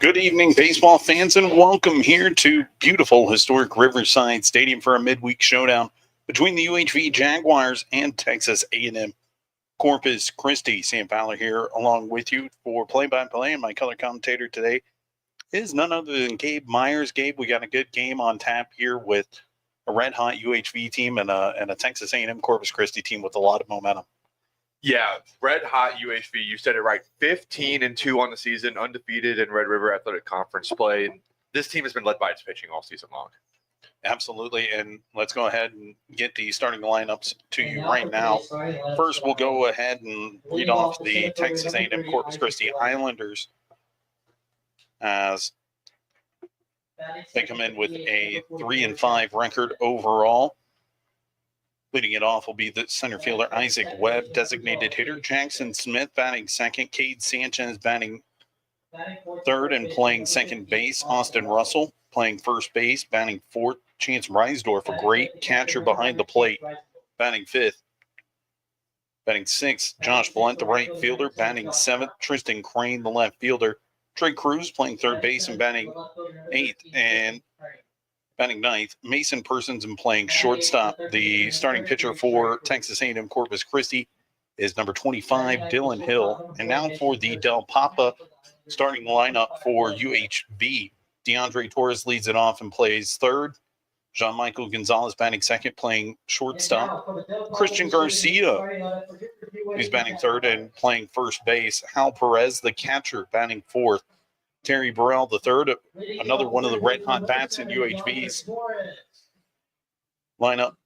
Good evening, baseball fans, and welcome here to beautiful, historic Riverside Stadium for a midweek showdown between the UHV Jaguars and Texas A&M-Corpus Christi. Sam Fowler here along with you for play-by-play, and my color commentator today is none other than Gabe Myers. Gabe, we got a good game on tap here with a red-hot UHV team and a Texas A&M-Corpus Christi team with a lot of momentum. Yeah, red hot UHV. You said it right. 15-2 on the season, undefeated in Red River Athletic Conference play. And this team has been led by its pitching all season long. Absolutely, and let's go ahead and get the starting lineups to you right now. First, we'll go ahead and read off the Texas A&M-Corpus Christi Islanders as they come in with a 3-5 record overall. Leading it off will be the center fielder Isaac Webb, designated hitter Jackson Smith batting second, Cade Sanchez batting third and playing second base, Austin Russell playing first base, batting fourth, Chance Reisdorf, a great catcher behind the plate, batting fifth. Batting sixth, Josh Blunt, the right fielder, batting seventh, Tristan Crane, the left fielder, Trey Cruz playing third base and batting eighth, and batting ninth, Mason Persons and playing shortstop. The starting pitcher for Texas A&M Corpus Christi is number 25, Dylan Hill. And now for the Del Papa starting lineup for UHV. DeAndre Torres leads it off and plays third. Jean-Michael Gonzalez batting second, playing shortstop. Christian Garcia, who's batting third and playing first base. Hal Perez, the catcher, batting fourth. Terry Burrell, the third, another one of the red-hot bats in UHV's lineup.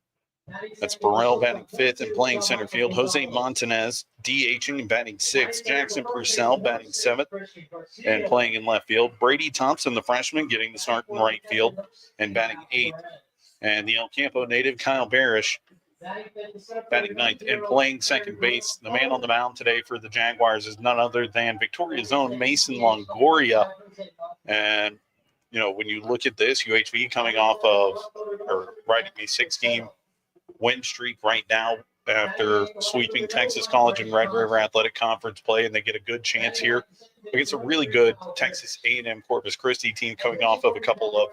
That's Burrell batting fifth and playing center field. Jose Montanez, DHing and batting sixth. Jackson Purcell batting seventh and playing in left field. Brady Thompson, the freshman, getting the start in right field and batting eighth. And the El Campo native, Kyle Barish, batting ninth and playing second base. The man on the mound today for the Jaguars is none other than Victoria's own Mason Longoria. And, you know, when you look at this, UHV coming off of, or riding a 6-game win streak right now after sweeping Texas College and Red River Athletic Conference play, and they get a good chance here against a really good Texas A&M Corpus Christi team coming off of a couple of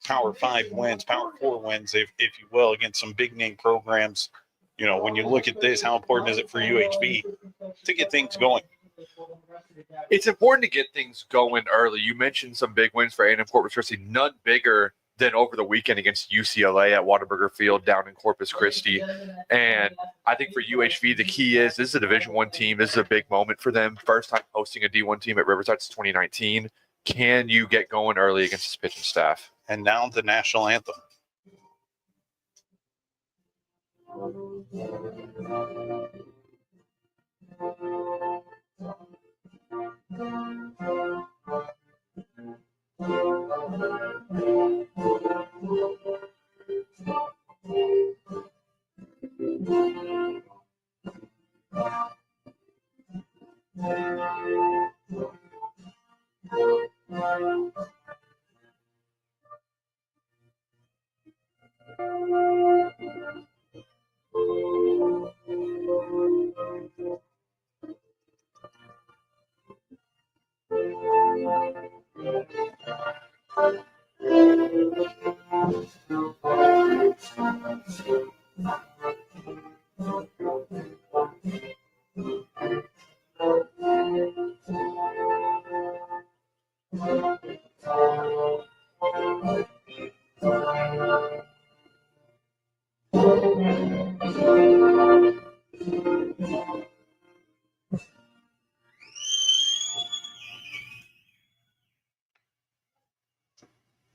Power 5 wins, Power 4 wins, if you will, against some big-name programs. You know, when you look at this, how important is it for UHV to get things going? It's important to get things going early. You mentioned some big wins for A&M Corpus Christi, none bigger than over the weekend against UCLA at Whataburger Field down in Corpus Christi. And I think for UHV, the key is this is a Division I team. This is a big moment for them. First time hosting a D1 team at Riverside since 2019. Can you get going early against this pitching staff? And now the national anthem.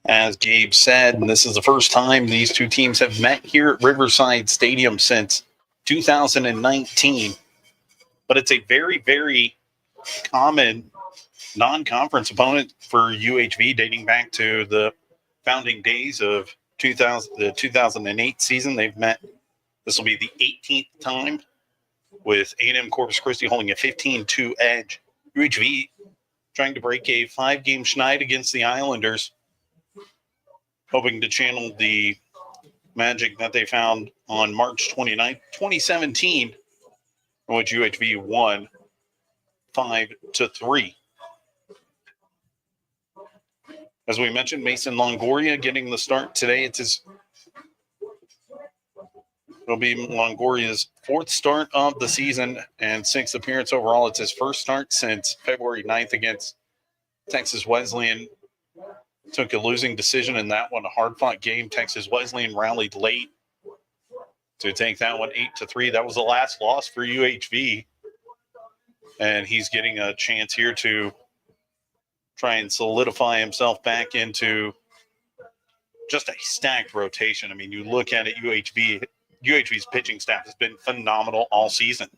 As Gabe said, and this is the first time these two teams have met here at Riverside Stadium since 2019. But it's a very, very common non-conference opponent for UHV dating back to the founding days of the 2008 season. They've met. This will be the 18th time, with A&M Corpus Christi holding a 15-2 edge. UHV trying to break a 5-game schneid against the Islanders, hoping to channel the magic that they found on March 29th, 2017, in which UHV won 5-3. As we mentioned, Mason Longoria getting the start today. It'll be Longoria's fourth start of the season and sixth appearance overall. It's his first start since February 9th against Texas Wesleyan. Took a losing decision in that one, a hard-fought game. Texas Wesleyan rallied late to take that one 8-3. That was the last loss for UHV. And he's getting a chance here to try and solidify himself back into just a stacked rotation. I mean, you look at it, UHV's pitching staff has been phenomenal all season.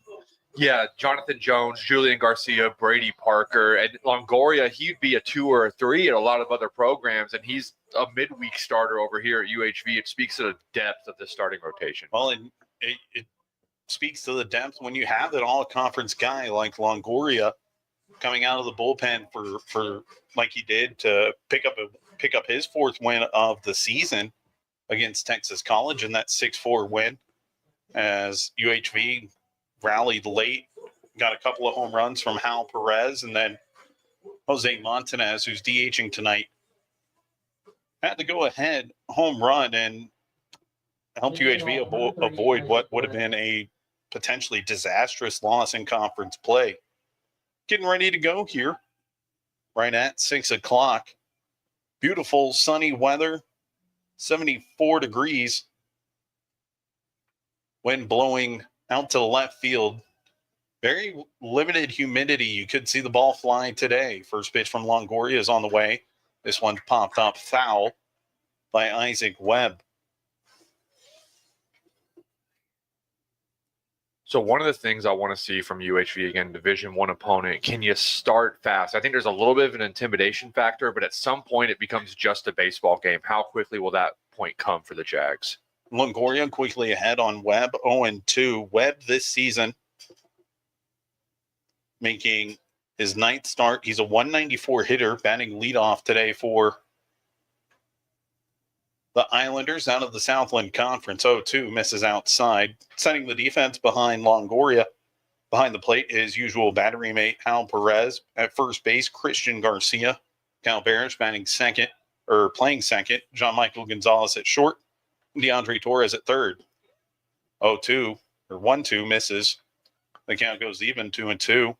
Yeah, Jonathan Jones, Julian Garcia, Brady Parker, and Longoria, he'd be a 2 or a 3 at a lot of other programs, and he's a midweek starter over here at UHV. It speaks to the depth of the starting rotation. Well, and it speaks to the depth when you have an all-conference guy like Longoria coming out of the bullpen for like he did to pick up his fourth win of the season against Texas College in that 6-4 win as UHV rallied late, got a couple of home runs from Hal Perez, and then Jose Montanez, who's DHing tonight, had to go ahead home run and helped UHV avoid what would have been a potentially disastrous loss in conference play. Getting ready to go here right at 6 o'clock. Beautiful sunny weather, 74 degrees. Wind blowing out to the left field. Very limited humidity. You could see the ball fly today. First pitch from Longoria is on the way. This one popped up foul by Isaac Webb. So one of the things I want to see from UHV, again, Division I opponent, can you start fast? I think there's a little bit of an intimidation factor, but at some point it becomes just a baseball game. How quickly will that point come for the Jags? Longoria quickly ahead on Webb, 0-2. Webb this season making his ninth start. He's a 194 hitter, batting leadoff today for the Islanders out of the Southland Conference. 0-2, misses outside. Setting the defense behind Longoria. Behind the plate, his usual battery mate, Hal Perez. At first base, Christian Garcia. Cal Barish playing second. John Michael Gonzalez at short. DeAndre Torres at third. 0-2, or 1-2, misses. The count goes even, 2-2.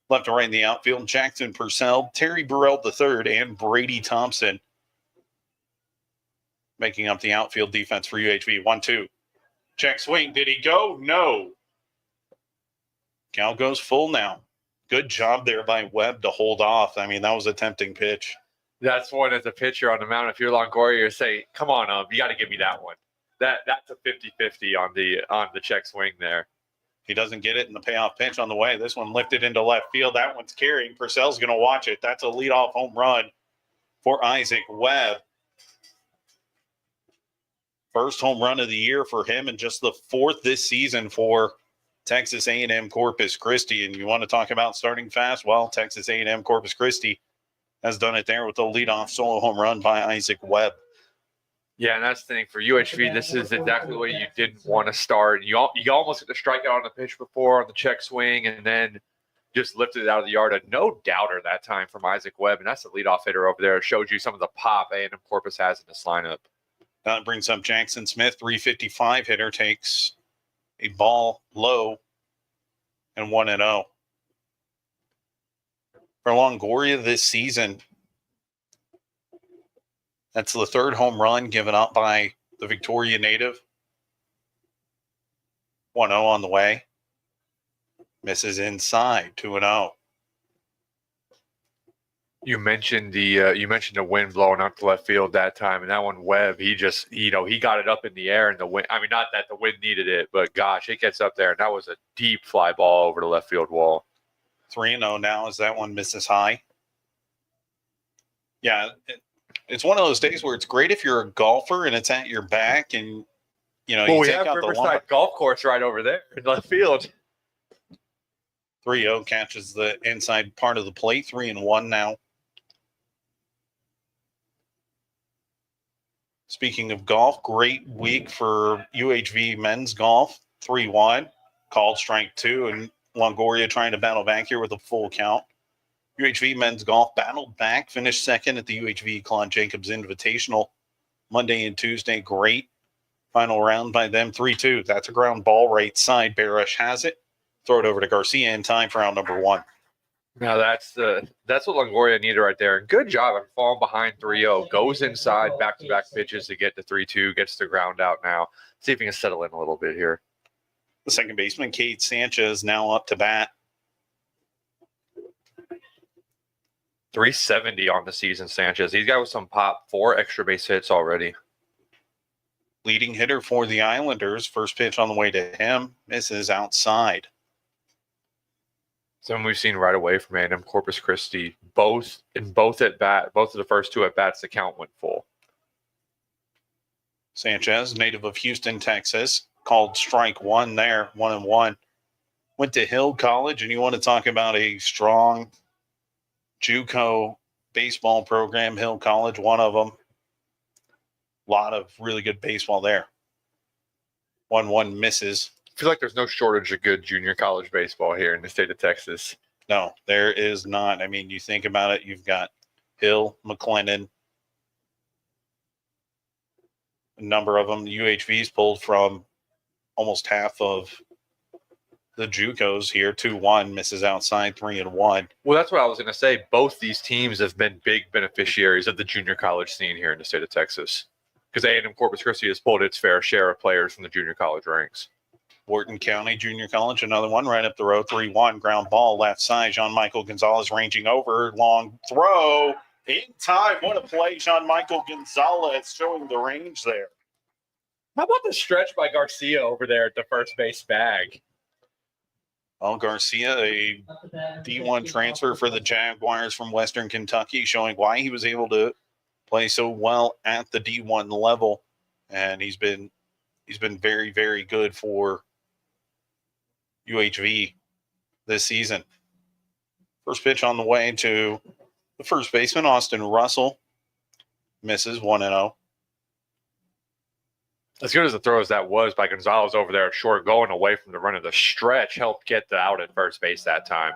Left to right in the outfield, Jackson Purcell, Terry Burrell III, and Brady Thompson making up the outfield defense for UHV. 1-2. Check swing. Did he go? No. Count goes full now. Good job there by Webb to hold off. I mean, that was a tempting pitch. That's one as a pitcher on the mound. If you're Longoria, you say, come on, you got to give me that one. That's a 50-50 on the check swing there. He doesn't get it in the payoff pitch on the way. This one lifted into left field. That one's carrying. Purcell's going to watch it. That's a leadoff home run for Isaac Webb. First home run of the year for him and just the fourth this season for Texas A&M-Corpus Christi. And you want to talk about starting fast? Well, Texas A&M-Corpus Christi has done it there with the leadoff solo home run by Isaac Webb. Yeah, and that's the thing for UHV. This is exactly the way you didn't want to start. You almost hit the strikeout on the pitch before on the check swing, and then just lifted it out of the yard. No doubter that time from Isaac Webb, and that's the leadoff hitter over there. It showed you some of the pop A&M-Corpus has in this lineup. That brings up Jackson Smith, 355 hitter, takes a ball low and 1-0. For Longoria this season, that's the third home run given up by the Victoria native. 1-0 on the way. Misses inside, 2-0. You mentioned the wind blowing out to left field that time, and that one Webb, he just he got it up in the air, and the wind. I mean, not that the wind needed it, but gosh, it gets up there, and that was a deep fly ball over the left field wall. 3-0 now as that one misses high. Yeah, it's one of those days where it's great if you're a golfer and it's at your back, and you we take have out the Riverside Golf Course right over there in left field. 3-0 catches the inside part of the plate. 3-1 now. Speaking of golf, great week for UHV men's golf. 3-1, called strike 2, and Longoria trying to battle back here with a full count. UHV men's golf battled back, finished second at the UHV Claude Jacobs Invitational Monday and Tuesday. Great final round by them, 3-2. That's a ground ball right side. Barish has it. Throw it over to Garcia in time for round number 1. Now that's what Longoria needed right there. Good job on falling behind 3-0. Goes inside, back-to-back pitches to get to 3-2. Gets the ground out now. See if he can settle in a little bit here. The second baseman, Cade Sanchez, now up to bat. 370 on the season, Sanchez. He's got some pop, 4 extra base hits already. Leading hitter for the Islanders. First pitch on the way to him. Misses outside. Something we've seen right away from A&M-Corpus Christi. Both of the first 2 at bats, the count went full. Sanchez, native of Houston, Texas, called strike 1 there, 1-1. Went to Hill College, and you want to talk about a strong JUCO baseball program. Hill College, one of them. A lot of really good baseball there. 1-1 misses. I feel like there's no shortage of good junior college baseball here in the state of Texas. No, there is not. I mean, you think about it, you've got Hill, McLennan, a number of them. UHV's pulled from almost half of the JUCOs here. 2-1, misses outside, 3-1. Well, that's what I was going to say. Both these teams have been big beneficiaries of the junior college scene here in the state of Texas, because A&M-Corpus Christi has pulled its fair share of players from the junior college ranks. Wharton County Junior College, another one right up the road, 3-1, ground ball left side. Jean-Michael Gonzalez ranging over, long throw in time. What a play, Jean-Michael Gonzalez showing the range there. How about the stretch by Garcia over there at the first base bag? Well, Garcia, a D1 transfer for the Jaguars from Western Kentucky, showing why he was able to play so well at the D1 level, and he's been very, very good for UHV this season. First pitch on the way to the first baseman, Austin Russell. Misses, 1-0. As good as the throw as that was by Gonzalez over there at short, going away from the run of the stretch, helped get the out at first base that time.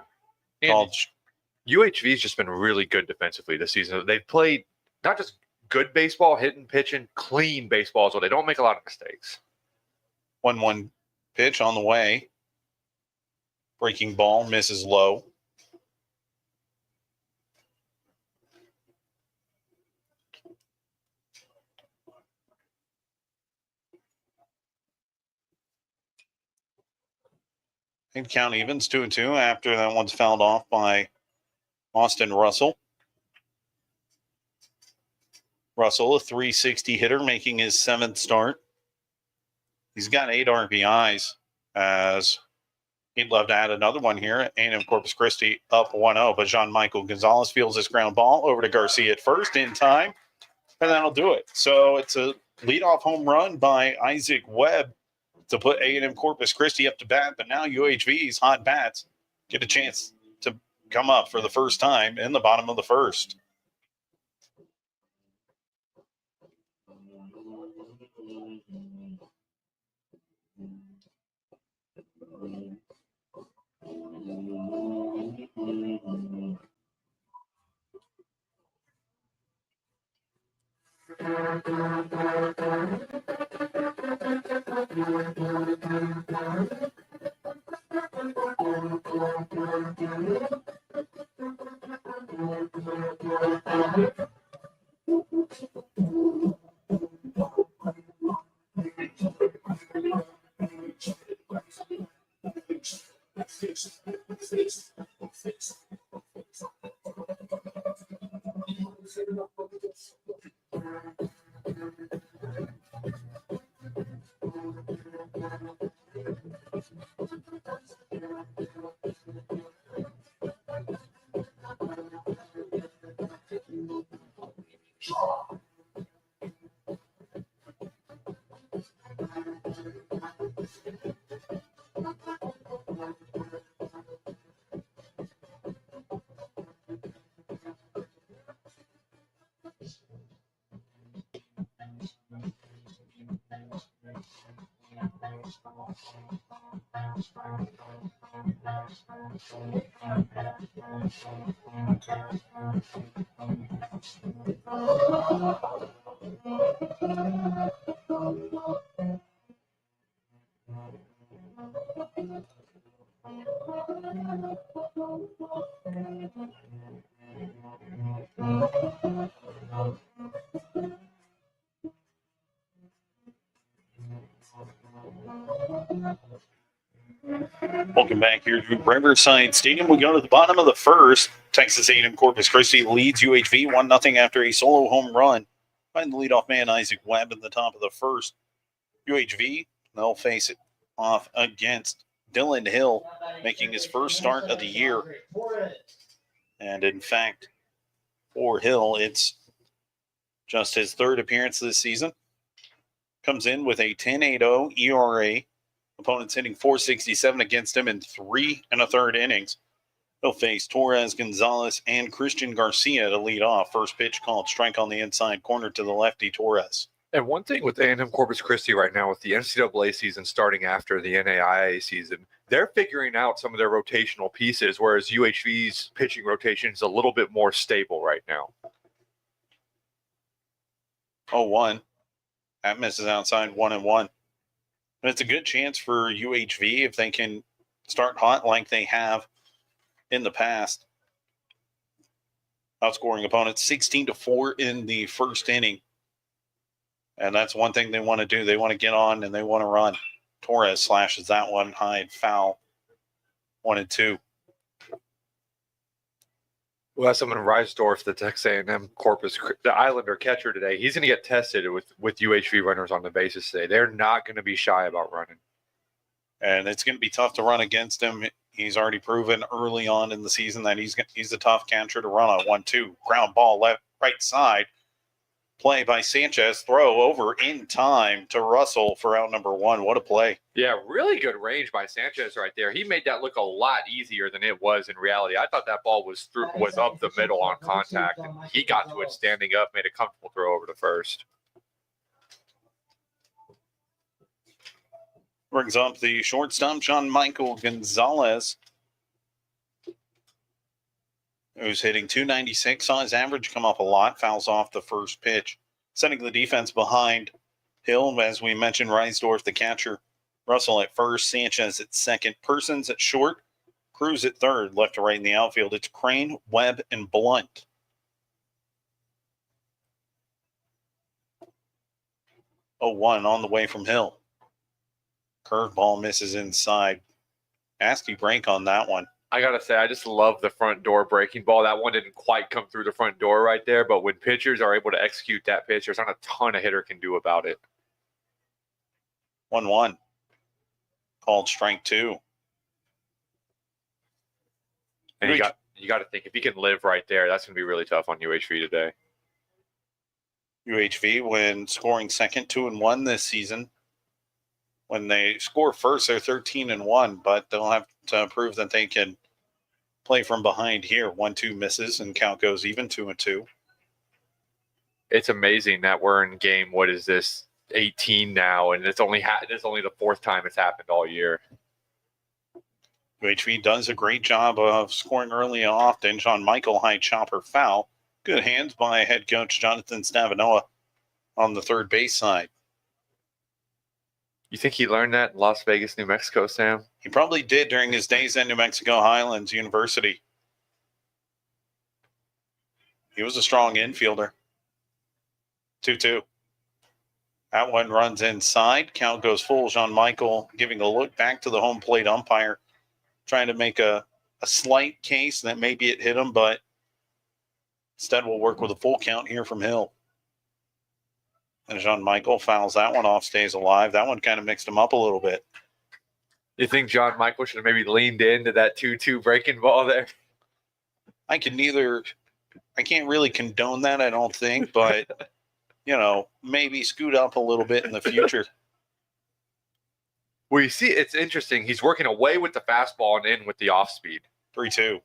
And UHV's just been really good defensively this season. They've played not just good baseball, hitting, pitching, clean baseball as well. They don't make a lot of mistakes. 1-1 pitch on the way. Breaking ball, misses low. And count evens, 2-2 after that one's fouled off by Austin Russell. Russell, a .360 hitter, making his 7th start. He's got 8 RBIs, as he'd love to add another one here. A&M-Corpus Christi up 1-0, but Jean-Michael Gonzalez fields this ground ball over to Garcia at first in time, and that'll do it. So it's a leadoff home run by Isaac Webb to put A&M-Corpus Christi up to bat, but now UHV's hot bats get a chance to come up for the first time in the bottom of the first. Welcome back here to Riverside Stadium. We go to the bottom of the first. Texas A&M-Corpus Christi leads UHV 1-0 after a solo home run by the leadoff man Isaac Webb in the top of the first. UHV, they'll face it off against Dylan Hill, making his first start of the year. And in fact, for Hill, it's just his third appearance this season. Comes in with a 10.80 ERA. Opponents hitting .467 against him in 3 1/3 innings. They'll face Torres, Gonzalez, and Christian Garcia to lead off. First pitch called strike on the inside corner to the lefty Torres. And one thing with A&M-Corpus Christi right now, with the NCAA season starting after the NAIA season, they're figuring out some of their rotational pieces, whereas UHV's pitching rotation is a little bit more stable right now. 0-1. That misses outside 1-1. And it's a good chance for UHV if they can start hot like they have in the past. Outscoring opponents 16-4 in the first inning. And that's one thing they want to do. They want to get on and they want to run. Torres slashes that one high and foul. 1-2. Well, that's someone Reisdorf, the Texas A&M-Corpus, the Islander catcher today. He's going to get tested with UHV runners on the bases today. They're not going to be shy about running. And it's going to be tough to run against him. He's already proven early on in the season that he's a tough catcher to run on. 1-2. Ground ball right side. Play by Sanchez. Throw over in time to Russell for out number 1. What a play. Yeah, really good range by Sanchez right there. He made that look a lot easier than it was in reality. I thought that ball was up the middle on contact, and he got to it standing up, made a comfortable throw over to first. Brings up the shortstop, John Michael Gonzalez, who's hitting .296. Saw his average come up a lot. Fouls off the first pitch. Setting the defense behind Hill, as we mentioned, Reisdorf, the catcher. Russell at first, Sanchez at second. Persons at short. Cruz at third. Left to right in the outfield. It's Crane, Webb, and Blunt. 0-1 on the way from Hill. Curveball misses inside. Nasty break on that one. I got to say, I just love the front door breaking ball. That one didn't quite come through the front door right there, but when pitchers are able to execute that pitch, there's not a ton a hitter can do about it. 1-1. Called strike 2. And you got to think, if he can live right there, that's going to be really tough on UHV today. UHV, when scoring second, 2-1 this season. When they score first, they're 13-1, but they'll have to prove that they can play from behind here. 1-2 misses, and count goes even 2-2. It's amazing that we're in game, what is this, 18 now, and it's only the fourth time it's happened all year. UHV does a great job of scoring early and often. John Michael, high chopper foul. Good hands by head coach Jonathan Stavanoa on the third base side. You think he learned that in Las Vegas, New Mexico, Sam? He probably did during his days at New Mexico Highlands University. He was a strong infielder. 2-2. That one runs inside. Count goes full. John Michael giving a look back to the home plate umpire, trying to make a slight case that maybe it hit him, but instead we'll work with a full count here from Hill. And John Michael fouls that one off, stays alive. That one kind of mixed him up a little bit. You think John Michael should have maybe leaned into that 2-2 breaking ball there? I can't really condone that, I don't think, but, maybe scoot up a little bit in the future. Well, you see, it's interesting. He's working away with the fastball and in with the off speed. 3-2.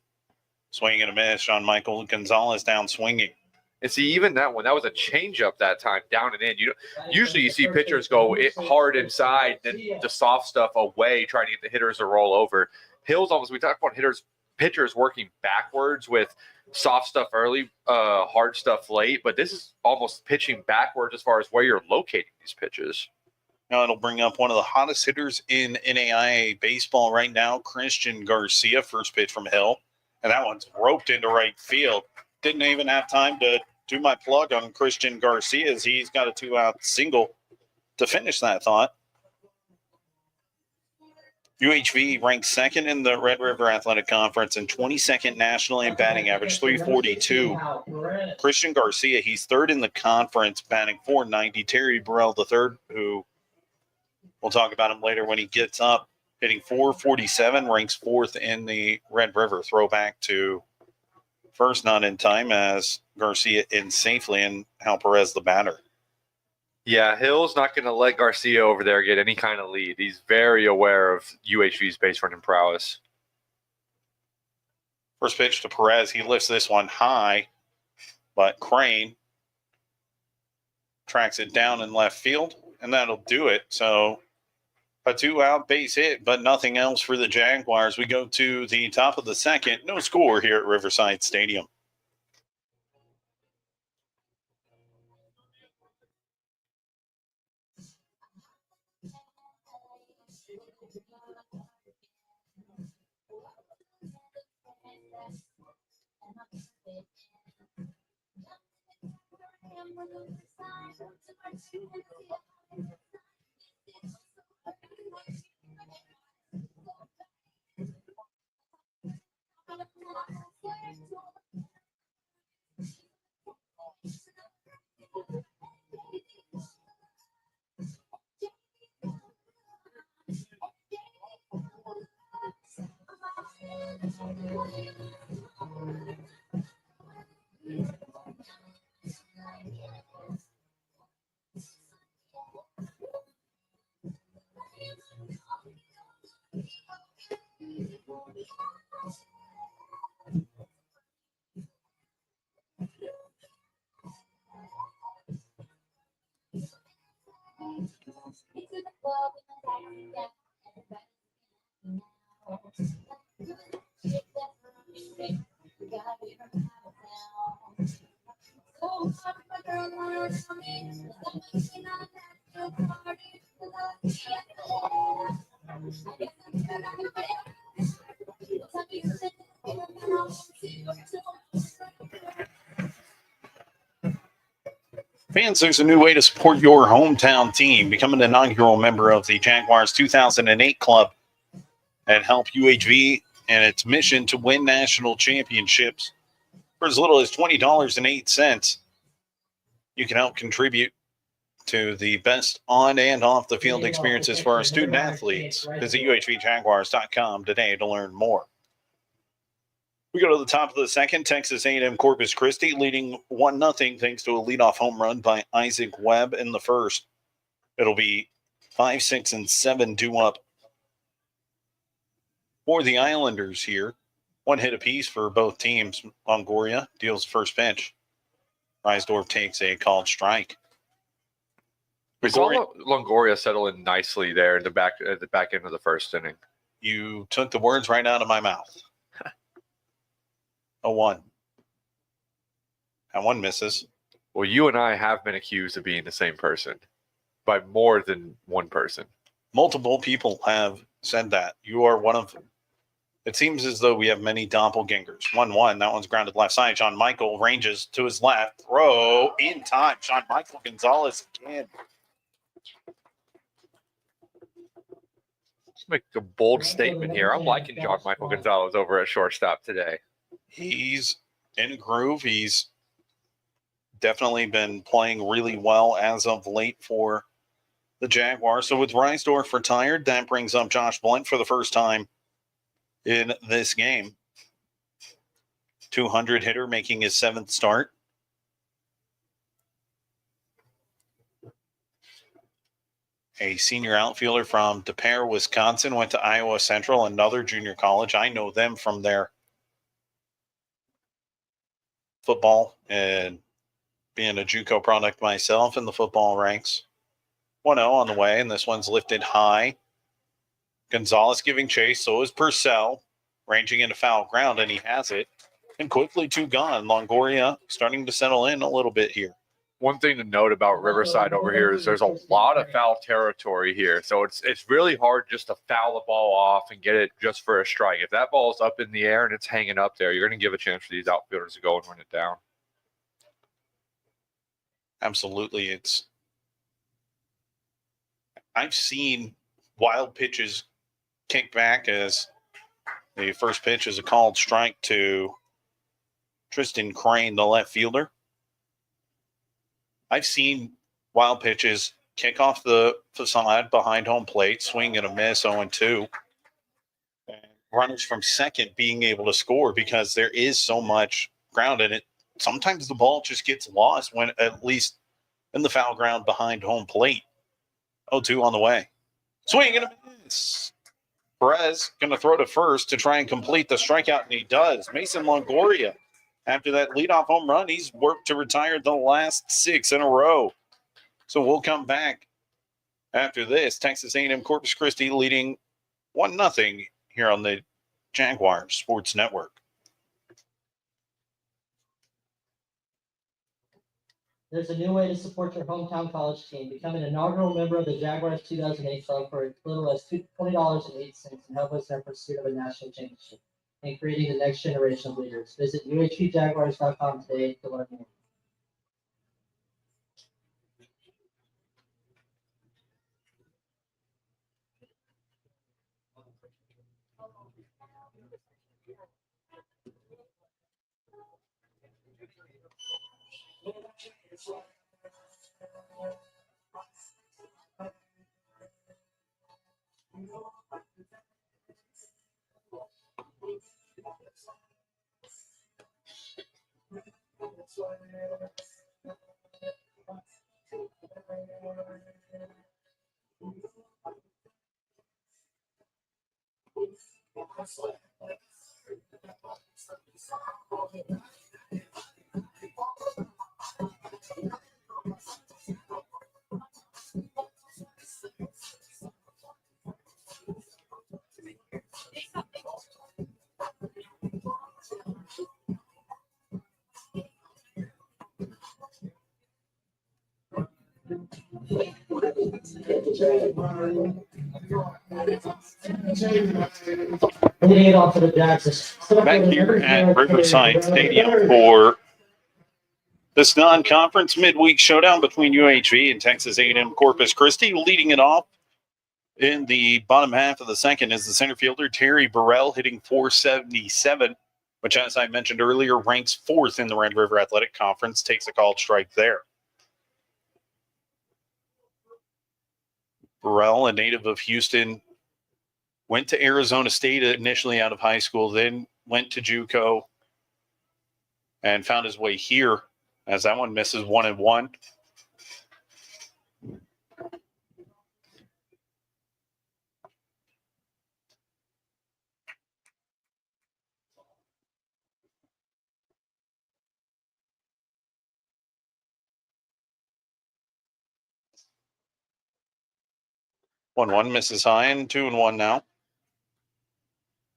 Swing and a miss. John Michael Gonzalez down swinging. And see, even that one, that was a changeup that time, down and in. Usually you see pitchers go hard inside, then the soft stuff away, trying to get the hitters to roll over. Hill's almost, we talk about pitchers working backwards with soft stuff early, hard stuff late, but this is almost pitching backwards as far as where you're locating these pitches. Now it'll bring up one of the hottest hitters in NAIA baseball right now, Christian Garcia. First pitch from Hill. And that one's roped into right field. Didn't even have time to do my plug on Christian Garcia as he's got a 2-out single to finish that thought. UHV ranks second in the Red River Athletic Conference and 22nd nationally in batting average, 342. Christian Garcia, he's third in the conference, batting 490. Terry Burrell III, who we'll talk about him later when he gets up, hitting 447, ranks fourth in the Red River. Throwback to first not in time as Garcia in safely and Hal Perez the batter. Yeah, Hill's not going to let Garcia over there get any kind of lead. He's very aware of UHV's base running prowess. First pitch to Perez. He lifts this one high, but Crane tracks it down in left field, and that'll do it. So a 2-out base hit, but nothing else for the Jaguars. We go to the top of the second. No score here at Riverside Stadium. Fans, there's a new way to support your hometown team. Become an inaugural member of the Jaguars 2008 club and help UHV and its mission to win national championships for as little as $20.08. You can help contribute to the best on and off the field experiences for our student athletes. Visit UHVJaguars.com today to learn more. We go to the top of the second. Texas A&M-Corpus Christi leading 1-0 thanks to a leadoff home run by Isaac Webb in the first. It'll be 5, 6, and 7 due up for the Islanders here. One hit apiece for both teams. Longoria deals first pitch. Reisdorf takes a called strike. We saw Longoria settle in nicely there at the back end of the first inning. You took the words right out of my mouth. 0-1. That one misses. Well, you and I have been accused of being the same person by more than one person. Multiple people have said that. You are one of them. It seems as though we have many doppelgangers. 1-1. That one's grounded left side. John Michael ranges to his left. Throw in time. Sean Michael Gonzalez again. Let's make a bold statement here. I'm liking John Michael Gonzalez over at shortstop today. He's in a groove. He's definitely been playing really well as of late for the Jaguars. So with Reisdorf retired, that brings up Josh Blunt for the first time in this game. 200 hitter making his 7th start. A senior outfielder from De Pere, Wisconsin, went to Iowa Central, another junior college. I know them from their football and being a JUCO product myself in the football ranks. 1-0 on the way, and this one's lifted high. Gonzalez giving chase, so is Purcell, ranging into foul ground, and he has it. And quickly 2 gone. Longoria starting to settle in a little bit here. One thing to note about Riverside over here is there's a lot of foul territory here. So it's really hard just to foul the ball off and get it just for a strike. If that ball's up in the air and it's hanging up there, you're going to give a chance for these outfielders to go and run it down. Absolutely. I've seen wild pitches kick back as the first pitch is a called strike to Tristan Crane, the left fielder. I've seen wild pitches kick off the facade behind home plate, swing and a miss, 0-2. And runners from second being able to score because there is so much ground in it. Sometimes the ball just gets lost when at least in the foul ground behind home plate. 0-2 on the way. Swing and a miss. Perez going to throw to first to try and complete the strikeout, and he does. Mason Longoria, after that leadoff home run, he's worked to retire the last 6 in a row. So we'll come back after this. Texas A&M-Corpus Christi leading 1-0 here on the Jaguars Sports Network. There's a new way to support your hometown college team. Become an inaugural member of the Jaguars 2008 Club for as little as $20.08 and help us in our pursuit of a national championship and creating the next generation of leaders. Visit UHVJaguars.com today to learn more. Hitting it off to the Jags. Back here at Riverside Stadium for this non-conference midweek showdown between UHV and Texas A&M-Corpus Christi. Leading it off in the bottom half of the second is the center fielder, Terry Burrell, hitting .477, which, as I mentioned earlier, ranks 4th in the Red River Athletic Conference, takes a called strike there. Burrell, a native of Houston, went to Arizona State initially out of high school, then went to JUCO and found his way here as that one misses 1-1. One misses high and 2-1 now.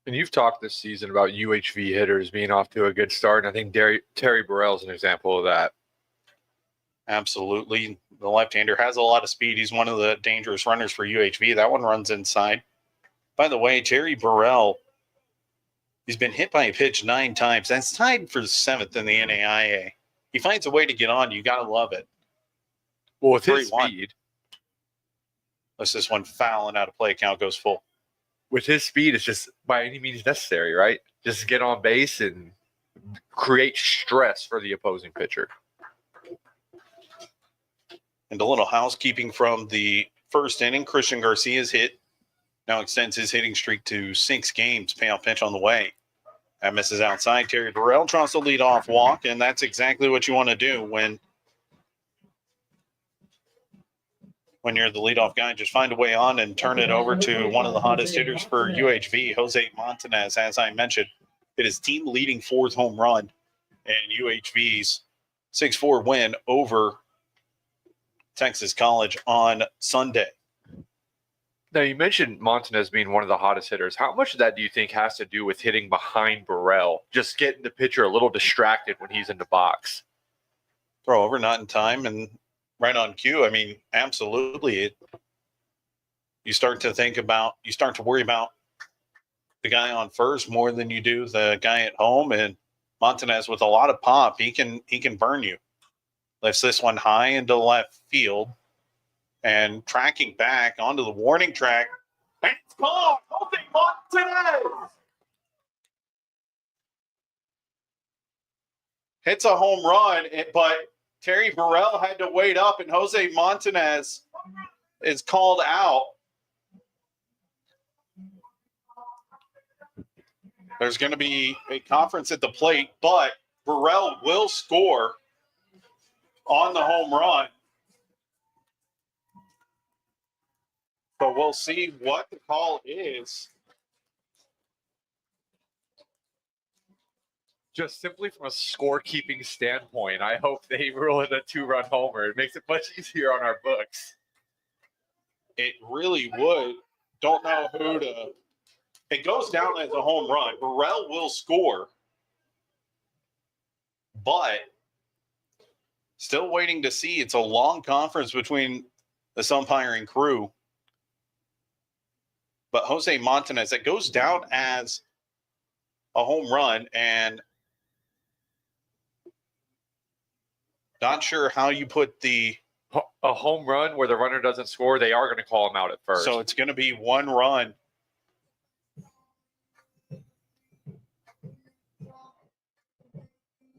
And you've talked this season about UHV hitters being off to a good start, and I think Terry Burrell's an example of that. Absolutely. The left-hander has a lot of speed. He's one of the dangerous runners for UHV. That one runs inside. By the way, Terry Burrell, he's been hit by a pitch 9 times. That's tied for 7th in the NAIA. He finds a way to get on. You got to love it. Well, with his 3-1. speed, Unless this one foul and out of play, count goes full. with his speed, it's just by any means necessary, right? Just get on base and create stress for the opposing pitcher. And a little housekeeping from the first inning. Christian Garcia's hit now extends his hitting streak to 6 games. Payoff pitch on the way. That misses outside. Terry Burrell tries to lead off walk, and that's exactly what you want to do when you're the leadoff guy. Just find a way on and turn it over to one of the hottest hitters for UHV, Jose Montanez. As I mentioned, it is team leading 4th home run and UHV's 6-4 win over Texas College on Sunday. Now, you mentioned Montanez being one of the hottest hitters. How much of that do you think has to do with hitting behind Burrell, just getting the pitcher a little distracted when he's in the box? throw over, not in time, and right on cue. I mean, absolutely. You start to worry about the guy on first more than you do the guy at home. And Montanez, with a lot of pop, he can burn you. Lifts this one high into left field and tracking back onto the warning track. And it's called Montanez. Hits a home run, but Terry Burrell had to wait up, and Jose Montanez is called out. There's going to be a conference at the plate, but Burrell will score on the home run. So we'll see what the call is. Just simply from a scorekeeping standpoint, I hope they rule it a 2-run homer. It makes it much easier on our books. It really would. Don't know who to. It goes down as a home run. Burrell will score, but still waiting to see. It's a long conference between the umpiring crew. But Jose Montanez, it goes down as a home run, and not sure how you put a home run where the runner doesn't score. They are going to call him out at first. So it's going to be 1 run.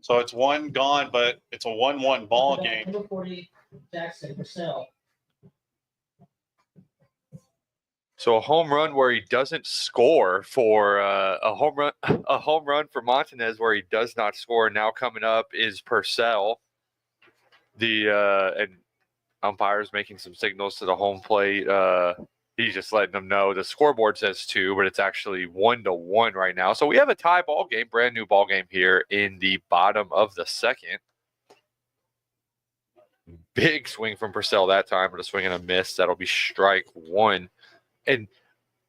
So it's 1 gone, but it's a 1-1 ball game. Number 40, Jackson Purcell. So a home run where he doesn't score for a home run for Montanez where he does not score. Now coming up is Purcell. And umpires making some signals to the home plate. He's just letting them know the scoreboard says 2, but it's actually 1-1 right now. So we have a tie ball game, brand new ball game here in the bottom of the second. Big swing from Purcell that time, but a swing and a miss. That'll be strike 1. And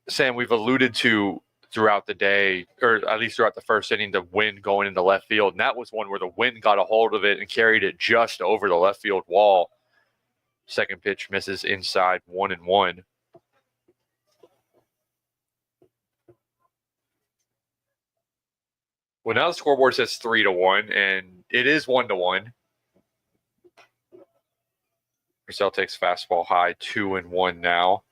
Sam, we've alluded to throughout the day, or at least throughout the first inning, the wind going into left field. And that was one where the wind got a hold of it and carried it just over the left field wall. Second pitch misses inside, 1-1. Well, now the scoreboard says 3-1, and it is 1-1. Purcell takes fastball high, 2-1 now.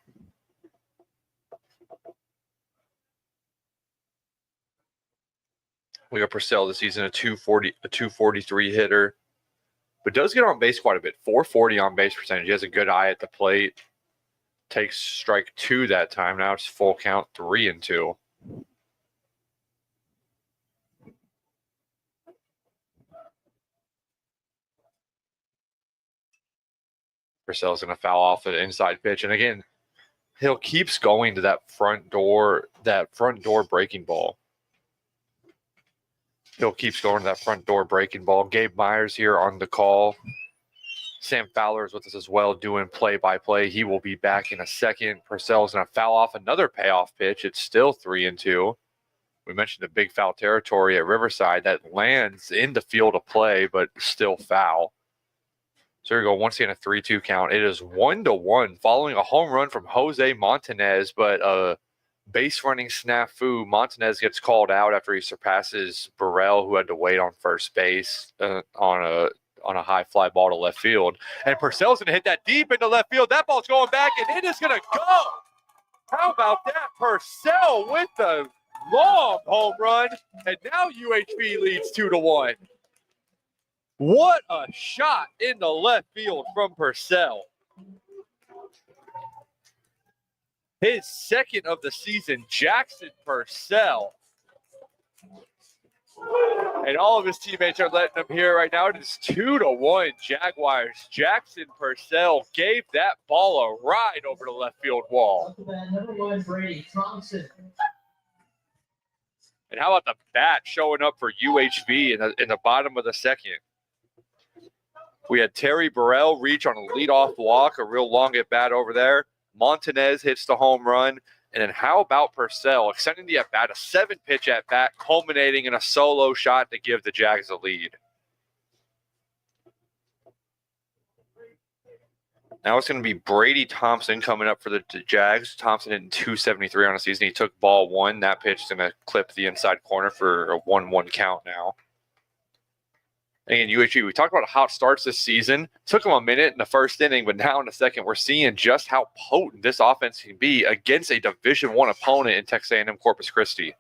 We got Purcell this season, a 243 hitter, but does get on base quite a bit. 440 on base percentage. He has a good eye at the plate. Takes strike 2 that time. Now it's full count, 3-2. Purcell's going to foul off an inside pitch. And again, Hill keeps going to that front door breaking ball. Hill keeps going to that front door breaking ball. Gabe Myers here on the call. Sam Fowler is with us as well, doing play-by-play. He will be back in a second. Purcell's going to foul off another payoff pitch. It's still 3-2. We mentioned the big foul territory at Riverside that lands in the field of play, but still foul. So here we go. Once again, a 3-2 count. It is 1-1 following a home run from Jose Montanez, but a base running snafu. Montanez gets called out after he surpasses Burrell, who had to wait on first base on a high fly ball to left field. And Purcell's going to hit that deep into left field. That ball's going back, and it is going to go. How about that? Purcell with the long home run, and now UHV leads 2-1. What a shot in the left field from Purcell. His second of the season, Jackson Purcell. And all of his teammates are letting him hear right now. It is 2-1 Jaguars. Jackson Purcell gave that ball a ride over the left field wall. Number 1, Brady Thompson. And how about the bat showing up for UHV in the bottom of the second? We had Terry Burrell reach on a leadoff walk, a real long at bat over there. Montanez hits the home run. And then how about Purcell extending the at-bat, a 7-pitch at-bat, culminating in a solo shot to give the Jags a lead. Now it's going to be Brady Thompson coming up for the Jags. Thompson hitting 273 on the season. He took ball 1. That pitch is going to clip the inside corner for a 1-1 count now. And again, UHV, we talked about how it starts this season. Took them a minute in the first inning, but now in the second, we're seeing just how potent this offense can be against a Division I opponent in Texas A&M-Corpus Christi.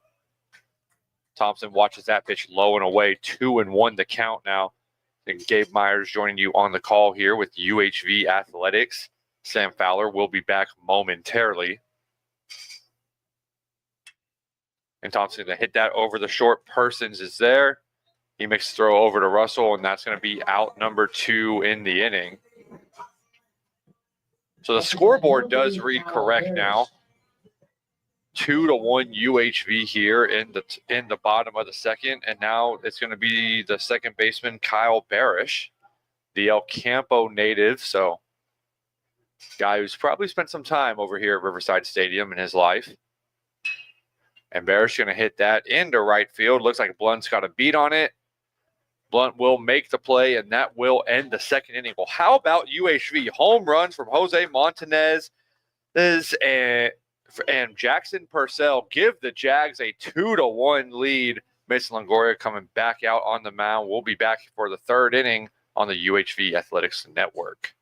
Thompson watches that pitch low and away, 2-1 the count now. And Gabe Myers joining you on the call here with UHV Athletics. Sam Fowler will be back momentarily. And Thompson's going to hit that over the short. Persons is there. He makes the throw over to Russell, and that's going to be out number 2 in the inning. So the scoreboard does read correct now. 2-1 UHV here in the bottom of the second, and now it's going to be the second baseman Kyle Barish, the El Campo native. So, guy who's probably spent some time over here at Riverside Stadium in his life. And Barish going to hit that into right field. Looks like Blunt's got a beat on it. Blunt will make the play, and that will end the second inning. Well, how about UHV? Home runs from Jose Montanez and Jackson Purcell give the Jags a 2-1 lead. Mason Longoria coming back out on the mound. We'll be back for the third inning on the UHV Athletics Network.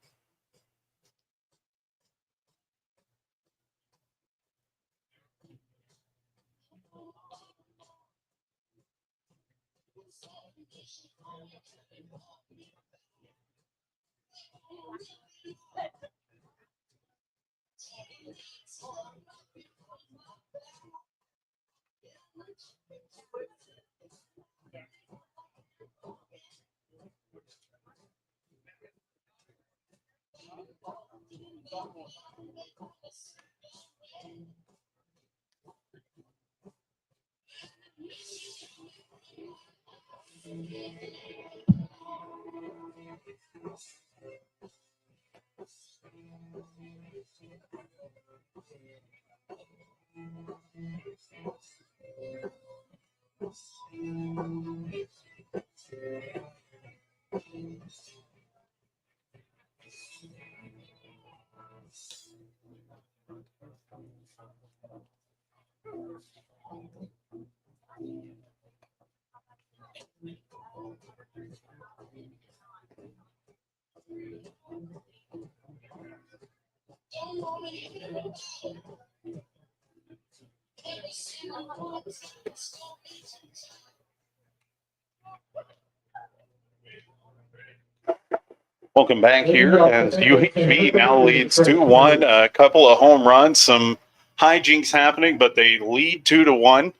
Welcome back here as UHV now leads 2-1. A couple of home runs, some hijinks happening, but they lead 2-1.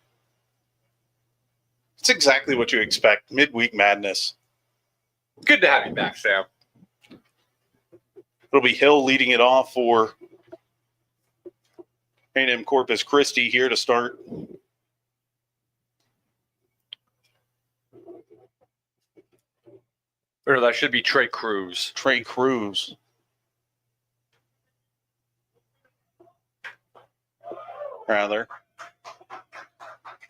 It's exactly what you expect. Midweek madness. Good to have you back, Sam. It'll be Hill leading it off for A&M-Corpus Christi here to start. Or that should be Trey Cruz. Trey Cruz. Rather.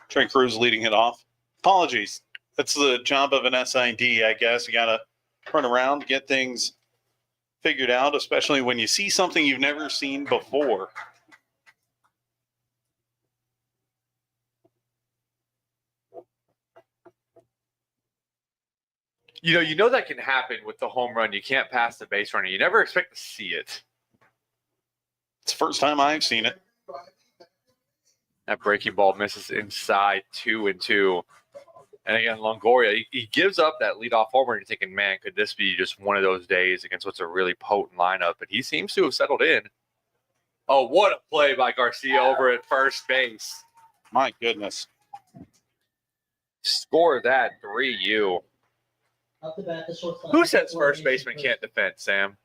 Trey Cruz leading it off. Apologies. That's the job of an SID, I guess. You got to run around, get things figured out, especially when you see something you've never seen before. You know that can happen with the home run. You can't pass the base runner. You never expect to see it. It's the first time I've seen it. That breaking ball misses inside 2-2. And again, Longoria, he gives up that leadoff homer, and you're thinking, man, could this be just one of those days against what's a really potent lineup? But he seems to have settled in. Oh, what a play by Garcia over at first base. My goodness. Score that 3-U. Up the bat, the shortstop. Who says first baseman can't defend, Sam?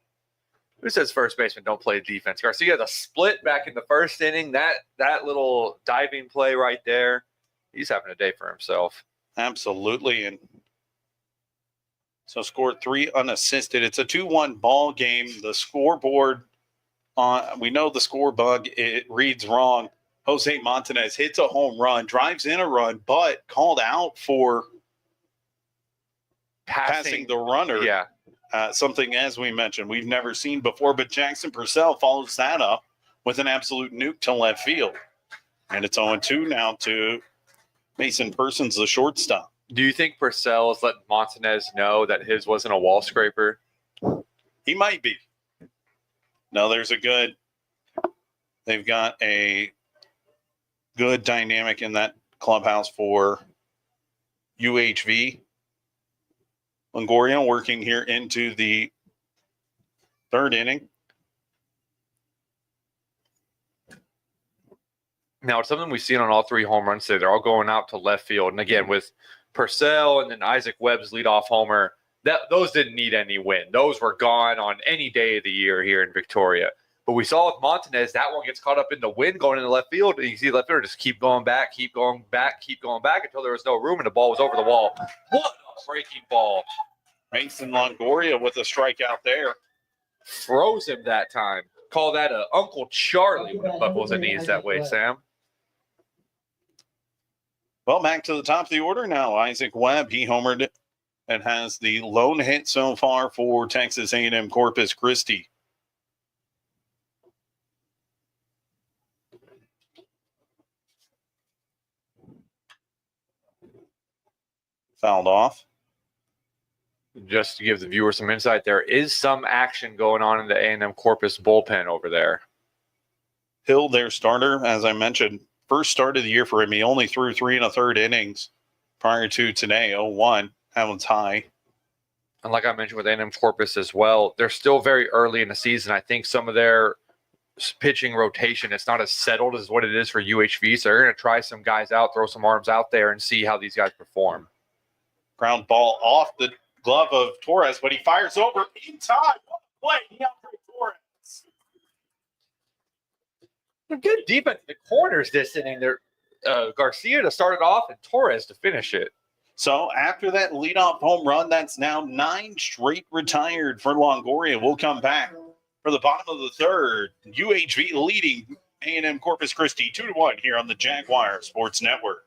Who says first baseman don't play defense? Garcia, the split back in the first inning, that little diving play right there, he's having a day for himself. Absolutely. And so scored 3 unassisted. It's a 2-1 ball game. The scoreboard, we know the score bug, it reads wrong. Jose Montanez hits a home run, drives in a run, but called out for passing the runner. Yeah. Something, as we mentioned, we've never seen before, but Jackson Purcell follows that up with an absolute nuke to left field. And it's 0-2 now to Mason Persons, the shortstop. Do you think Purcell is letting Montanez know that his wasn't a wall scraper? He might be. No, they've got a good dynamic in that clubhouse for UHV. Longoria working here into the third inning. Now, it's something we've seen on all three home runs today. They're all going out to left field. And again, with Purcell and then Isaac Webb's leadoff homer, those didn't need any wind. Those were gone on any day of the year here in Victoria. But we saw with Montanez, that one gets caught up in the wind going into left field. And you see the left fielder just keep going back until there was no room and the ball was over the wall. What a breaking ball. Mason Longoria with a strikeout there. Froze him that time. Call that a Uncle Charlie when it buckles the knees that way, Sam. Well, back to the top of the order now. Isaac Webb, he homered and has the lone hit so far for Texas A&M-Corpus Christi. Fouled off. Just to give the viewer some insight, there is some action going on in the A&M-Corpus bullpen over there. Hill, their starter, as I mentioned, first start of the year for him. He only threw 3 1/3 innings prior to today, 0-1. Hamlin's high. And like I mentioned with A&M-Corpus as well, they're still very early in the season. I think some of their pitching rotation, it's not as settled as what it is for UHV. So they're going to try some guys out, throw some arms out there, and see how these guys perform. Ground ball off the glove of Torres, but he fires over in time. What a play, DeAndre Torres. Good defense in the corners this inning. There, Garcia to start it off and Torres to finish it. So after that leadoff home run, that's now 9 straight retired for Longoria. We'll come back for the bottom of the third. UHV leading A&M-Corpus Christi 2-1 here on the Jaguar Sports Network.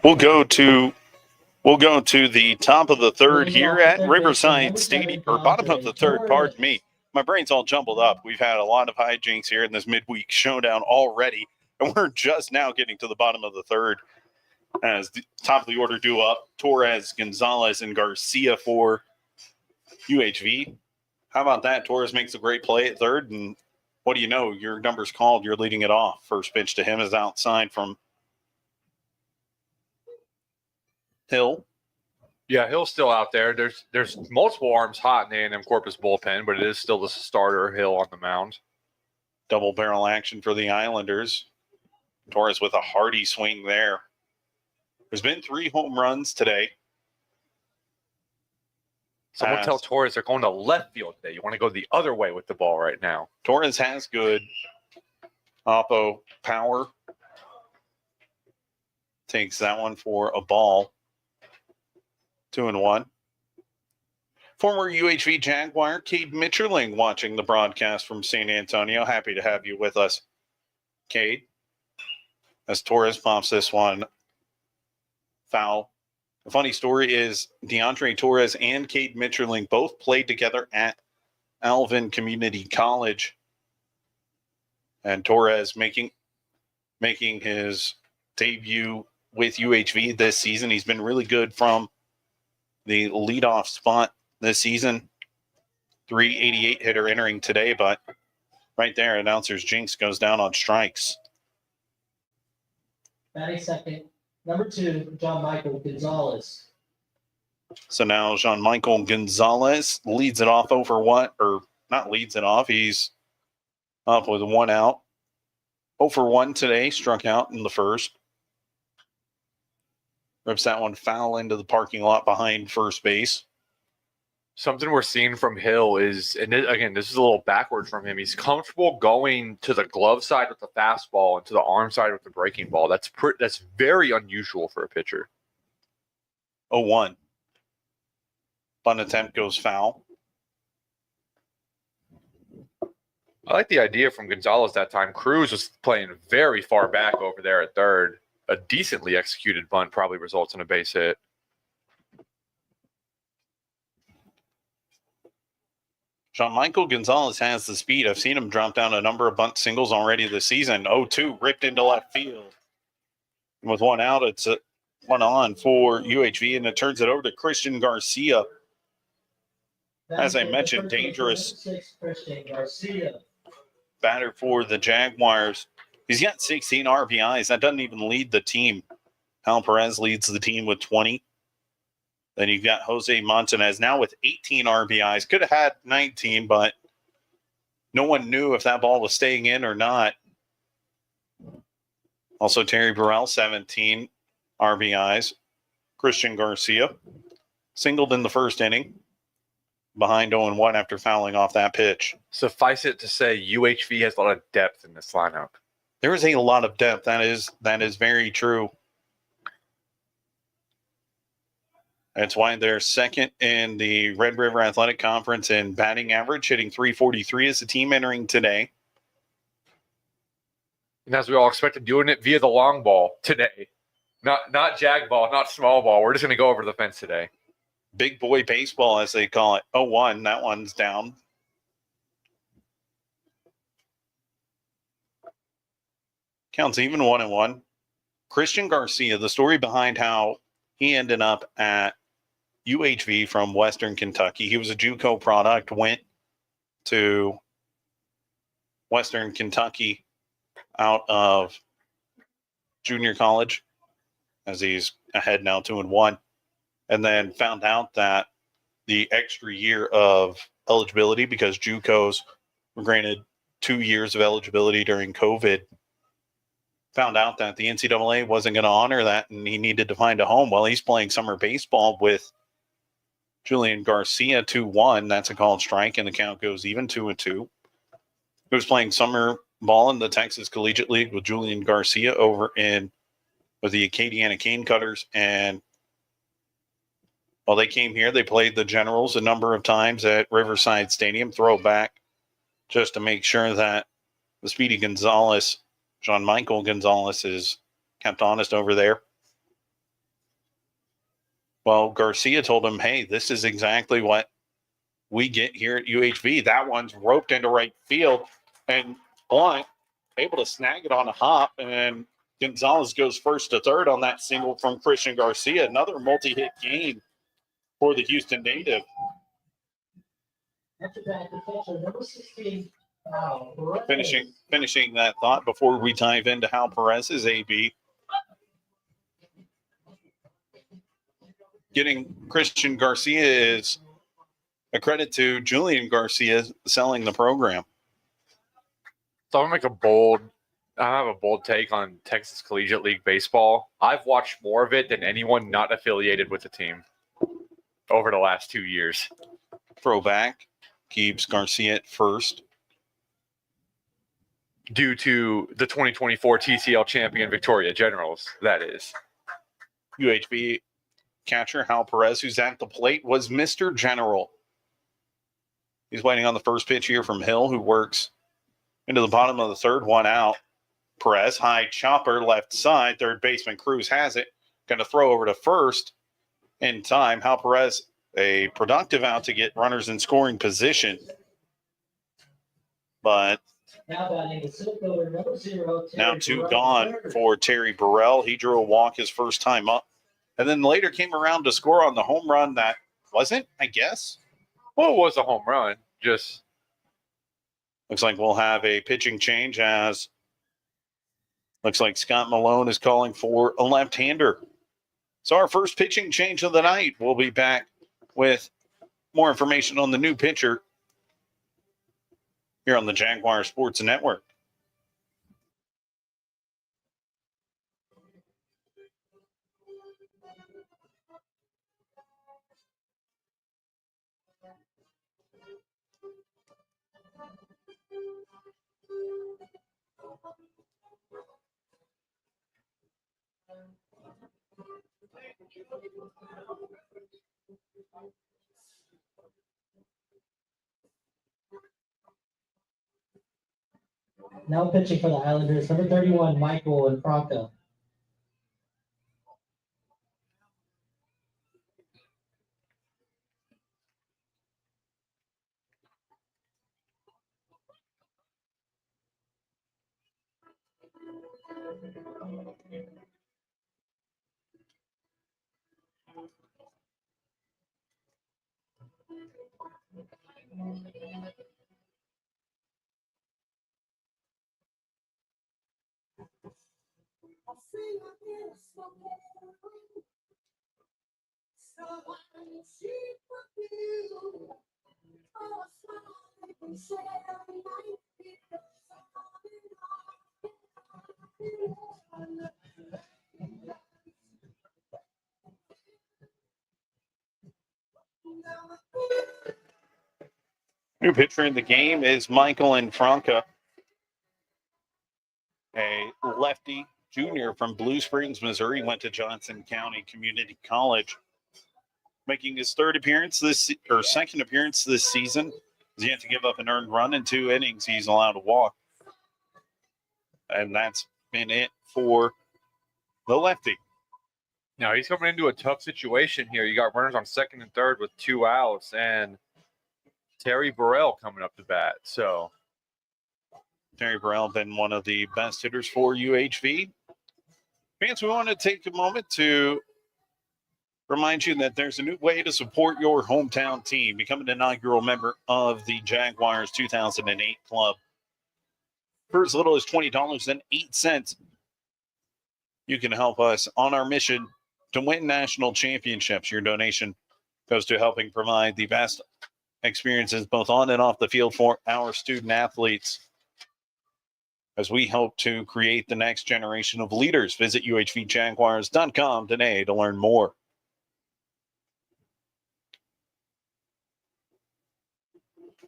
We'll go to the top of the third here at Riverside Stadium, or bottom of the third, pardon me. My brain's all jumbled up. We've had a lot of hijinks here in this midweek showdown already, and we're just now getting to the bottom of the third as the top of the order due up. Torres, Gonzalez, and Garcia for UHV. How about that? Torres makes a great play at third, and what do you know? Your number's called. You're leading it off. First pitch to him is outside from Hill. Yeah, Hill's still out there. There's multiple arms hot in the A&M-Corpus bullpen, but it is still the starter, Hill, on the mound. Double barrel action for the Islanders. Torres with a hearty swing there. There's been 3 home runs today. Someone tell Torres they're going to left field today. You want to go the other way with the ball right now. Torres has good oppo power. Takes that one for a ball. 2-1. Former UHV Jaguar Cade Mitcherling watching the broadcast from San Antonio. Happy to have you with us, Cade. As Torres pops this one foul. The funny story is DeAndre Torres and Cade Mitcherling both played together at Alvin Community College. And Torres making his debut with UHV this season. He's been really good from the leadoff spot this season. 388 hitter entering today, but right there, announcer's jinx goes down on strikes. Batting second, number 2, John Michael Gonzalez. So now Jean-Michael Gonzalez leads it off over what, or not leads it off. He's up with 1 out. 0 for 1 today, struck out in the first. Rips that one foul into the parking lot behind first base. Something we're seeing from Hill is, and again, this is a little backwards from him. He's comfortable going to the glove side with the fastball and to the arm side with the breaking ball. That's very unusual for a pitcher. 0-1. Bunt attempt goes foul. I like the idea from Gonzalez that time. Cruz was playing very far back over there at third. A decently executed bunt probably results in a base hit. Jean-Michael Gonzalez has the speed. I've seen him drop down a number of bunt singles already this season. 0-2, ripped into left field. And with 1 out, it's a 1 on for UHV, and it turns it over to Christian Garcia. As I mentioned, dangerous Christian Garcia. batter for the Jaguars. He's got 16 RBIs. That doesn't even lead the team. Hal Perez leads the team with 20. Then you've got Jose Montanez now with 18 RBIs. Could have had 19, but no one knew if that ball was staying in or not. Also, Terry Burrell, 17 RBIs. Christian Garcia singled in the first inning, behind 0-1 after fouling off that pitch. Suffice it to say, UHV has a lot of depth in this lineup. There is a lot of depth. That is very true. That's why they're second in the Red River Athletic Conference in batting average, hitting .343 as a team entering today. And as we all expected, doing it via the long ball today. Not jag ball, not small ball. We're just going to go over the fence today. Big boy baseball, as they call it. 0-1, that one's down. Counts even 1-1. Christian Garcia, the story behind how he ended up at UHV from Western Kentucky. He was a JUCO product, went to Western Kentucky out of junior college, as he's ahead now 2-1, and then found out that the extra year of eligibility, because JUCOs were granted 2 years of eligibility during COVID, found out that the NCAA wasn't going to honor that and he needed to find a home. Well, he's playing summer baseball with Julian Garcia, 2-1. That's a called strike, and the count goes even 2-2. He was playing summer ball in the Texas Collegiate League with Julian Garcia over with the Acadiana Cane Cutters. And while they came here, they played the Generals a number of times at Riverside Stadium, throwback, just to make sure that the Speedy Gonzalez, Jean-Michael Gonzalez, is kept honest over there. Well, Garcia told him, hey, this is exactly what we get here at UHV. That one's roped into right field, and Blunt able to snag it on a hop, and Gonzalez goes first to third on that single from Christian Garcia. Another multi-hit game for the Houston native. After that, the catcher, number 16, Finishing that thought before we dive into Hal Perez's AB. Getting Christian Garcia is a credit to Julian Garcia selling the program. So I'm going to I have a bold take on Texas Collegiate League baseball. I've watched more of it than anyone not affiliated with the team over the last 2 years. Throwback keeps Garcia at first. Due to the 2024 TCL champion Victoria Generals, that is. UHV catcher Hal Perez, who's at the plate, was Mr. General. He's waiting on the first pitch here from Hill, who works into the bottom of the third, 1 out. Perez, high chopper, left side. Third baseman Cruz has it. Going to throw over to first in time. Hal Perez, a productive out to get runners in scoring position. But Now batting the center fielder, number 0. Now Terry 2 Burrell, gone third. for Terry Burrell. He drew a walk his first time up, and then later came around to score on the home run that wasn't, I guess. Well, it was a home run. Just Looks like we'll have a pitching change as looks like Scott Malone is calling for a left-hander. So our first pitching change of the night. We'll be back with more information on the new pitcher here on the Jaguar Sports Network. Now pitching for the Islanders, number 31, Michael Franco. New pitcher in the game is Michael Franca, a lefty junior from Blue Springs, Missouri, went to Johnson County Community College. Making his second appearance this season. He's yet to give up an earned run in 2 innings. He's allowed to walk. And that's been it for the lefty. now he's coming into a tough situation here. You got runners on second and third with 2 outs, and Terry Burrell coming up to bat. So Terry Burrell been one of the best hitters for UHV. Fans, we want to take a moment to remind you that there's a new way to support your hometown team. Become an inaugural member of the Jaguars 2008 club. For as little as $20.08, you can help us on our mission to win national championships. Your donation goes to helping provide the best experiences both on and off the field for our student athletes as we hope to create the next generation of leaders. Visit uhvjaguars.com today to learn more.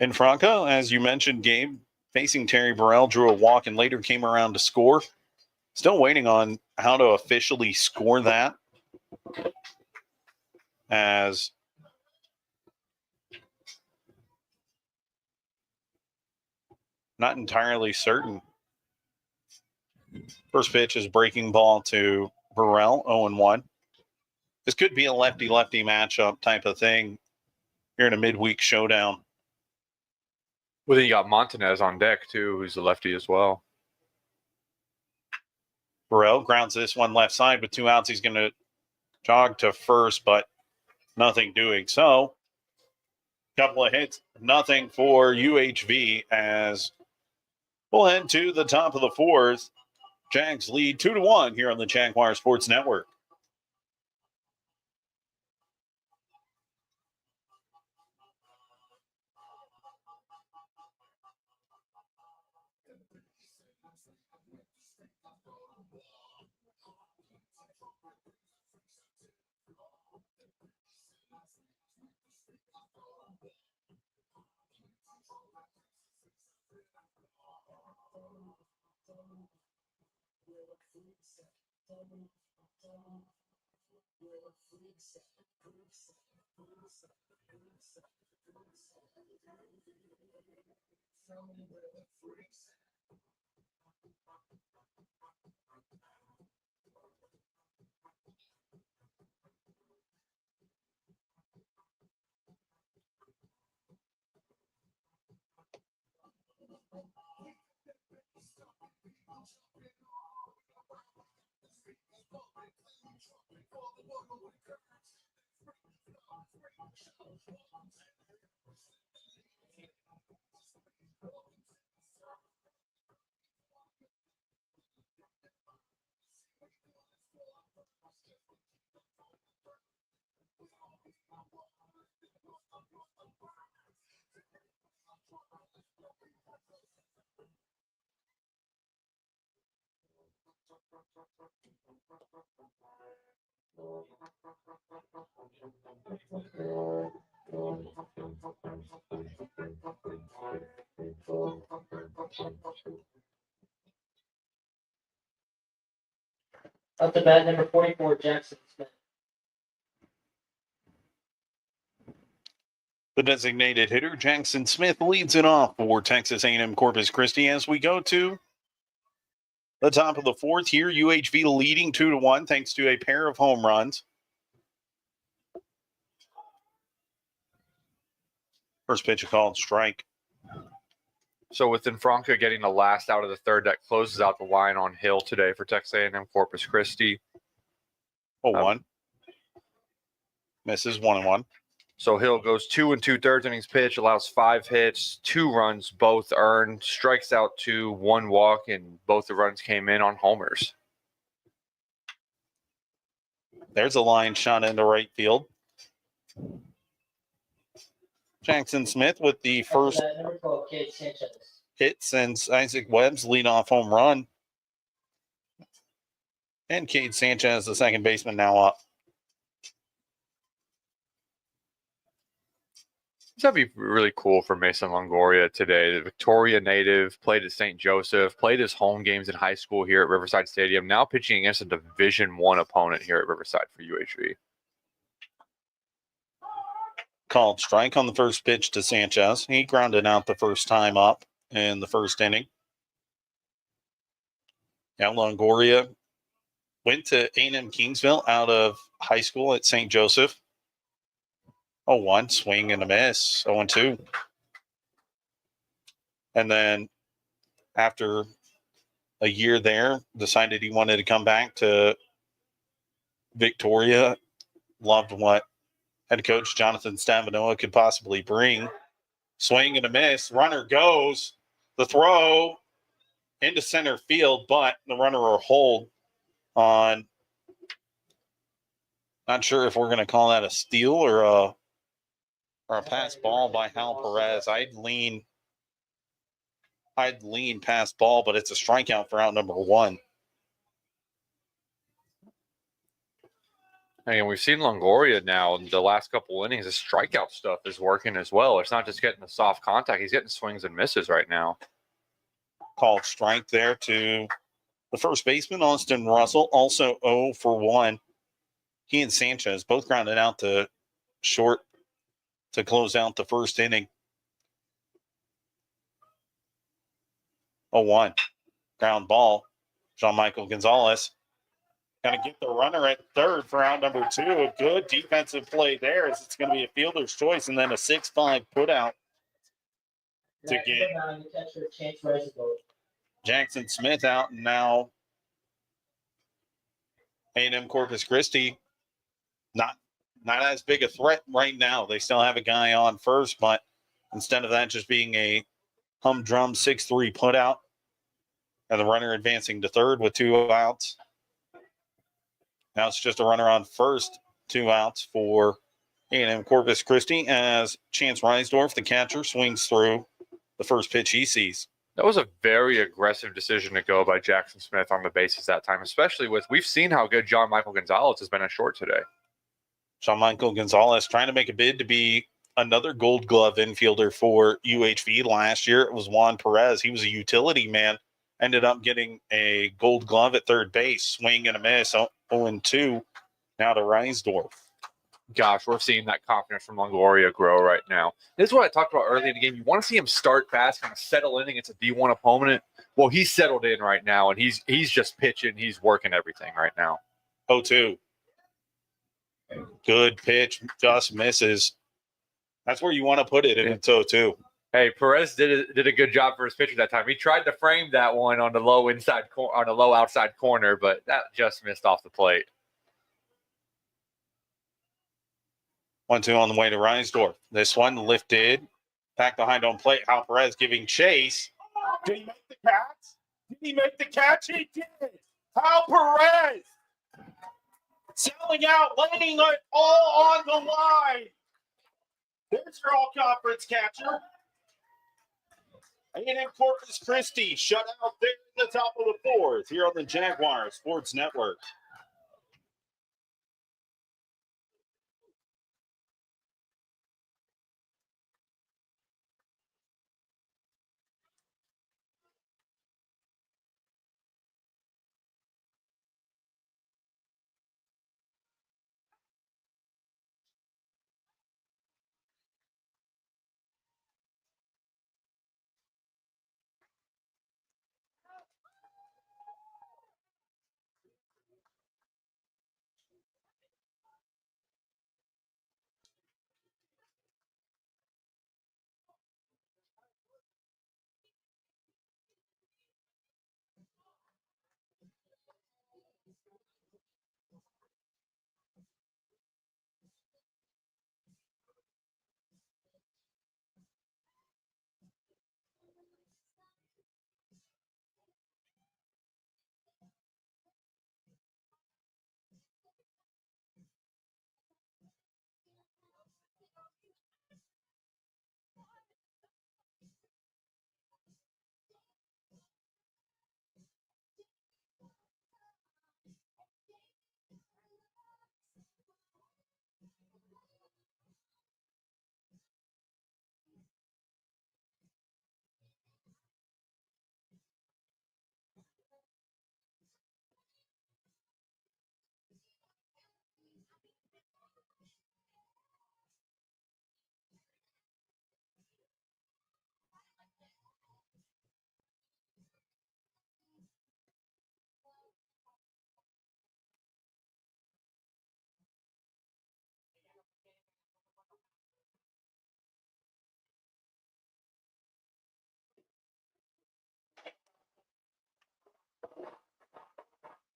And Franco, as you mentioned, Gabe, facing Terry Burrell, drew a walk and later came around to score. Still waiting on how to officially score that, as not entirely certain. First pitch is breaking ball to Burrell, 0-1. This could be a lefty-lefty matchup type of thing here in a midweek showdown. well, then you got Montanez on deck too, who's a lefty as well. Burrell grounds this one left side with 2 outs. He's going to jog to first, but nothing doing. So, couple of hits, nothing for UHV as we'll head to the top of the 4th. Jags lead 2-1 here on the Jaguar Sports Network. Up to bat number 44, Jackson Smith. The designated hitter, Jackson Smith, leads it off for Texas A&M-Corpus Christi as we go to the top of the fourth here. UHV leading 2-1 thanks to a pair of home runs. First pitch, a called strike. So with Franca getting the last out of the third, that closes out the line on Hill today for Texas A&M-Corpus Christi. 0-1. Misses 1-1. So Hill goes 2 2/3 innings pitch, allows 5 hits, 2 runs, both earned, strikes out 2, 1 walk, and both the runs came in on homers. There's a line shot into right field. Jackson Smith with the first Number 12, Cade Sanchez. hit since Isaac Webb's leadoff home run. And Cade Sanchez, the second baseman, now up. That'd be really cool for Mason Longoria today. The Victoria native, played at St. Joseph, played his home games in high school here at Riverside Stadium, now pitching against a Division I opponent here at Riverside for UHV. Called strike on the first pitch to Sanchez. He grounded out the first time up in the first inning. Now Longoria went to A&M Kingsville out of high school at St. Joseph. 0-1, swing and a miss. 0-2. And then after a year there, decided he wanted to come back to Victoria. Loved what head coach Jonathan Stavanoa could possibly bring. Swing and a miss. Runner goes. The throw into center field, but the runner will hold on. Not sure if we're going to call that a steal or a pass ball by Hal Perez. I'd lean pass ball, but it's a strikeout for out number 1. And we've seen Longoria now in the last couple innings. The strikeout stuff is working as well. It's not just getting the soft contact. He's getting swings and misses right now. Called strike there to the first baseman, Austin Russell, also 0 for 1. He and Sanchez both grounded out to short to close out the first inning. 0-1. Ground ball. Jean-Michael Gonzalez. Got to get the runner at third for out number 2. A good defensive play there as it's going to be a fielder's choice and then a 6-5 put out to get Jackson Smith out. And now A&M-Corpus Christi not as big a threat right now. They still have a guy on first, but instead of that just being a humdrum 6-3 put out and the runner advancing to third with 2 outs. Now it's just a runner on first, 2 outs for A&M-Corpus Christi as Chance Reisdorf, the catcher, swings through the first pitch he sees. That was a very aggressive decision to go by Jackson Smith on the bases that time, especially with we've seen how good John Michael Gonzalez has been at short today. Jean-Michael Gonzalez trying to make a bid to be another Gold Glove infielder for UHV. Last year it was Juan Perez. He was a utility man. Ended up getting a Gold Glove at third base. Swing and a miss. 0-2 now to Reisdorf. Gosh, we're seeing that confidence from Longoria grow right now. This is what I talked about early in the game. You want to see him start fast, kind of settle in against a D1 opponent. Well, he's settled in right now, and he's just pitching. He's working everything right now. 0-2. Good pitch, just misses. That's where you want to put it, and it's 0-2. Hey, Perez did a good job for his pitcher that time. He tried to frame that one on the low outside corner, but that just missed off the plate. 1-2 on the way to Reinsdorf. This one lifted back behind home plate. Hal Perez giving chase. Did he make the catch? Did he make the catch? He did. Hal Perez selling out, landing it all on the line. There's your all-conference catcher. A&M-Corpus Christi shut out there at the top of the fourth here on the Jaguar Sports Network.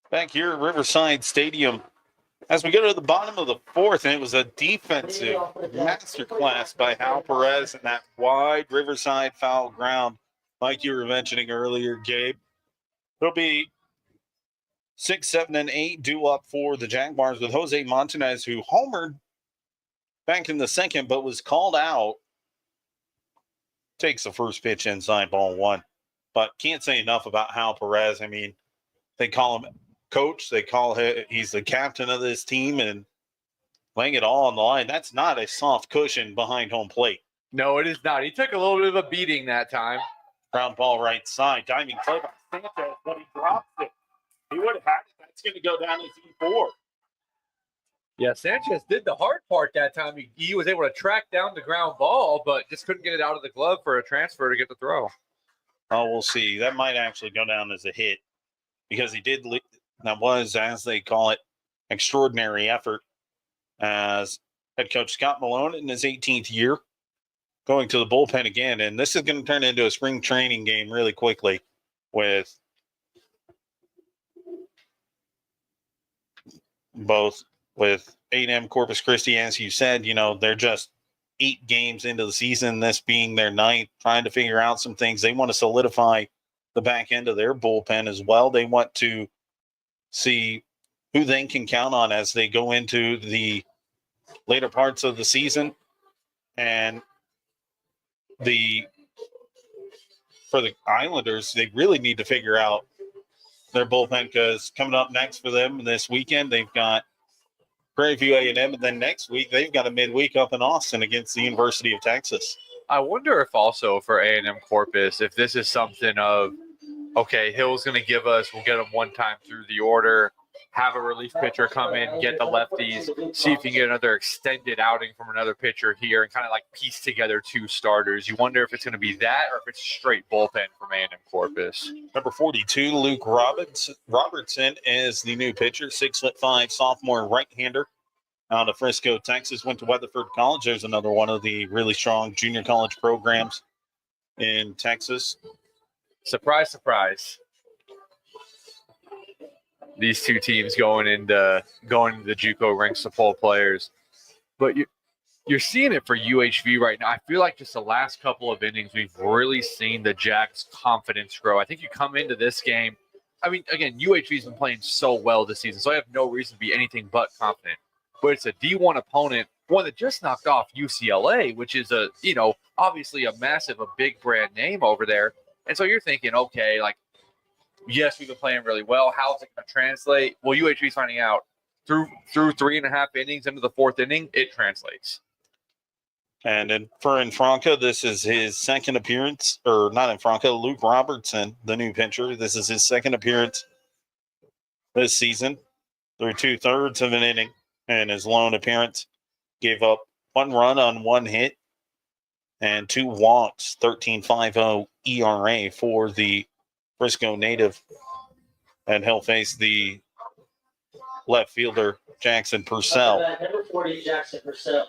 Back here at Riverside Stadium, as we go to the bottom of the fourth, and it was a defensive masterclass by Hal Perez in that wide Riverside foul ground, like you were mentioning earlier, Gabe. It'll be 6, 7, and 8 due up for the Jaguars with Jose Montanez, who homered back in the second, but was called out. Takes the first pitch inside, ball one. But can't say enough about Hal Perez. I mean, they call him coach. They call him, he's the captain of this team, and laying it all on the line. That's not a soft cushion behind home plate. No, it is not. He took a little bit of a beating that time. Ground ball right side. Diving play by Sanchez, but he drops it. He would have had it. That's going to go down as E4. Yeah, Sanchez did the hard part that time. He was able to track down the ground ball, but just couldn't get it out of the glove for a transfer to get the throw. Oh, we'll see. That might actually go down as a hit because he did. That was, as they call it, extraordinary effort as head coach Scott Malone in his 18th year going to the bullpen again. And this is going to turn into a spring training game really quickly with both with A&M-Corpus Christi, as you said. You know, they're just 8 games into the season, this being their 9th, trying to figure out some things. They want to solidify the back end of their bullpen as well. They want to see who they can count on as they go into the later parts of the season. And for the Islanders, they really need to figure out their bullpen, because coming up next for them this weekend, they've got Prairie View A&M, and then next week they've got a midweek up in Austin against the University of Texas. I wonder if also for A&M Corpus, if this is something of, okay, Hill's going to give us, we'll get him one time through the order, have a relief pitcher come in, get the lefties, see if you can get another extended outing from another pitcher here and kind of like piece together 2 starters. You wonder if it's going to be that or if it's straight bullpen from A&M Corpus. Number 42, Luke Robertson is the new pitcher, 6'5" sophomore right-hander out of Frisco, Texas. Went to Weatherford College. There's another one of the really strong junior college programs in Texas. Surprise, surprise. These two teams going into the JUCO ranks to pull players, but you're seeing it for UHV right now. I feel like just the last couple of innings, we've really seen the Jags' confidence grow. I think you come into this game. I mean, again, UHV's been playing so well this season, so I have no reason to be anything but confident. But it's a D1 opponent, one that just knocked off UCLA, which is obviously a big brand name over there. And so you're thinking, okay, like, yes, we've been playing really well. How's it going to translate? Well, UHV's finding out through 3.5 innings into the fourth inning, it translates. And for Infranca, this is his second appearance, or not Infranca, Luke Robertson, the new pitcher. This is his second appearance this season through 2/3 of an inning. And his lone appearance gave up 1 run on 1 hit and 2 walks, 13.50 ERA for the Frisco native. And he'll face the left fielder, Jackson Purcell. Number 40, Jackson Purcell.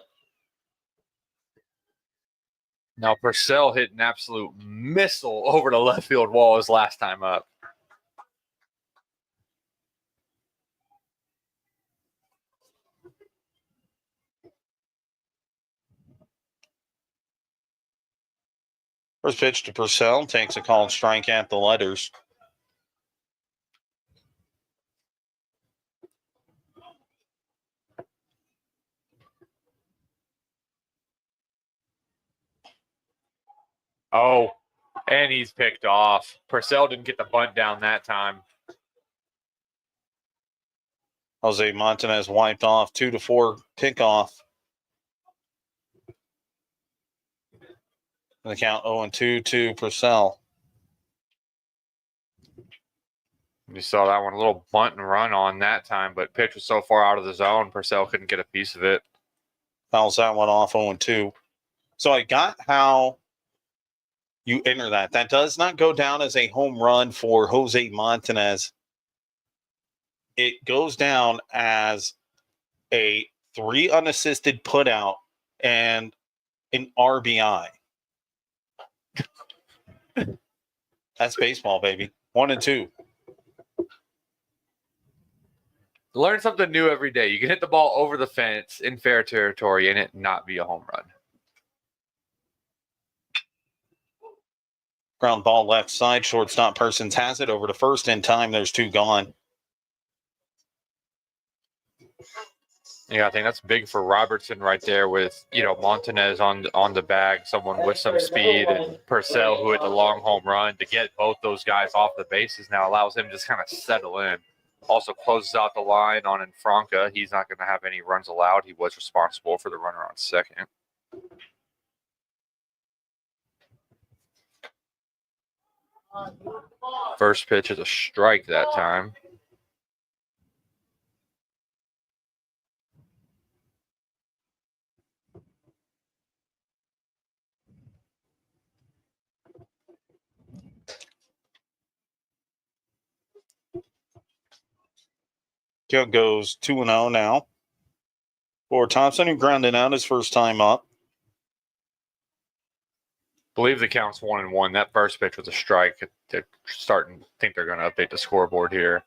Now, Purcell hit an absolute missile over the left field wall his last time up. First pitch to Purcell, takes a called strike at the letters. Oh, and he's picked off. Purcell didn't get the bunt down that time. Jose Montanez wiped off 2-4 pickoff. The count 0-2 to Purcell. You saw that one, a little bunt and run on that time, but pitch was so far out of the zone, Purcell couldn't get a piece of it. Fouls that one off 0-2. So I got how you enter that. That does not go down as a home run for Jose Montanez. It goes down as a 3 unassisted putout and an RBI. That's baseball, baby. 1-2. Learn something new every day. You can hit the ball over the fence in fair territory and it not be a home run. Ground ball left side. Shortstop Persons has it over to first in time. There's 2 gone. Yeah, I think that's big for Robertson right there with, Montanez on the bag, someone with some speed, and Purcell who hit the long home run. To get both those guys off the bases now allows him to just kind of settle in. Also closes out the line on Infranca. He's not going to have any runs allowed. He was responsible for the runner on second. First pitch is a strike that time. Count goes 2-0 now for Thompson, who grounded out his first time up. Believe the count's 1-1. That first pitch was a strike. They're starting to think they're going to update the scoreboard here.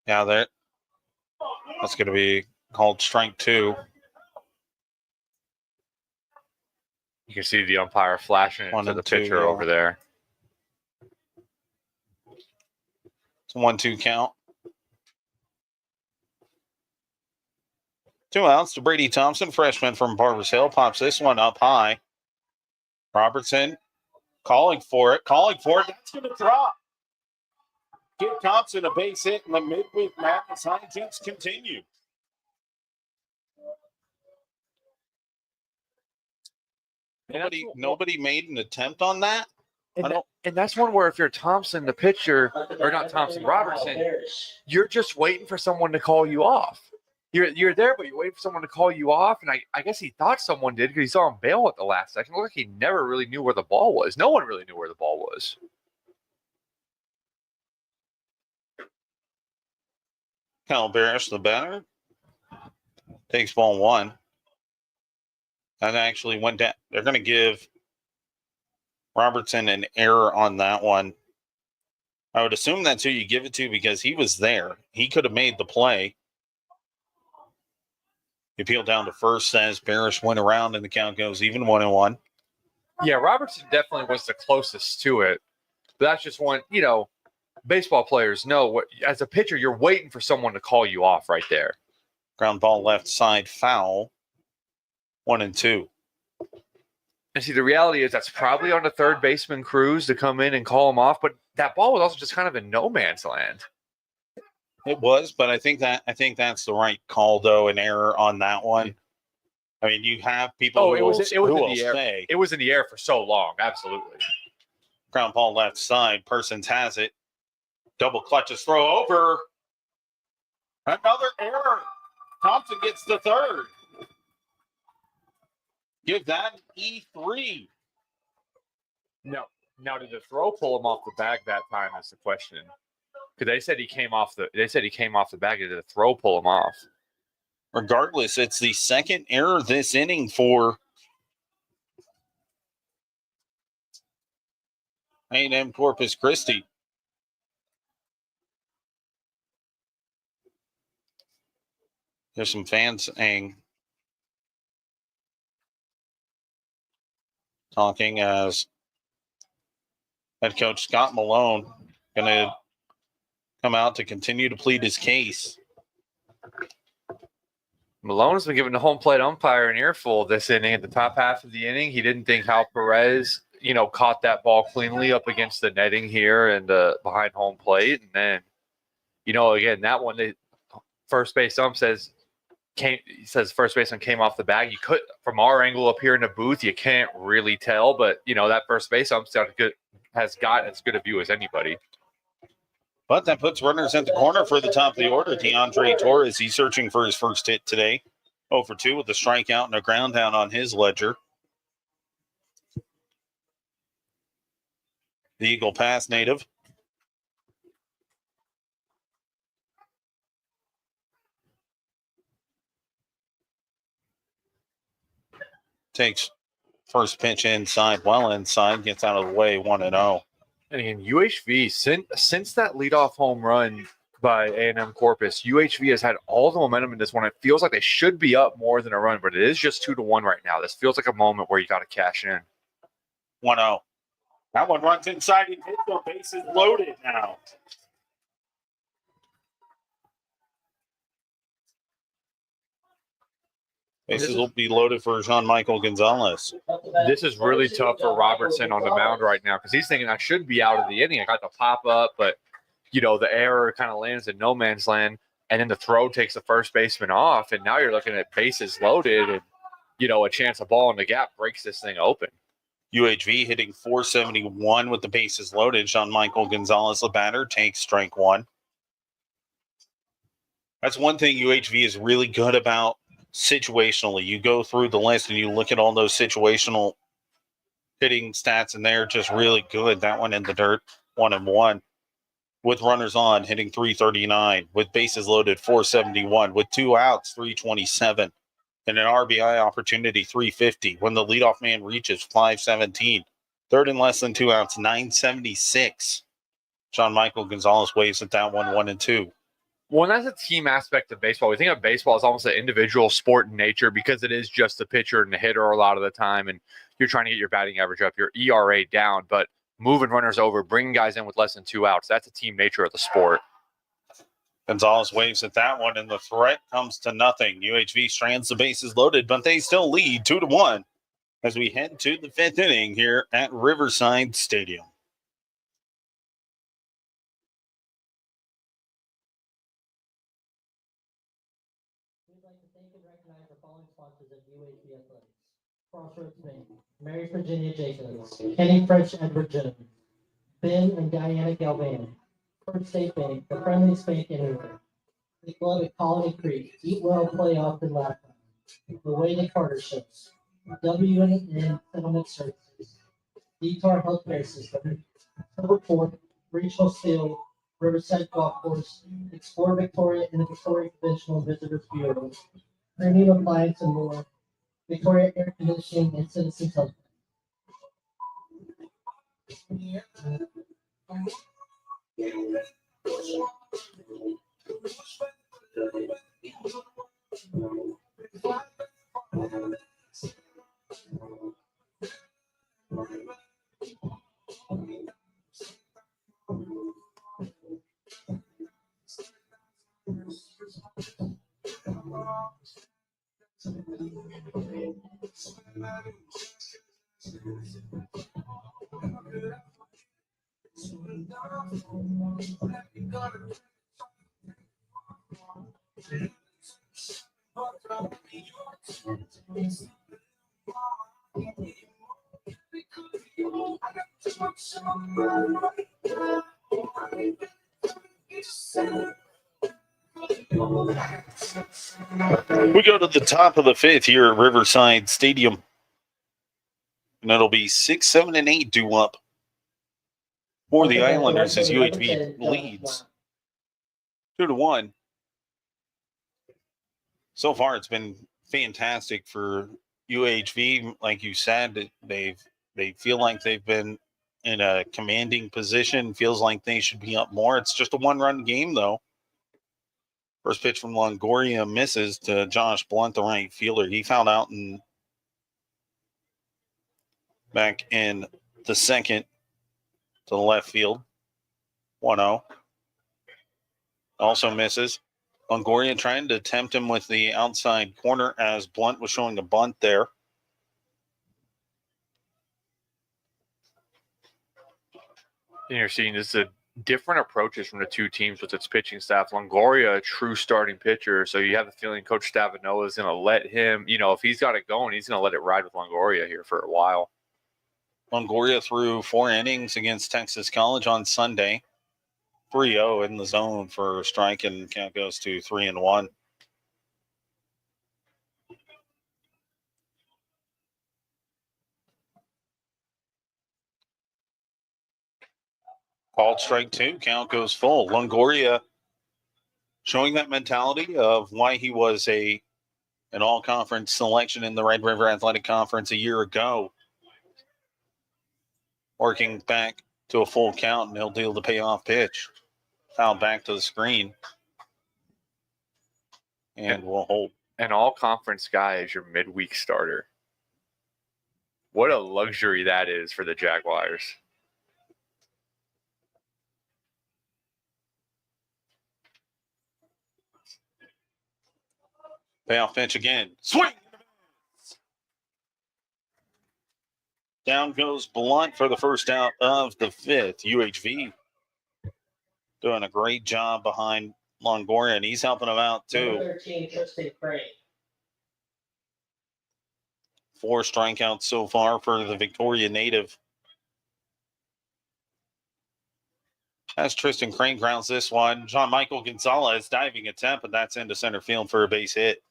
Yeah, that's going to be called strike 2. You can see the umpire flashing it to the pitcher over there. It's a 1-2 count. 2 outs to Brady Thompson, freshman from Barbers Hill, pops this one up high. Robertson calling for it. That's going to drop. Give Thompson a base hit, and the midweek madness hijinks continue. Nobody made an attempt on that. And that's one where if you're Thompson, the pitcher, or not Thompson, Robertson, you're just waiting for someone to call you off. You're there, but you're waiting for someone to call you off. And I guess he thought someone did because he saw him bail at the last second. It looked like he never really knew where the ball was. No one really knew where the ball was. Cal Barish, the batter, takes ball 1. That actually went down. They're going to give Robertson, an error on that one. I would assume that's who you give it to because he was there. He could have made the play. The appeal down to first as Parrish went around and the count goes even 1-1. Yeah, Robertson definitely was the closest to it. But that's just one, baseball players know what, as a pitcher, you're waiting for someone to call you off right there. Ground ball left side foul. 1-2. And see, the reality is that's probably on the third baseman Cruz to come in and call him off. But that ball was also just kind of in no man's land. It was, but I think that's the right call, though. An error on that one. I mean, you have people who will say it was in the air for so long. Absolutely. Ground ball left side. Persons has it. Double clutches throw over. Another error. Thompson gets the third. Give that E3. No. Now, did the throw pull him off the bag that time? Is the question. Because they said he came off the bag. Did the throw pull him off? Regardless, it's the second error this inning for A&M-Corpus Christi. There's some fans saying, talking as head coach Scott Malone going to come out to continue to plead his case. Malone's been giving the home plate umpire an earful this inning. At the top half of the inning, he didn't think Hal Perez, caught that ball cleanly up against the netting here and behind home plate. And then, again, that one, first base ump says first baseman came off the bag. You could, from our angle up here in the booth, you can't really tell, but that first base ump has got as good a view as anybody. But that puts runners at the corner for the top of the order. DeAndre Torres, he's searching for his first hit today. 0 for 2 with a strikeout and a ground down on his ledger. The Eagle Pass native. Takes first pitch inside, well inside, gets out of the way, 1-0. And again, UHV, since that leadoff home run by A&M Corpus, UHV has had all the momentum in this one. It feels like they should be up more than a run, but it is just 2-1 right now. This feels like a moment where you got to cash in. 1-0. That one runs inside and hits the bases loaded now. Bases will be loaded for Jean-Michael Gonzalez. This is really tough for Robertson on the mound right now because he's thinking I should be out of the inning. I got the pop up, but the error kind of lands in no man's land, and then the throw takes the first baseman off, and now you're looking at bases loaded, and a chance of ball in the gap breaks this thing open. UHV hitting .471 with the bases loaded. Jean-Michael Gonzalez, the batter, takes strike one. That's one thing UHV is really good about. Situationally, you go through the list and you look at all those situational hitting stats, and they're just really good. That one in the dirt, 1-1. With runners on, hitting .339. With bases loaded, .471. With 2 outs, .327. And an RBI opportunity, .350. When the leadoff man reaches, .517. Third and less than 2 outs, .976. Jean-Michael Gonzalez waves at that one, 1-2. Well, that's a team aspect of baseball. We think of baseball as almost an individual sport in nature because it is just the pitcher and the hitter a lot of the time, and you're trying to get your batting average up, your ERA down, but moving runners over, bringing guys in with less than 2 outs, that's a team nature of the sport. Gonzalez waves at that one, and the threat comes to nothing. UHV strands the bases loaded, but they still lead 2-1 as we head to the 5th inning here at Riverside Stadium. We'd like to thank and recognize the following sponsors of UHV Athletics: Crossroads Bank, Mary Virginia Jacobs, Kenny French Edward Jones, Ben and Diana Galvan, First State Bank, the friendliest bank anywhere, the Club at Colony Creek, Eat Well, Play Often, Laugh On, The Way to Partnerships, W&N Settlement Services, Detour Healthcare System, October 4th, Regional Steel, Riverside Golf Course, Explore Victoria and the Victoria Conventional Visitors Bureau, Premium Appliance and more, Victoria Air Conditioning and Citizens Health. We go to the top of the fifth here at Riverside Stadium. And it'll be 6, 7, and 8 due up for the Islanders as UHV leads 2-1. So far, it's been fantastic for UHV. Like you said, they feel like they've been in a commanding position. Feels like they should be up more. It's just a one-run game, though. First pitch from Longoria misses to Josh Blunt, the right fielder. He fouled out back in the second to the left field. 1-0. Also misses. Longoria trying to tempt him with the outside corner as Blunt was showing a bunt there. And you're seeing this different approaches from the two teams with its pitching staff. Longoria, a true starting pitcher, so you have the feeling Coach Stavanola is going to let him, if he's got it going, he's going to let it ride with Longoria here for a while. Longoria threw 4 innings against Texas College on Sunday. 3-0 in the zone for a strike, and count goes to 3-1. Called strike 2, count goes full. Longoria showing that mentality of why he was an all-conference selection in the Red River Athletic Conference a year ago. Working back to a full count, and he'll deal the payoff pitch. Foul back to the screen. And we'll hold. An all-conference guy is your midweek starter. What a luxury that is for the Jaguars. Payoff pitch again. Swing! Down goes Blunt for the first out of the fifth. UHV doing a great job behind Longoria, and he's helping him out too. Number 13, Tristan Crane. 4 strikeouts so far for the Victoria native. As Tristan Crane grounds this one, John Michael Gonzalez diving attempt, but that's into center field for a base hit.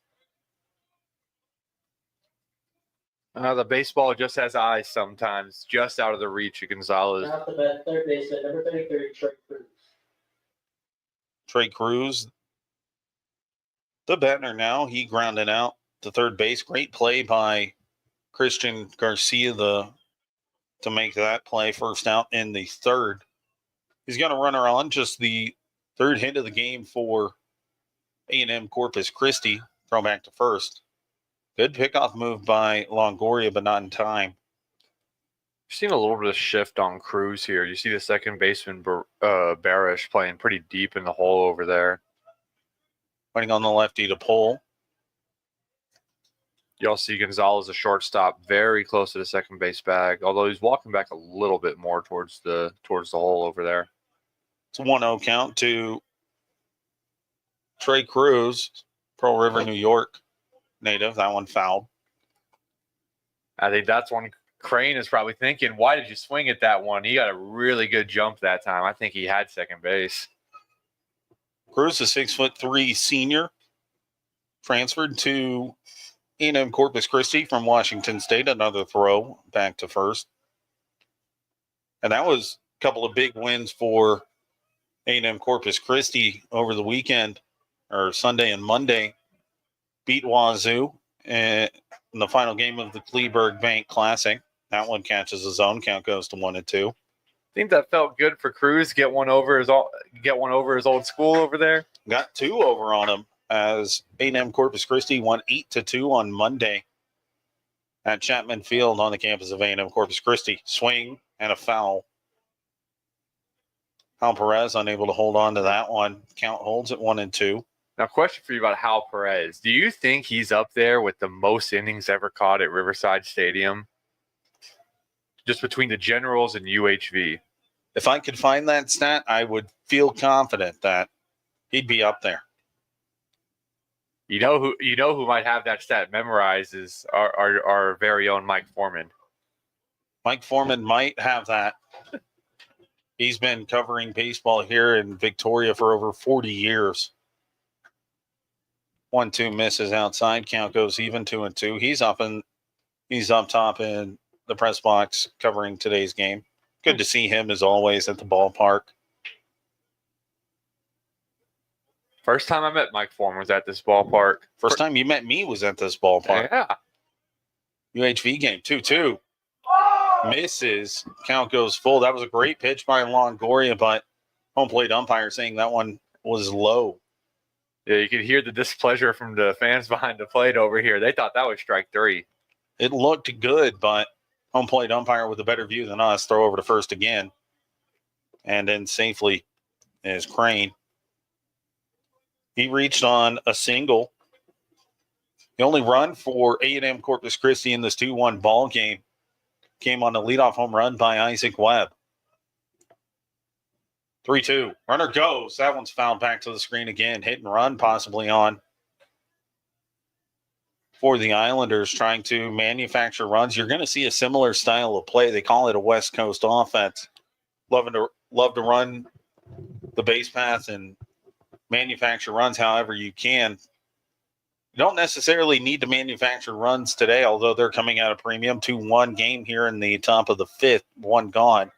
The baseball just has eyes sometimes, just out of the reach of Gonzalez. Now the third baseman, number 33, Trey Cruz. Trey Cruz, the batter now, he grounded out to third base. Great play by Christian Garcia to make that play. First out in the third. He's got a runner on, just the third hit of the game for A&M-Corpus Christi. Throw back to first. Good pickoff move by Longoria, but not in time. You've seen a little bit of shift on Cruz here. You see the second baseman, Barish, playing pretty deep in the hole over there. Waiting on the lefty to pull. Y'all see Gonzalez, a shortstop, very close to the second base bag, although he's walking back a little bit more towards the hole over there. It's a 1-0 count to Trey Cruz, Pearl River, New York native. That one fouled. I think that's one Crane is probably thinking, why did you swing at that one? He got a really good jump that time. I think he had second base. Cruz, a 6'3" senior, transferred to A&M-Corpus Christi from Washington State. Another throw back to first. And that was a couple of big wins for A&M-Corpus Christi over the weekend, or Sunday and Monday. Beat Wazoo in the final game of the Kleberg Bank Classic. That one catches his own. Count goes to 1-2. Think that felt good for Cruz. Get one over his old school over there. Got 2 over on him as A&M-Corpus Christi won 8-2 on Monday at Chapman Field on the campus of A&M-Corpus Christi. Swing and a foul. Hal Perez unable to hold on to that one. Count holds at 1-2. Now, question for you about Hal Perez. Do you think he's up there with the most innings ever caught at Riverside Stadium? Just between the Generals and UHV. If I could find that stat, I would feel confident that he'd be up there. You know who might have that stat memorized is our very own Mike Foreman. Mike Foreman might have that. He's been covering baseball here in Victoria for over 40 years. 1-2 misses outside. Count goes even 2-2. He's up top in the press box covering today's game. Good to see him as always at the ballpark. First time I met Mike Foreman was at this ballpark. First time you met me was at this ballpark. Yeah. UHV game 2-2. Misses. Count goes full. That was a great pitch by Longoria, but home plate umpire saying that one was low. Yeah, you could hear the displeasure from the fans behind the plate over here. They thought that was strike 3. It looked good, but home plate umpire with a better view than us throw over to first again. And then safely is Crane. He reached on a single. The only run for A&M-Corpus Christi in this 2-1 ball game came on a leadoff home run by Isaac Webb. 3-2. Runner goes. That one's fouled back to the screen again. Hit and run possibly on for the Islanders trying to manufacture runs. You're going to see a similar style of play. They call it a West Coast offense. Love to run the base path and manufacture runs however you can. You don't necessarily need to manufacture runs today, although they're coming at a premium. 2-1 game here in the top of the 5th, 1 gone.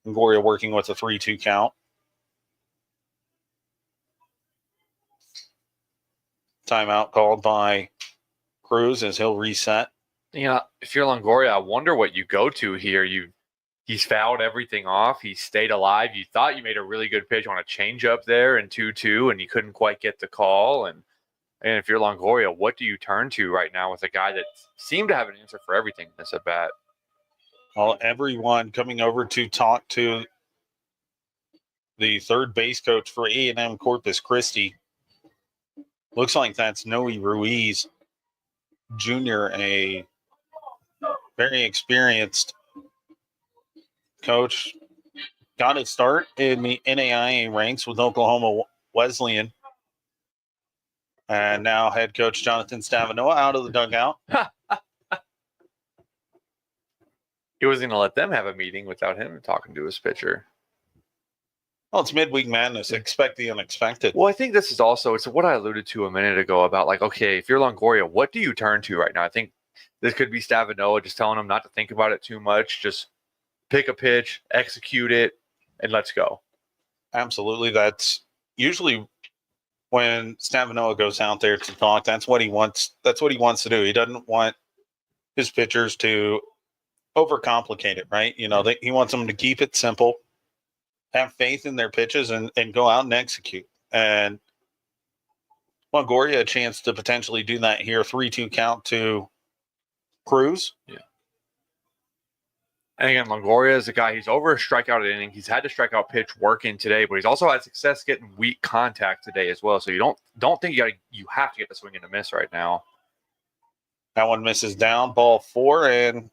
Longoria working with a 3-2 count. Timeout called by Cruz as he'll reset. Yeah, if you're Longoria, I wonder what you go to here. He's fouled everything off. He stayed alive. You thought you made a really good pitch on a changeup there in 2-2, and you couldn't quite get the call. And if you're Longoria, what do you turn to right now with a guy that seemed to have an answer for everything in this at bat? Well, everyone coming over to talk to the third base coach for A&M-Corpus Christi. Looks like that's Noe Ruiz Jr., a very experienced coach. Got his start in the NAIA ranks with Oklahoma Wesleyan. And now head coach Jonathan Stavinoa out of the dugout. He wasn't going to let them have a meeting without him talking to his pitcher. Well, it's midweek madness. Expect the unexpected. Well, I think this is also, it's what I alluded to a minute ago about, like, okay, if you're Longoria, what do you turn to right now? I think this could be Stavinoa just telling him not to think about it too much. Just pick a pitch, execute it, and let's go. Absolutely. That's usually when Stavinoa goes out there to talk, that's what he wants. That's what he wants to do. He doesn't want his pitchers to overcomplicate it, right? You know, he wants them to keep it simple, have faith in their pitches, and go out and execute. And Longoria a chance to potentially do that here. 3-2 count to Cruz. Yeah. And again, Longoria is a guy, he's over a strikeout inning. He's had to strikeout pitch working today, but he's also had success getting weak contact today as well. So you don't think you have to get the swing and a miss right now. That one misses down, ball 4, and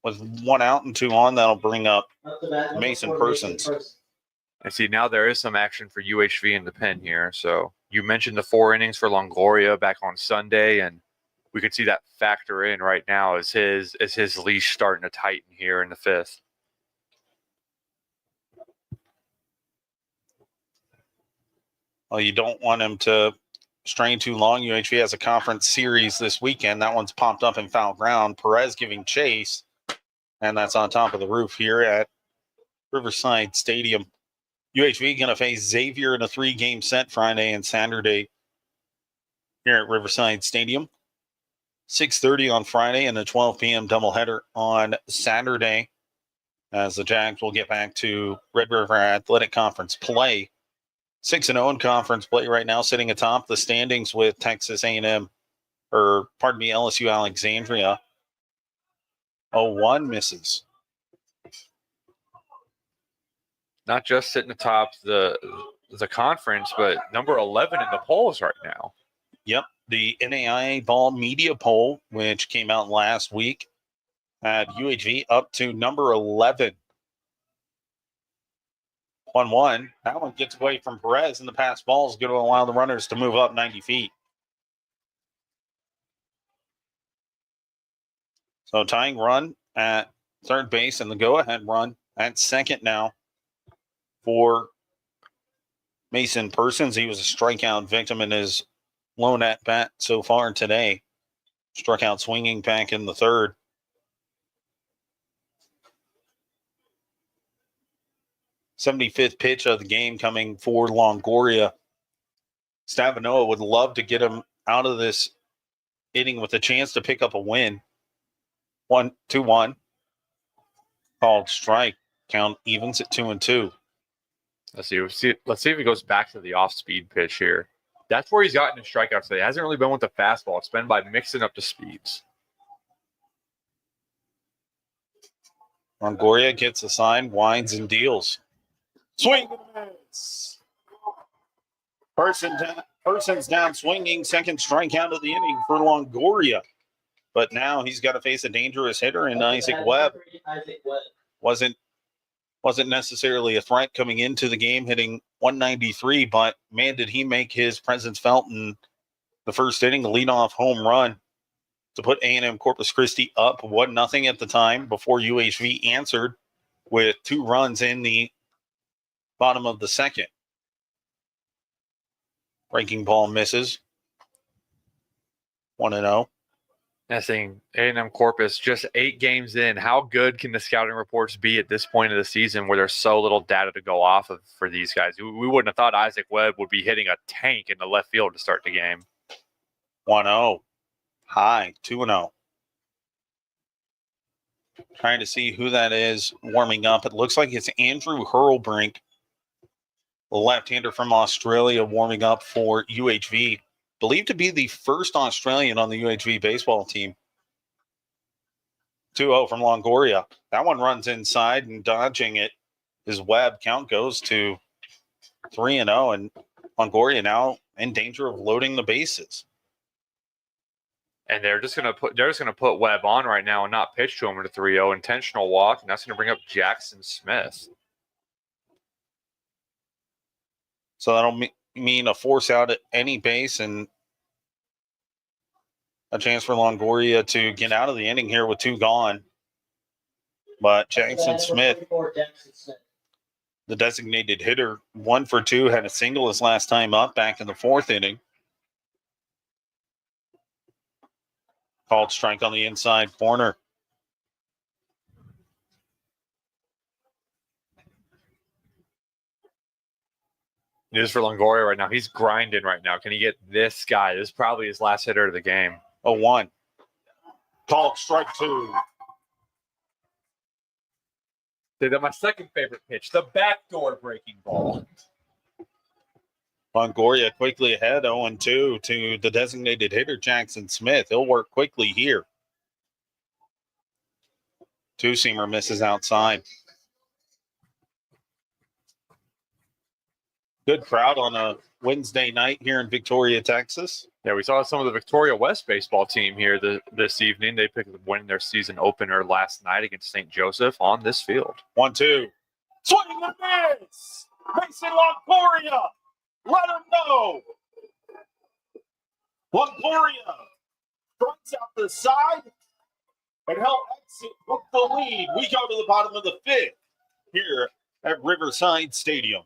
with 1 out and 2 on, that'll bring up Mason Persons. And see, now there is some action for UHV in the pen here. So you mentioned the 4 innings for Longoria back on Sunday, and we could see that factor in right now as his leash starting to tighten here in the 5th. Well, you don't want him to strain too long. UHV has a conference series this weekend. That one's popped up in foul ground. Perez giving chase, and that's on top of the roof here at Riverside Stadium. UHV going to face Xavier in a 3-game set Friday and Saturday here at Riverside Stadium. 6:30 on Friday and a 12 p.m. doubleheader on Saturday. as the Jags will get back to Red River Athletic Conference play. 6-0 in conference play right now, sitting atop the standings with Texas A&M, LSU Alexandria. 0-1 misses. Not just sitting atop the conference, but number 11 in the polls right now. Yep, the NAIA Ball Media Poll, which came out last week, had UHV up to number 11. 1-1. That one gets away from Perez, and the pass ball is going to allow the runners to move up 90 feet. So tying run at third base and the go-ahead run at second now for Mason Persons. He was a strikeout victim in his lone at-bat so far today. Struck out swinging back in the third. '75th pitch of the game coming for Longoria. Stavanoa would love to get him out of this inning with a chance to pick up a win. 1-2-1. Called strike. Count evens at 2-2. Let's see if he goes back to the off-speed pitch here. That's where he's gotten his strikeouts today. It hasn't really been with the fastball. It's been by mixing up the speeds. Longoria gets a sign, winds and deals. Swing and miss. Persons down swinging, second strikeout of the inning for Longoria. But now he's got to face a dangerous hitter in Isaac Webb. Wasn't necessarily a threat coming into the game, hitting 193, but man, did he make his presence felt in the first inning, the leadoff home run to put A&M-Corpus Christi up 1-0 at the time before UHV answered with 2 runs in the bottom of the second. Breaking ball misses. 1-0. That thing, A&M Corpus, just 8 games in. How good can the scouting reports be at this point of the season where there's so little data to go off of for these guys? We wouldn't have thought Isaac Webb would be hitting a tank in the left field to start the game. 1-0. High. 2-0. Trying to see who that is warming up. It looks like it's Andrew Hurlbrink, the left-hander from Australia, warming up for UHV. Believed to be the first Australian on the UHV baseball team. 2-0 from Longoria. That one runs inside and dodging it is Webb. Count goes to 3-0, and Longoria now in danger of loading the bases. And they're just gonna put Webb on right now and not pitch to him at a 3-0 intentional walk, and that's gonna bring up Jackson Smith. So that'll mean a force out at any base and a chance for Longoria to get out of the inning here with 2 gone. But Jackson Smith, the designated hitter, 1 for 2, had a single his last time up back in the 4th inning. Called strike on the inside corner. It is for Longoria right now. He's grinding right now. Can he get this guy? This is probably his last hitter of the game. 0-1. Called strike 2. My second favorite pitch, the backdoor breaking ball. Longoria quickly ahead, 0-2 to the designated hitter, Jackson Smith. He'll work quickly here. 2-seamer misses outside. Good crowd on a Wednesday night here in Victoria, Texas. Yeah, we saw some of the Victoria West baseball team here this evening. They picked up winning their season opener last night against St. Joseph on this field. 1-2. Swing and miss! Mason Longoria! Let him know! Longoria strikes out the side, and he'll exit with the lead. We go to the bottom of the 5th here at Riverside Stadium.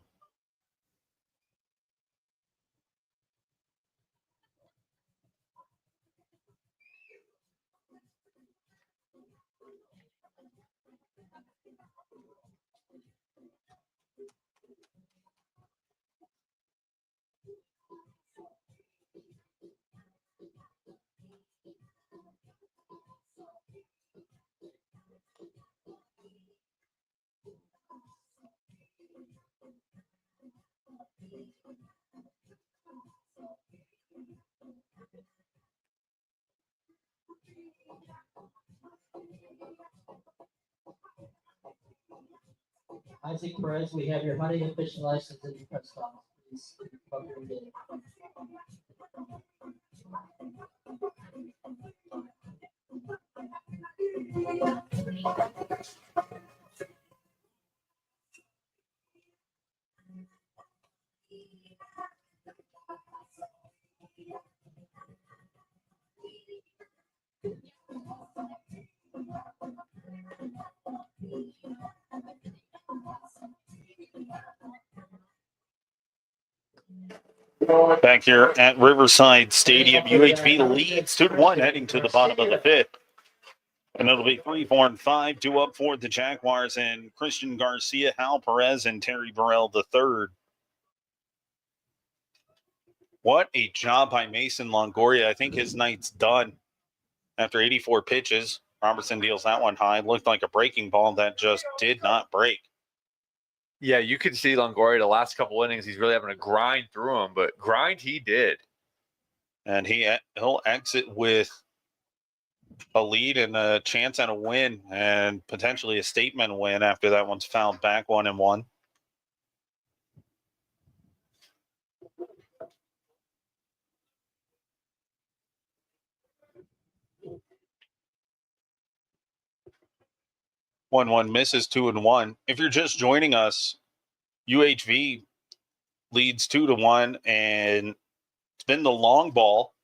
Isaac Perez, we have your hunting and fishing license in your press box. Please come here and get it. Back here at Riverside Stadium, UHV leads 2-1 heading to the bottom of the fifth. And it'll be 3, 4, and 5, 2 up for the Jaguars and Christian Garcia, Hal Perez, and Terry Burrell III. What a job by Mason Longoria. I think his night's done. After 84 pitches, Robertson deals that one high. Looked like a breaking ball that just did not break. Yeah, you can see Longoria the last couple innings. He's really having to grind through them, but grind he did. And he'll exit with a lead and a chance at a win and potentially a statement win after that one's fouled back 1-1. One misses 2-1. If you're just joining us, UHV leads 2-1, and it's been the long ball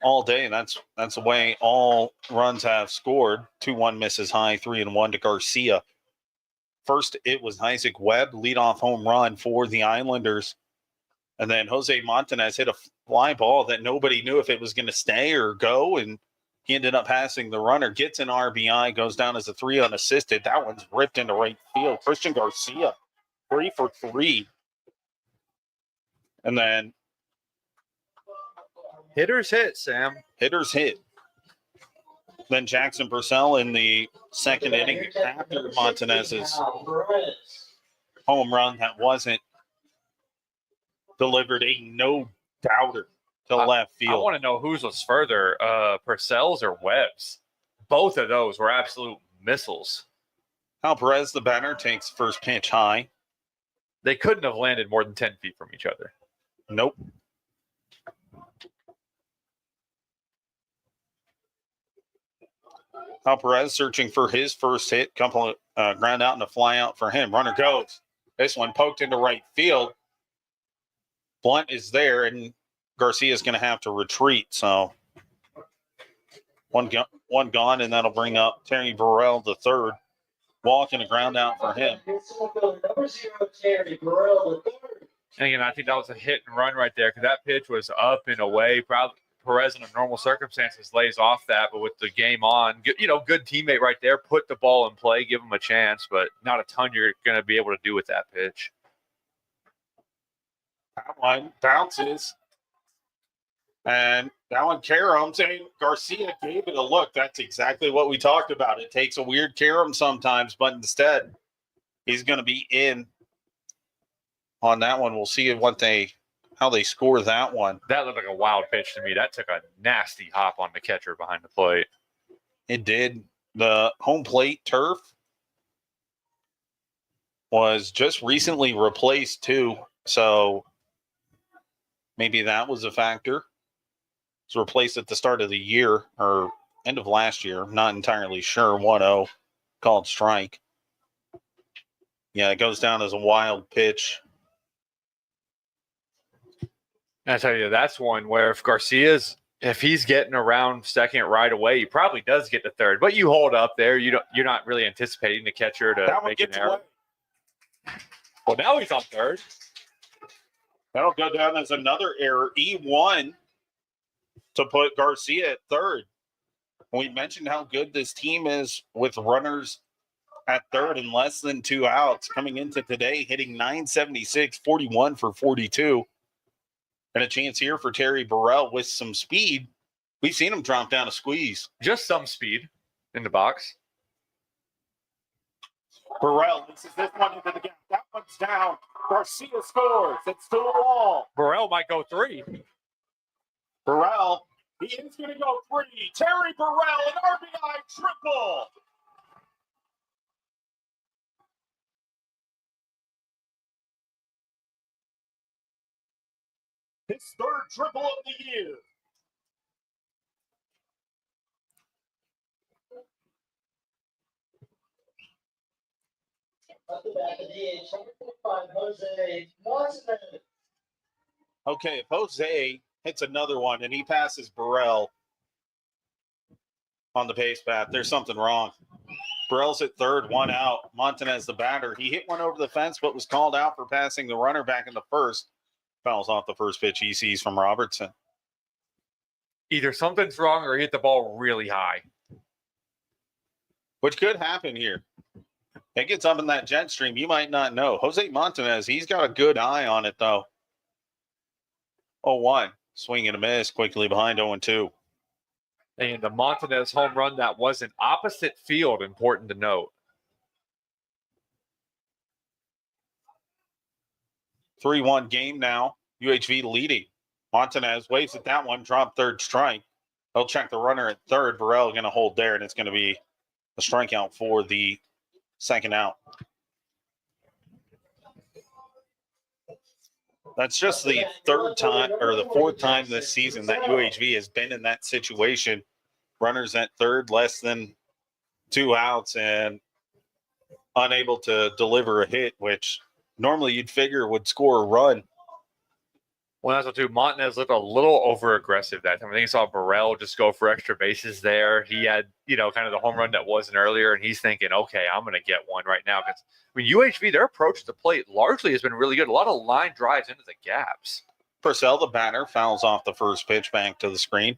all day, and that's the way all runs have scored. 2-1 misses high, 3-1 to Garcia. First, it was Isaac Webb, leadoff home run for the Islanders. And then Jose Montanez hit a fly ball that nobody knew if it was going to stay or go, and he ended up passing the runner, gets an RBI, goes down as a 3 unassisted. That one's ripped into right field. Christian Garcia, 3 for 3. And then Hitters hit, Sam. hitters hit. Then Jackson Purcell in the second inning after Montanez's home run that wasn't delivered, a no-doubter to left I field. want to know whose was further, Purcell's or Webb's. Both of those were absolute missiles. Hal Perez, the batter, takes first pitch high. They couldn't have landed more than 10 feet from each other. Nope. Hal Perez searching for his first hit. Couple of ground out and a fly out for him. Runner goes. This one poked into right field. Blunt is there, and Garcia is going to have to retreat. So one gone, and that'll bring up Terry Burrell III. Walk and a ground out for him. Number 0, Terry Burrell III. And again, I think that was a hit and run right there because that pitch was up and away. Probably Perez in normal circumstances lays off that, but with the game on, good teammate right there. Put the ball in play, give him a chance, but not a ton you're going to be able to do with that pitch. That one bounces. And that one, carom, saying Garcia gave it a look. That's exactly what we talked about. It takes a weird carom sometimes, but instead, he's going to be in on that one. We'll see how they score that one. That looked like a wild pitch to me. That took a nasty hop on the catcher behind the plate. It did. The home plate turf was just recently replaced too, so maybe that was a factor. It was replaced at the start of the year or end of last year. Not entirely sure. 1-0 called strike. Yeah, it goes down as a wild pitch. I tell you, that's one where if he's getting around second right away, he probably does get to third. But you hold up there, you're not really anticipating the catcher to make an error. Well, now he's on third. That'll go down as another error. E1 to put Garcia at third. We mentioned how good this team is with runners at third and less than 2 outs. Coming into today, hitting .976, 41 for 42. And a chance here for Terry Burrell with some speed. We've seen him drop down a squeeze. Just some speed in the box. Burrell misses this one into the gap. That one's down. Garcia scores. It's 2-2. Burrell might go 3. Burrell, he is going to go 3. Terry Burrell, an RBI triple. his third triple of the year. Up the back of the age, number 45, Jose Martinez. Okay, if Jose hits another one and he passes Burrell on the base path, there's something wrong. Burrell's at third, one out. Montanez, the batter. He hit one over the fence, but was called out for passing the runner back in the first. Fouls off the first pitch he sees from Robertson. Either something's wrong or he hit the ball really high. Which could happen here. It gets up in that jet stream. You might not know. Jose Montanez, he's got a good eye on it, though. 0-1. Swing and a miss quickly behind 0-2. And the Montanez home run that was an opposite field, important to note. 3-1 game now. UHV leading. Montanez waves at that one, drop third strike. They'll check the runner at third. Burrell going to hold there, and it's going to be a strikeout for the second out. That's just the third time or the fourth time this season that UHV has been in that situation. Runners at third, less than 2 outs, and unable to deliver a hit, which normally you'd figure would score a run. Well, that's what too. Montanez looked a little over aggressive that time. I think he saw Burrell just go for extra bases there. He had, kind of the home run that wasn't earlier, and he's thinking, okay, I'm going to get one right now. Because UHV, their approach to the plate largely has been really good. A lot of line drives into the gaps. Purcell, the batter, fouls off the first pitch back to the screen.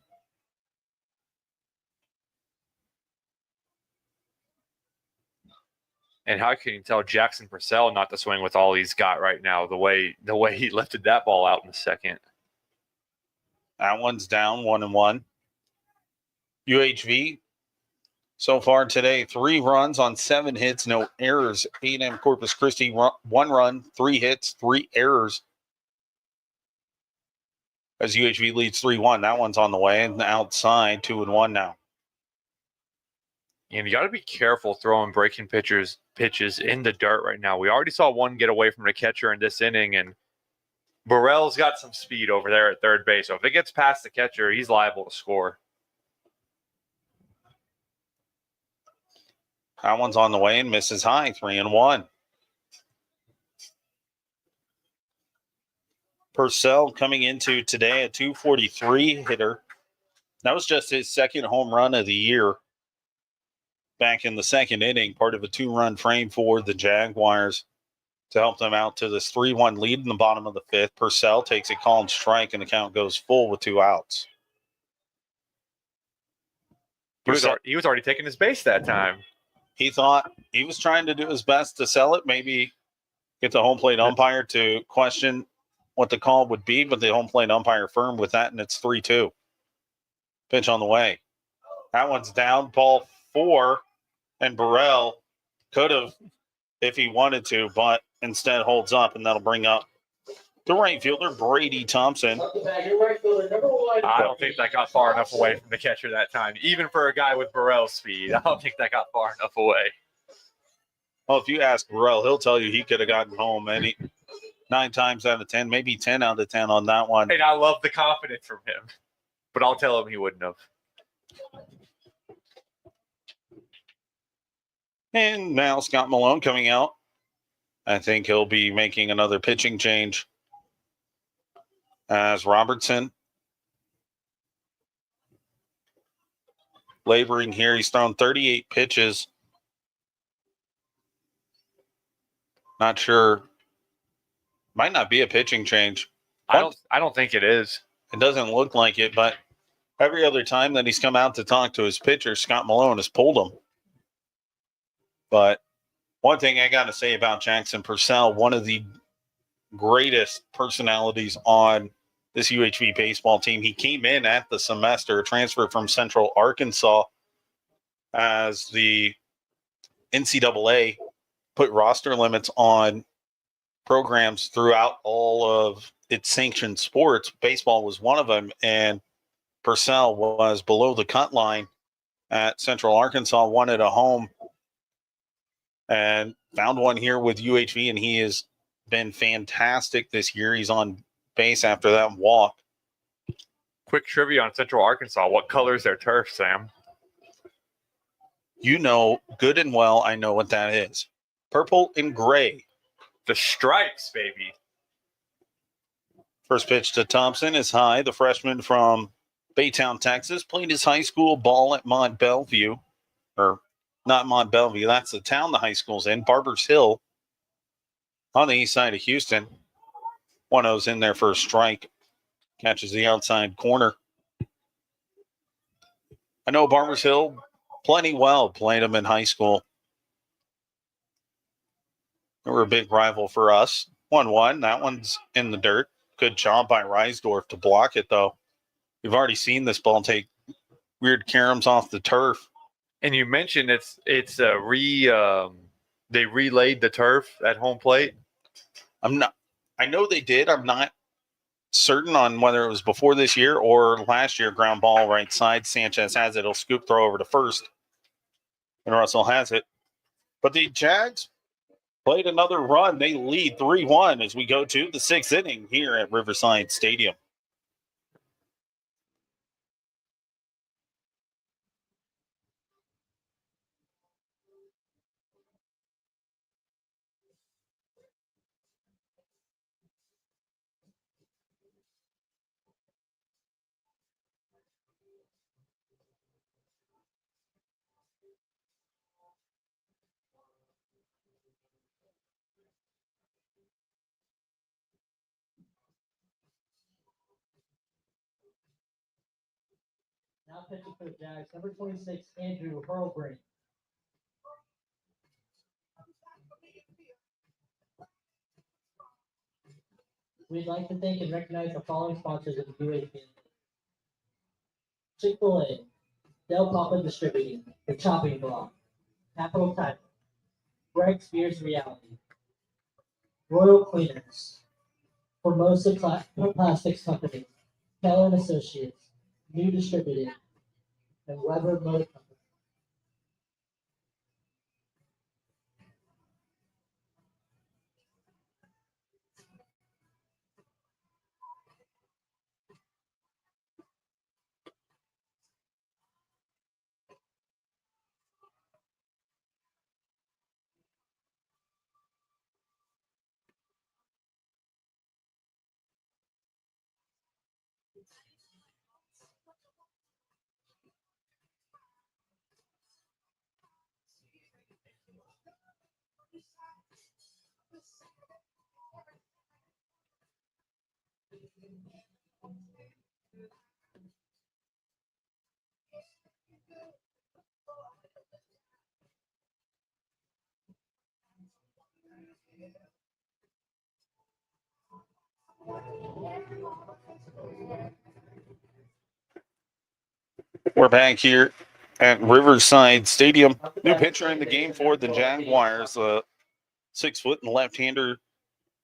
And how can you tell Jackson Purcell not to swing with all he's got right now, the way he lifted that ball out in the second? That one's down, 1-1. UHV, so far today, 3 runs on 7 hits, no errors. A&M-Corpus Christi, 1 run, 3 hits, 3 errors. As UHV leads 3-1. That one's on the way and outside, 2-1 now. And you got to be careful throwing breaking pitches in the dirt right now. We already saw one get away from the catcher in this inning, and Burrell's got some speed over there at third base. So if it gets past the catcher, he's liable to score. That one's on the way and misses high, 3-1. Purcell coming into today a 243 hitter. That was just his second home run of the year. Back in the second inning, part of a 2-run frame for the Jaguars to help them out to this 3-1 lead in the bottom of the 5th. Purcell takes a called strike, and the count goes full with 2 outs. He was already taking his base that time. He thought he was trying to do his best to sell it, maybe get the home plate umpire to question what the call would be, but the home plate umpire firm with that, and it's 3-2. Pitch on the way. That one's down, ball 4. And Burrell could have, if he wanted to, but instead holds up, and that'll bring up the right fielder, Brady Thompson. I don't think that got far enough away from the catcher that time, even for a guy with Burrell's speed. I don't think that got far enough away. Well, if you ask Burrell, he'll tell you he could have gotten home 9 times out of 10, maybe 10 out of 10 on that one. And I love the confidence from him, but I'll tell him he wouldn't have. And now Scott Malone coming out. I think he'll be making another pitching change as Robertson laboring here. He's thrown 38 pitches. Not sure. Might not be a pitching change. I don't think it is. It doesn't look like it, but every other time that he's come out to talk to his pitcher, Scott Malone has pulled him. But one thing I got to say about Jackson Purcell, one of the greatest personalities on this UHV baseball team. He came in at the semester, transferred from Central Arkansas, as the NCAA put roster limits on programs throughout all of its sanctioned sports. Baseball was one of them, and Purcell was below the cut line at Central Arkansas, wanted a home, and found one here with UHV, and he has been fantastic this year. He's on base after that walk. Quick trivia on Central Arkansas. What color is their turf, Sam? You know good and well I know what that is. Purple and gray. The stripes, baby. First pitch to Thompson is high. The freshman from Baytown, Texas, played his high school ball at Mont Bellevue. Or not Mont Bellevue, that's the town the high school's in. Barbers Hill on the east side of Houston. 1-0's in there for a strike. Catches the outside corner. I know Barbers Hill plenty well. Played them in high school. They were a big rival for us. 1-1. That one's in the dirt. Good job by Reisdorf to block it, though. You've already seen this ball take weird caroms off the turf. And you mentioned they relayed the turf at home plate. I know they did. I'm not certain on whether it was before this year or last year. Ground ball right side. Sanchez has it. He'll scoop throw over to first. And Russell has it. But the Jags played another run. They lead 3-1 as we go to the 6th inning here at Riverside Stadium. Now pitching for the Jags, number 26, Andrew Hurlbrink. We'd like to thank and recognize the following sponsors of the UHV. Chick-fil-A, Del Papa Distributing, The Chopping Block, Capital Title, Greg's Beers Reality, Royal Cleaners, Formosa Plastics Company, Keller and Associates, New Distributing, and Weber Motor Company. We're back here at Riverside Stadium. New pitcher in the game for the Jaguars, 6 foot and left-hander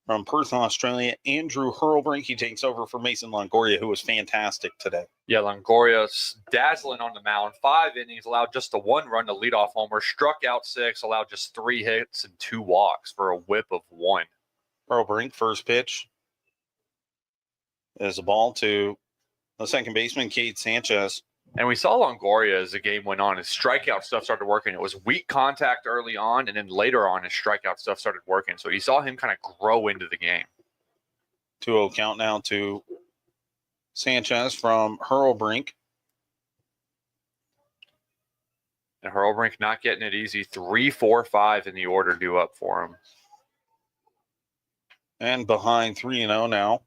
from Perth, Australia, Andrew Hurlbrink. He takes over for Mason Longoria, who was fantastic today. Yeah, Longoria's dazzling on the mound. 5 innings, allowed just the 1 run to lead off homer, struck out 6, allowed just 3 hits and 2 walks for a whip of 1. Hurlbrink, first pitch is a ball to the second baseman, Cade Sanchez. And we saw Longoria as the game went on. His strikeout stuff started working. It was weak contact early on, and then later on, his strikeout stuff started working. So you saw him kind of grow into the game. 2-0 count now to Sanchez from Hurlbrink. And Hurlbrink not getting it easy. 3, 4, 5 in the order due up for him. And behind 3-0 now.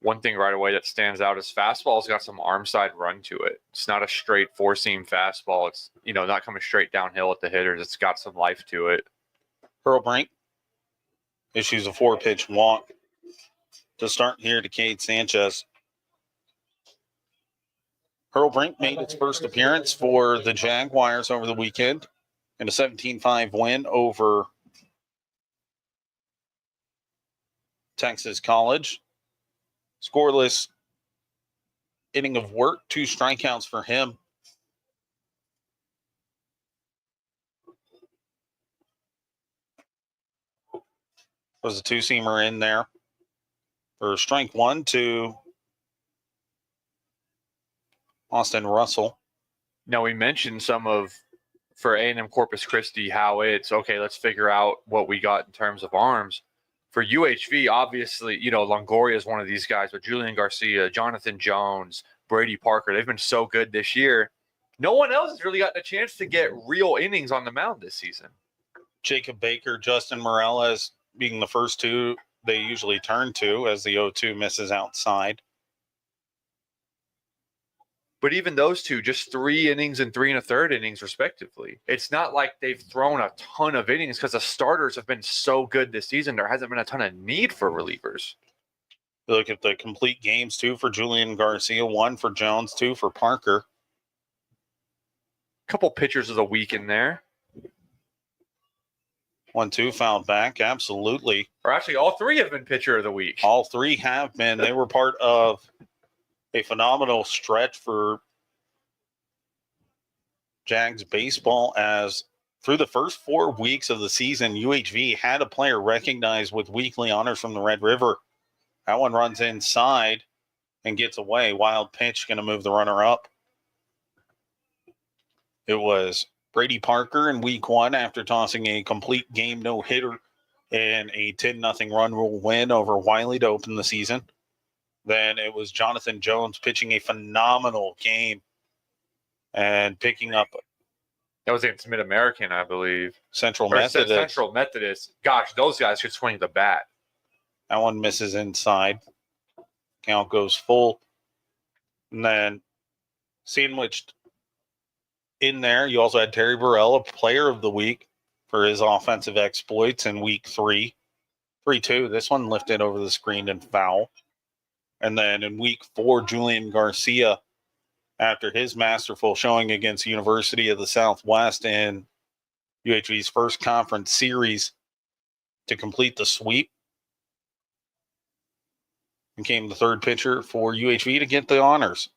One thing right away that stands out is fastball's got some arm side run to it. It's not a straight 4-seam fastball. It's, not coming straight downhill at the hitters. It's got some life to it. Hurlbrink issues a 4-pitch walk to start here to Cade Sanchez. Hurlbrink made its first appearance for the Jaguars over the weekend in a 17-5 win over Texas College. Scoreless inning of work, 2 strikeouts for him. Was a 2-seamer in there. or strike one to Austin Russell. Now, we mentioned for A&M-Corpus Christi, how it's, okay, let's figure out what we got in terms of arms. For UHV, obviously, Longoria is one of these guys, but Julian Garcia, Jonathan Jones, Brady Parker, they've been so good this year. No one else has really gotten a chance to get real innings on the mound this season. Jacob Baker, Justin Morales being the first two they usually turn to as the 0-2 misses outside. But even those two, just 3 innings and 3 1/3 innings, respectively. It's not like they've thrown a ton of innings because the starters have been so good this season. There hasn't been a ton of need for relievers. You look at the complete games, 2 for Julian Garcia, 1 for Jones, 2 for Parker. Couple pitchers of the week in there. 1-2 fouled back, absolutely. Or actually, all 3 have been pitcher of the week. All 3 have been. They were part of a phenomenal stretch for Jags baseball, as through the first 4 weeks of the season, UHV had a player recognized with weekly honors from the Red River. That one runs inside and gets away. Wild pitch, going to move the runner up. It was Brady Parker in week 1 after tossing a complete game no-hitter and a 10-0 run rule win over Wiley to open the season. Then it was Jonathan Jones pitching a phenomenal game and picking up. That was against Mid-American, I believe. Central Or Methodist. Central Methodist. Gosh, those guys could swing the bat. That one misses inside. Count goes full. And then sandwiched in there, you also had Terry Burrell, a player of the week for his offensive exploits in week 3. 3-2. This one lifted over the screen and foul. And then in week 4, Julian Garcia, after his masterful showing against University of the Southwest in UHV's first conference series to complete the sweep, became the 3rd pitcher for UHV to get the honors.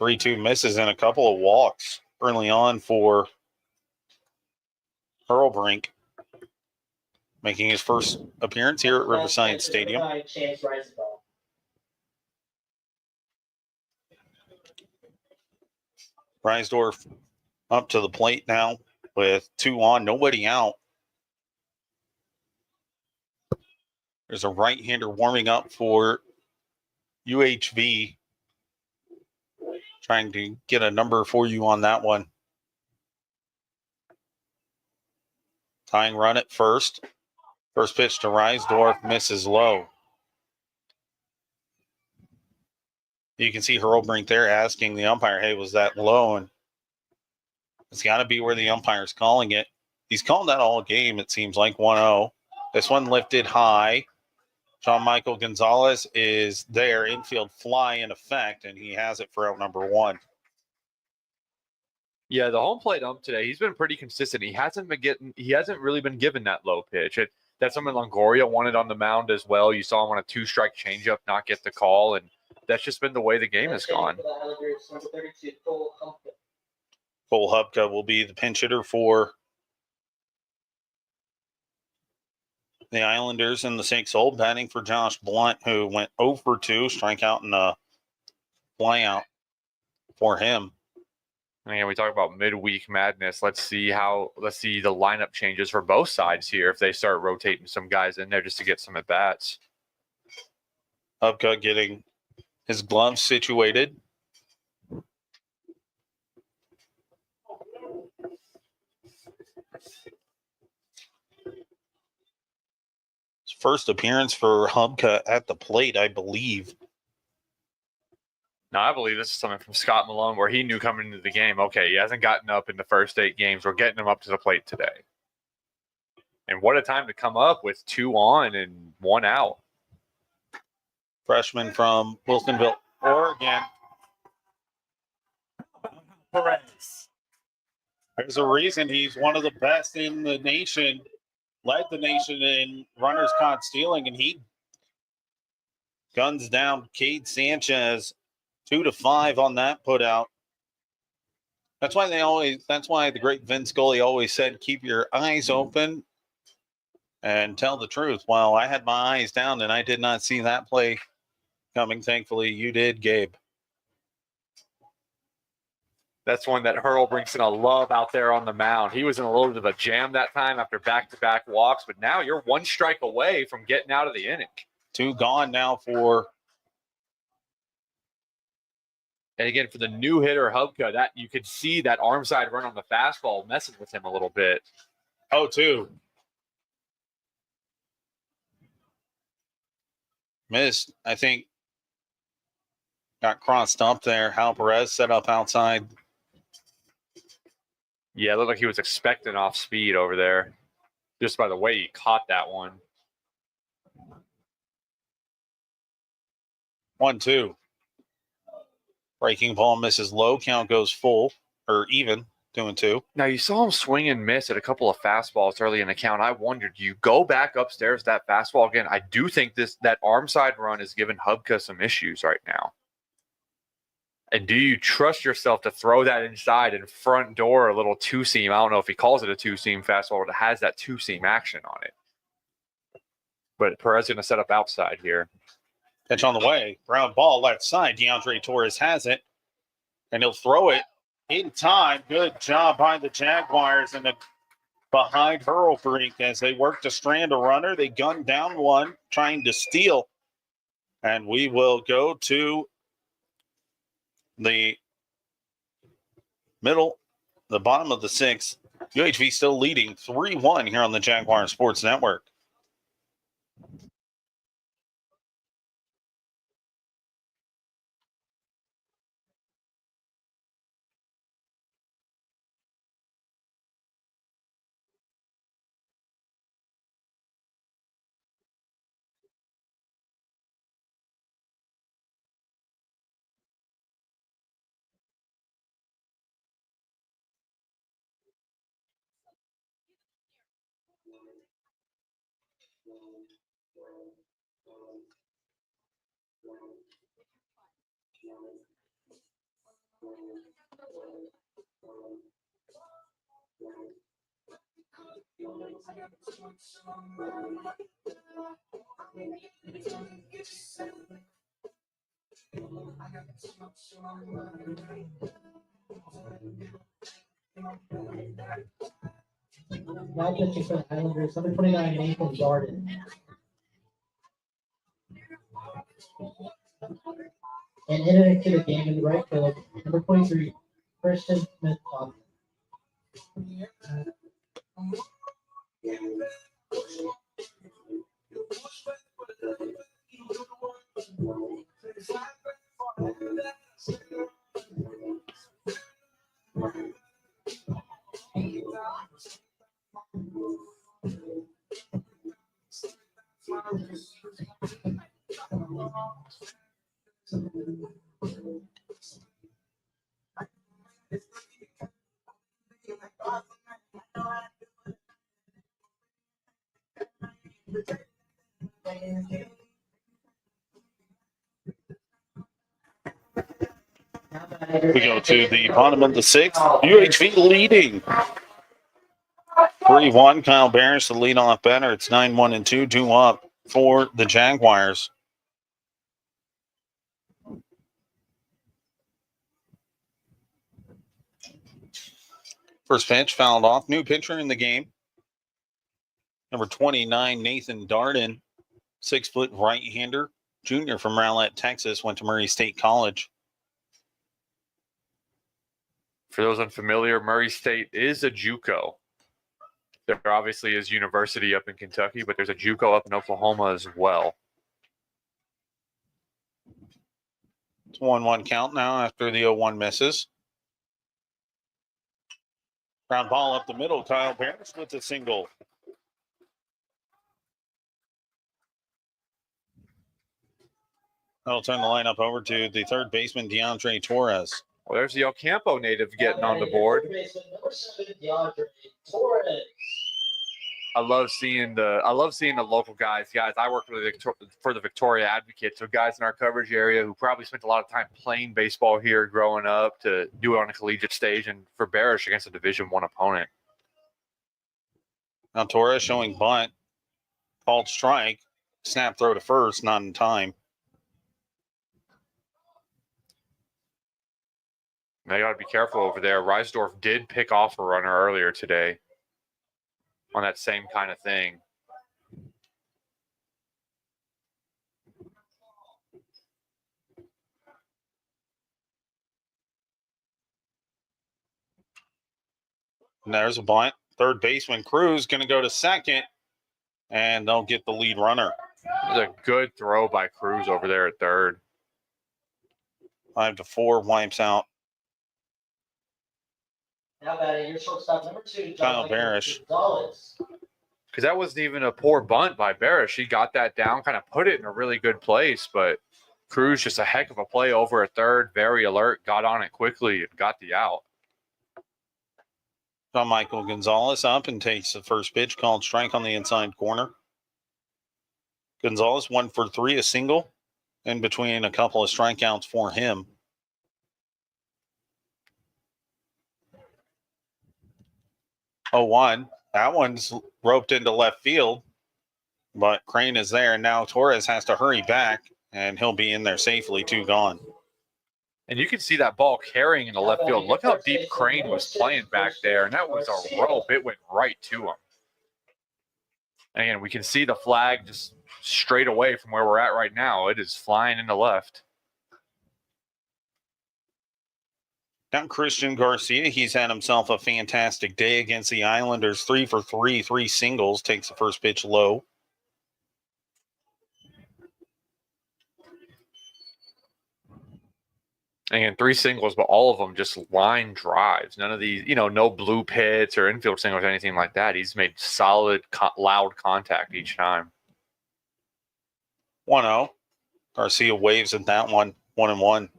3-2 misses and a couple of walks early on for Hurlbrink, making his first appearance here at Riverside Stadium. Reisdorf up to the plate now with 2 on, nobody out. There's a right-hander warming up for UHV. Trying to get a number for you on that one. Tying run at first. First pitch to Reisdorf, misses low. You can see Hurlbrink there asking the umpire, hey, was that low? And it's got to be where the umpire's calling it. He's called that all game, it seems like, 1-0. This one lifted high. John Michael Gonzalez is there, infield fly in effect, and he has it for out number 1. Yeah, the home plate ump today, he's been pretty consistent. He hasn't really been given that low pitch. That's something Longoria wanted on the mound as well. You saw him on a 2-strike changeup not get the call, and that's just been the way the game has gone. Cole Hubka will be the pinch hitter for the Islanders in the 6-hole, batting for Josh Blunt, who went 0-2, strikeout and a flyout for him. And again, we talk about midweek madness. Let's see the lineup changes for both sides here if they start rotating some guys in there just to get some at bats. Hubka getting his gloves situated. His first appearance for Hubka at the plate, I believe. Now, I believe this is something from Scott Malone where he knew coming into the game, okay, he hasn't gotten up in the first 8 games. We're getting him up to the plate today. And what a time to come up with 2 on and 1 out. Freshman from Wilsonville, Oregon. Perez. There's a reason he's one of the best in the nation, led the nation in runners caught stealing, and he guns down Cade Sanchez 2-5 on that put out. That's why the great Vin Scully always said, keep your eyes open And tell the truth, while I had my eyes down and I did not see that play coming, thankfully you did, Gabe. That's one that Hurl brings in a love out there on the mound. He was in a little bit of a jam that time after back-to-back walks, but now you're one strike away from getting out of the inning. 2 gone now for. And again, for the new hitter, Hubka, that you could see that arm side run on the fastball messing with him a little bit. 0-2. Missed, I think. Got crossed up there. Hal Perez set up outside. Yeah, it looked like he was expecting off speed over there, just by the way he caught that one. 1-2. Breaking ball misses low. Count goes full or even. 2-2. Now, you saw him swing and miss at a couple of fastballs early in the count. I wondered, do you go back upstairs that fastball again? I do think that arm side run is giving Hubka some issues right now. And do you trust yourself to throw that inside and front door a little two-seam? I don't know if he calls it a two-seam fastball, but it has that two-seam action on it. But Perez is going to set up outside here. Pitch on the way. Ground ball left side. DeAndre Torres has it. And he'll throw it in time. Good job by the Jaguars and the behind Hurl freak as they work to strand a runner. They gun down one, trying to steal. And we will go to the bottom of the 6th. UHV still leading 3-1 here on the Jaguar Sports Network. Now pitching for the Islanders, number 29, Nathan Darden. And entering to the game in the right field, number 23, Christian Smith Thompson. We go to the bottom of the 6th. UHV leading 3-1. Kyle Barris, the leadoff batter. It's 9-1-2, 2 up for the Jaguars. First pitch fouled off. New pitcher in the game. Number 29, Nathan Darden, 6-foot right-hander, junior from Rowlett, Texas, went to Murray State College. For those unfamiliar, Murray State is a JUCO. There obviously is university up in Kentucky, but there's a JUCO up in Oklahoma as well. It's 1-1 count now after the 0-1 misses. Ground ball up the middle. Kyle Barris with a single. That'll turn the lineup over to the third baseman, DeAndre Torres. Well, there's the El Campo native getting on the board. Number 7, DeAndre Torres. I love seeing the local guys. Guys, I work for the Victoria Advocate, so guys in our coverage area who probably spent a lot of time playing baseball here growing up to do it on a collegiate stage, and for Barish against a Division I opponent. Now Torres showing bunt. Called strike. Snap throw to first, not in time. Now you got to be careful over there. Reisdorf did pick off a runner earlier today on that same kind of thing. And there's a bunt. Third baseman Cruz going to go to second, and they'll get the lead runner. It's a good throw by Cruz over there at third. 5-4, wipes out Now batting your shortstop number 2, Kyle John Barish. Gonzalez. Because that wasn't even a poor bunt by Barish. He got that down, kind of put it in a really good place, but Cruz just a heck of a play over at third, very alert, got on it quickly and got the out. John Michael Gonzalez up and takes the first pitch, called strike on the inside corner. Gonzalez 1 for 3, a single, in between a couple of strikeouts for him. Oh, 1. That one's roped into left field, but Crane is there, and now Torres has to hurry back, and he'll be in there safely, 2 gone. And you can see that ball carrying in the left field. Look how deep Crane was playing back there, and that was a rope. It went right to him. And again, we can see the flag just straight away from where we're at right now. It is flying into left. Now Christian Garcia, he's had himself a fantastic day against the Islanders. 3 for 3, 3 singles, takes the first pitch low. And 3 singles, but all of them just line drives. None of these, no blue pits or infield singles or anything like that. He's made solid, loud contact each time. 1-0. Garcia waves at that one. 1-1.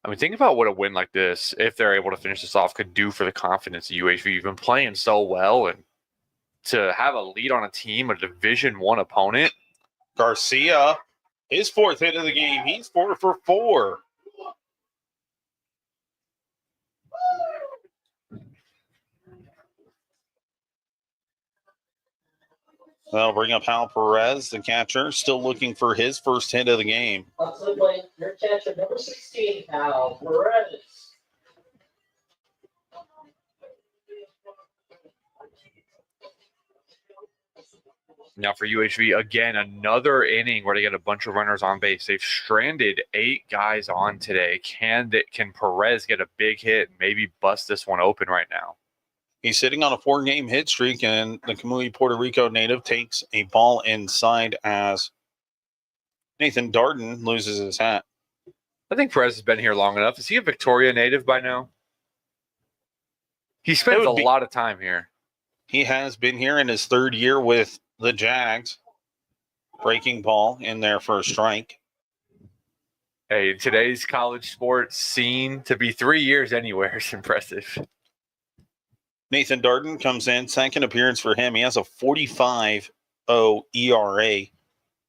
I mean, think about what a win like this, if they're able to finish this off, could do for the confidence of UHV. You've been playing so well, and to have a lead on a team, a Division I opponent. Garcia, his 4th hit of the game. He's 4 for 4. That'll bring up Hal Perez, the catcher, still looking for his first hit of the game. Up to the plate, your catcher number 16, Al Perez. Now for UHV, again, another inning where they get a bunch of runners on base. They've stranded 8 guys on today. Can Perez get a big hit and maybe bust this one open right now? He's sitting on a 4-game hit streak, and the Kamui, Puerto Rico native takes a ball inside as Nathan Darden loses his hat. I think Perez has been here long enough. Is he a Victoria native by now? He spends a lot of time here. He has been here in his 3rd year with the Jags. Breaking ball in there for a strike. Hey, in today's college sports scene, to be 3 years anywhere is impressive. Nathan Darden comes in, 2nd appearance for him. He has a 45.0 ERA,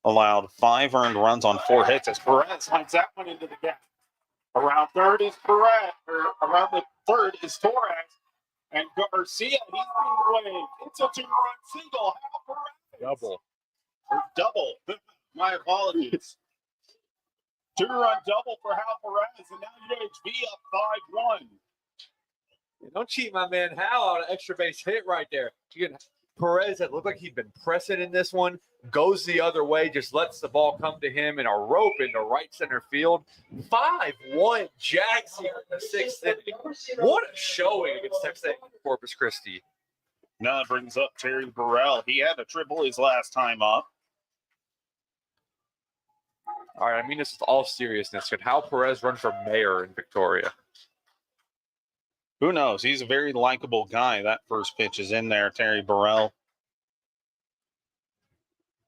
allowed 5 earned runs on 4 hits as Perez finds that one into the gap. Around third is Perez, or around the third is Torres, and Garcia, he's being waved. It's a 2-run single. Hal Perez. Double. My apologies. 2-run double for Hal Perez, and now UHV up 5-1. Don't cheat my man Hal on an extra base hit right there. Perez, that looked like he'd been pressing in this one, goes the other way, just lets the ball come to him in a rope into right center field. 5-1 Jags here in the 6th inning. What a showing against Texas A&M-Corpus Christi. Now it brings up Terry Burrell. He had a triple his last time up. All right, I mean this with all seriousness. Could Hal Perez run for mayor in Victoria? Who knows? He's a very likable guy. That first pitch is in there, Terry Burrell.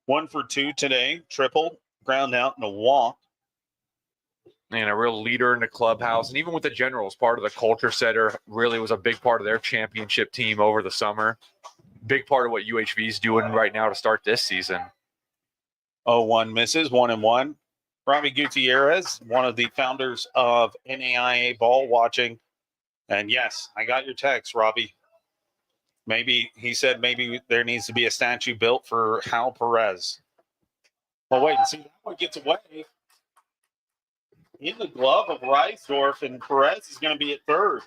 1 for 2 today. Triple, ground out, and a walk. And a real leader in the clubhouse. And even with the Generals, part of the culture setter, really was a big part of their championship team over the summer. Big part of what UHV is doing right now to start this season. 0-1 misses, 1-1. Robbie Gutierrez, one of the founders of NAIA Ball Watching. And yes, I got your text, Robbie. Maybe he said maybe there needs to be a statue built for Hal Perez. Well, wait and see. That one gets away in the glove of Reisdorf, and Perez is going to be at third.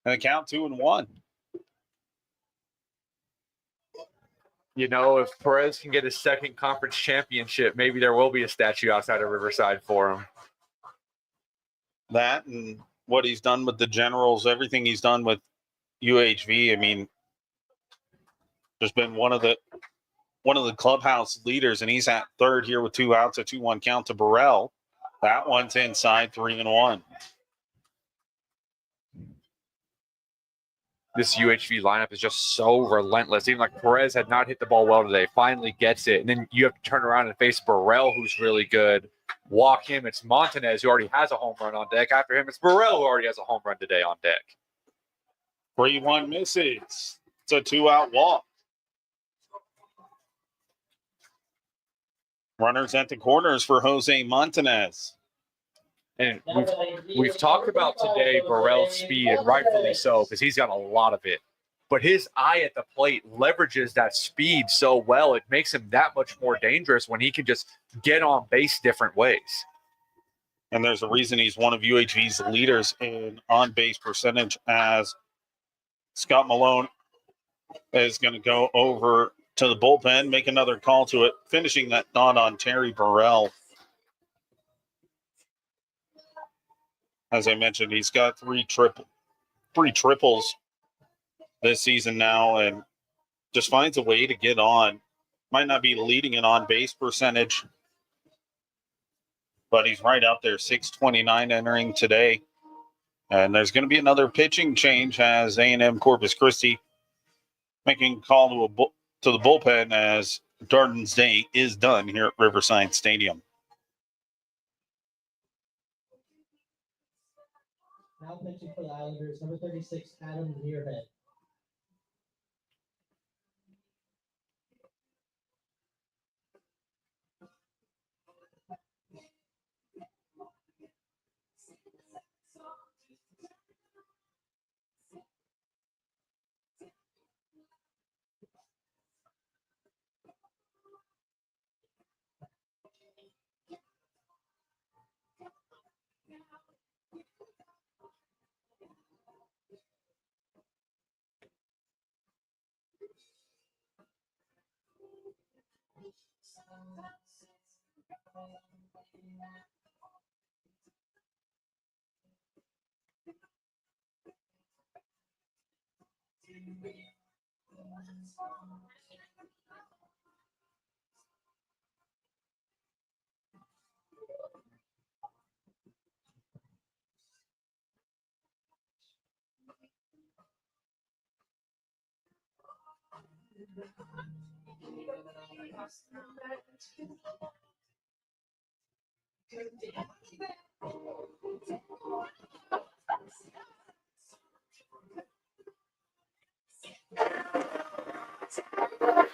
And the count 2-1. You know, if Perez can get his second conference championship, maybe there will be a statue outside of Riverside for him. That and what he's done with the Generals, everything he's done with UHV. I mean, there's been one of the clubhouse leaders, and he's at third here with 2 outs, a 2-1 count to Burrell. That one's inside, 3-1. This UHV lineup is just so relentless. Even like Perez had not hit the ball well today, finally gets it. And then you have to turn around and face Burrell, who's really good. Walk him. It's Montanez, who already has a home run on deck. After him, it's Burrell, who already has a home run today on deck. 3-1 misses. It's a 2-out walk. Runners at the corners for Jose Montanez. And we've talked about today Burrell's speed, and rightfully so, because he's got a lot of it. But his eye at the plate leverages that speed so well, it makes him that much more dangerous when he can just get on base different ways. And there's a reason he's one of UHV's leaders in on-base percentage, as Scott Malone is going to go over to the bullpen, make another call to it, finishing that thought on Terry Burrell. As I mentioned, he's got three triples this season now, and just finds a way to get on. Might not be leading in on-base percentage, but he's right out there, 629 entering today. And there's going to be another pitching change as A&M-Corpus Christi making a call to the bullpen as Darden's day is done here at Riverside Stadium. Now pitching for the Islanders, number 36, Adam Muirhead.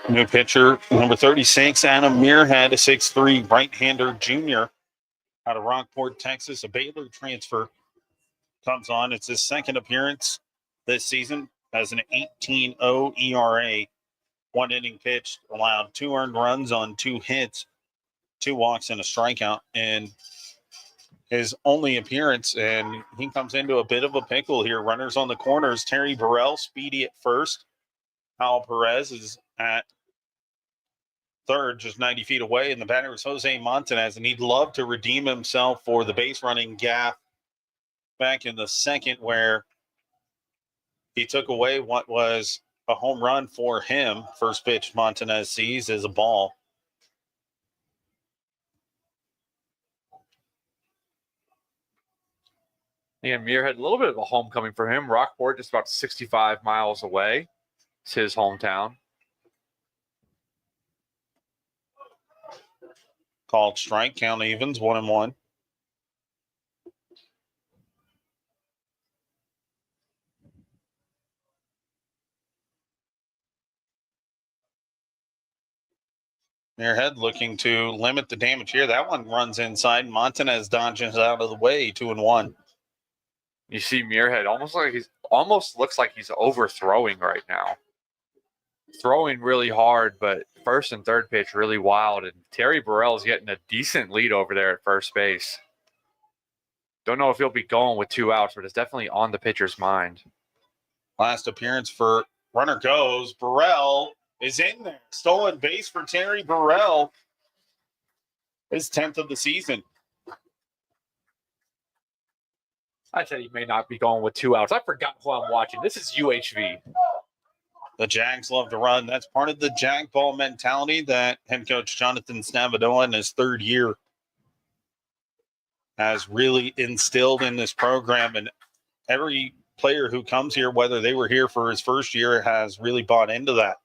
New pitcher, number 36, Adam Muirhead, a 6'3", right-hander junior out of Rockport, Texas, a Baylor transfer, comes on. It's his second appearance this season, has an 18.0 ERA, 1 inning pitched, allowed 2 earned runs on 2 hits, 2 walks and a strikeout, and his only appearance, and he comes into a bit of a pickle here. Runners on the corners, Terry Burrell, speedy at first. Hal Perez is at third, just 90 feet away, and the batter is Jose Montanez, and he'd love to redeem himself for the base running gaffe back in the second where he took away what was a home run for him. First pitch Montanez sees is a ball. And Muir had a little bit of a homecoming for him. Rockport, just about 65 miles away. It's his hometown. Called strike, count evens, 1-1. Muirhead looking to limit the damage here. That one runs inside. Montanez dodges out of the way, 2-1. You see Muirhead almost looks like he's overthrowing right now. Throwing really hard, but first and third pitch really wild. And Terry Burrell is getting a decent lead over there at first base. Don't know if he'll be going with 2 outs, but it's definitely on the pitcher's mind. Last appearance for runner goes. Burrell is in there. Stolen base for Terry Burrell. His 10th of the season. I said he may not be going with 2 outs. I forgot who I'm watching. This is UHV. The Jags love to run. That's part of the Jag ball mentality that head coach Jonathan Snavadoa in his 3rd year has really instilled in this program. And every player who comes here, whether they were here for his 1st year, has really bought into that.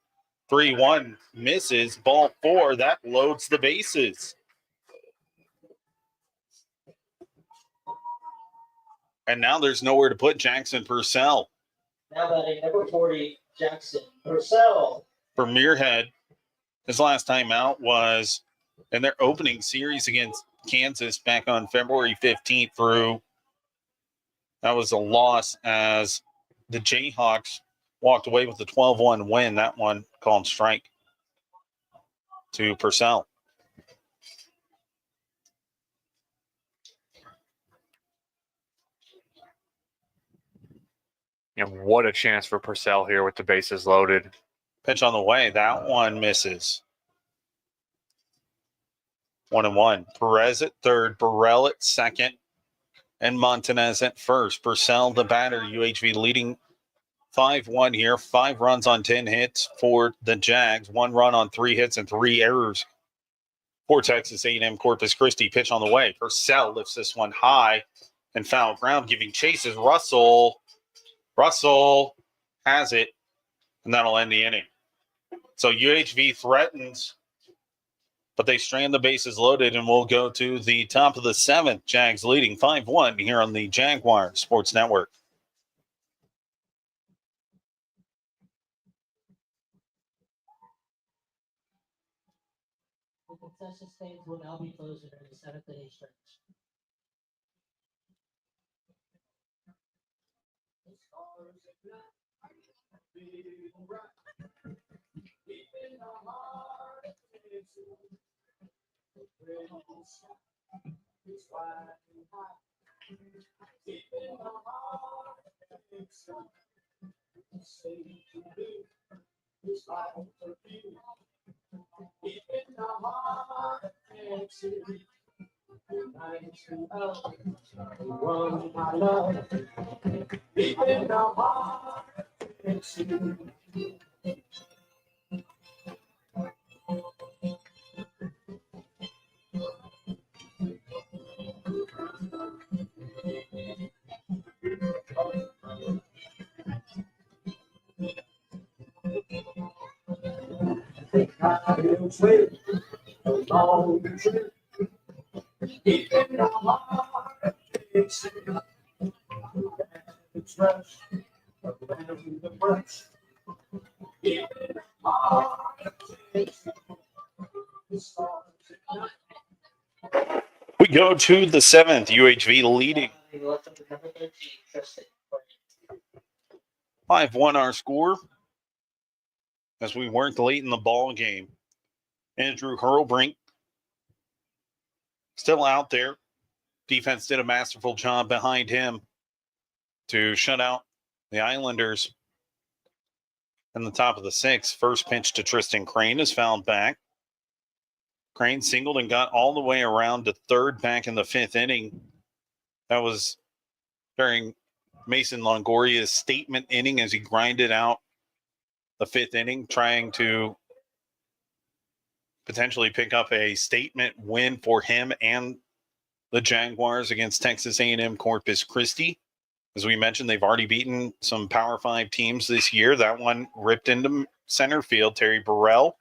3-1 misses. Ball 4. That loads the bases. And now there's nowhere to put Jackson Purcell. Now batting number 40, Jackson Purcell. For Muirhead, his last time out was in their opening series against Kansas back on February 15th through. That was a loss as the Jayhawks walked away with a 12-1 win. That one called strike to Purcell. And what a chance for Purcell here with the bases loaded. Pitch on the way. That one misses. 1-1. Perez at third, Burrell at second, and Montanez at first. Purcell, the batter, UHV leading 5-1 here. 5 runs on 10 hits for the Jags. 1 run on 3 hits and 3 errors for Texas A&M-Corpus Christi. Pitch on the way. Purcell lifts this one high and foul ground, giving chases. Russell has it, and that'll end the inning. So UHV threatens, but they strand the bases loaded, and we'll go to the top of the 7th. Jags leading 5-1 here on the Jaguar Sports Network. The concession stands will now be closed during the 7th inning stretch. We go to the 7th. UHV leading 5-1 our score as we worked late in the ball game. Andrew Hurlbrink still out there. Defense did a masterful job behind him to shut out the Islanders. In the top of the 6th, first pitch to Tristan Crane is fouled back. Crane singled and got all the way around to third back in the 5th inning. That was during Mason Longoria's statement inning as he grinded out the 5th inning, trying to potentially pick up a statement win for him and the Jaguars against Texas A&M-Corpus Christi. As we mentioned, they've already beaten some Power 5 teams this year. That one ripped into center field. Terry Burrell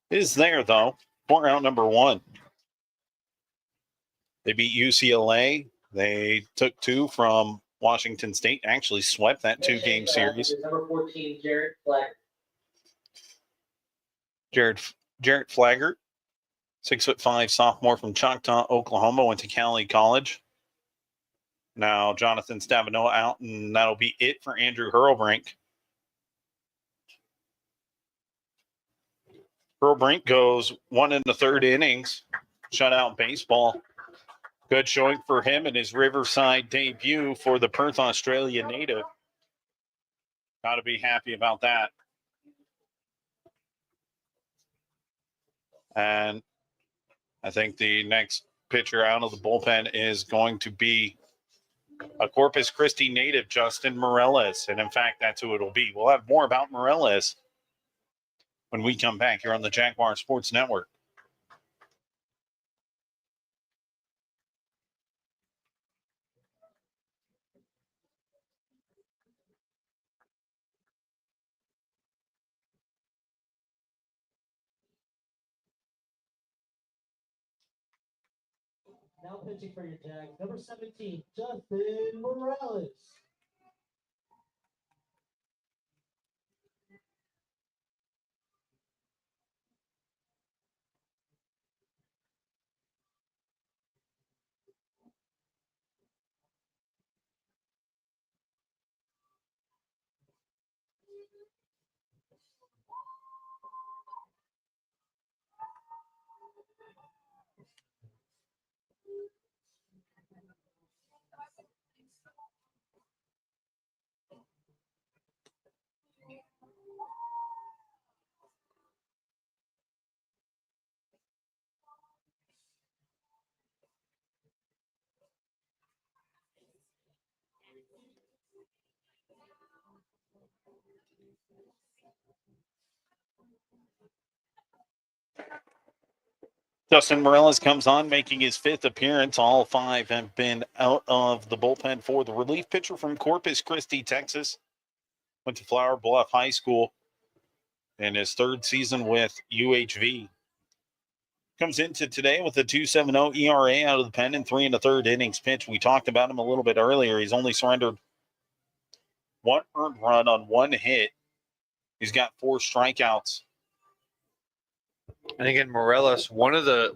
is there, though, for out number 1. They beat UCLA. They took 2 from Washington State, actually swept that 2-game series. Number 14, Jarrett Black. Jarrett Flaggart, 6'5" sophomore from Choctaw, Oklahoma, went to Cali College. Now Jonathan Stavino out, and that'll be it for Andrew Hurlbrink. Hurlbrink goes 1 1/3 innings, shutout baseball. Good showing for him in his Riverside debut for the Perth, Australia native. Got to be happy about that. And I think the next pitcher out of the bullpen is going to be a Corpus Christi native, Justin Morales. And in fact, that's who it'll be. We'll have more about Morales when we come back here on the Jaguar Sports Network. Now pitching for your Jags, number 17, Justin Morales. Justin Morales comes on, making his 5th appearance. All 5 have been out of the bullpen for the relief pitcher from Corpus Christi, Texas. Went to Flower Bluff High School in his 3rd season with UHV. Comes into today with a 2.70 ERA out of the pen in 3 1/3 innings pitched. We talked about him a little bit earlier. He's only surrendered 1 earned run on 1 hit. He's got 4 strikeouts. And again, Morales, one of the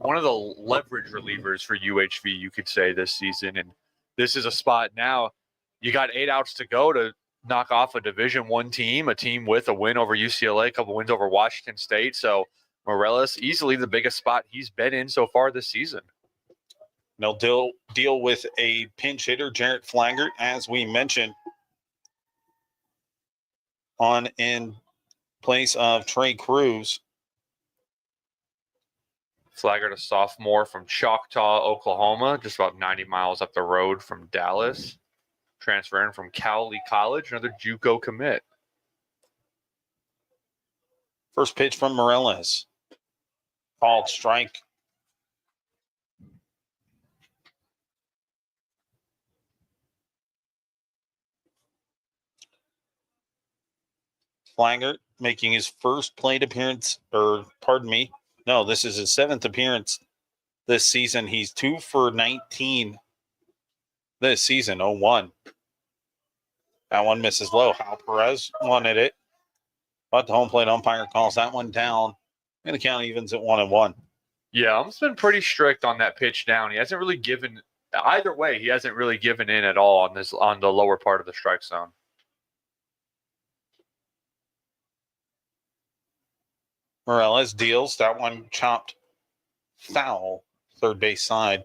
leverage relievers for UHV, you could say, this season. And this is a spot now. You got 8 outs to go to knock off a Division I team, a team with a win over UCLA, a couple wins over Washington State. So Morales, easily the biggest spot he's been in so far this season. They'll deal with a pinch hitter, Jarrett Flaggart, as we mentioned, on in place of Trey Cruz. Flaggart, a sophomore from Choctaw, Oklahoma, just about 90 miles up the road from Dallas. Transferring from Cowley College, another JUCO commit. First pitch from Morales. Called strike. Flaggart making his first plate appearance, this is his 7th appearance this season. He's 2 for 19 this season, 0-1. That one misses low. Hal Perez wanted it, but the home plate umpire calls that one down, and the count evens at 1-1. Yeah, Ump's been pretty strict on that pitch down. He hasn't really given either way. He hasn't really given in at all on the lower part of the strike zone. Morales deals. That one chopped foul, third base side.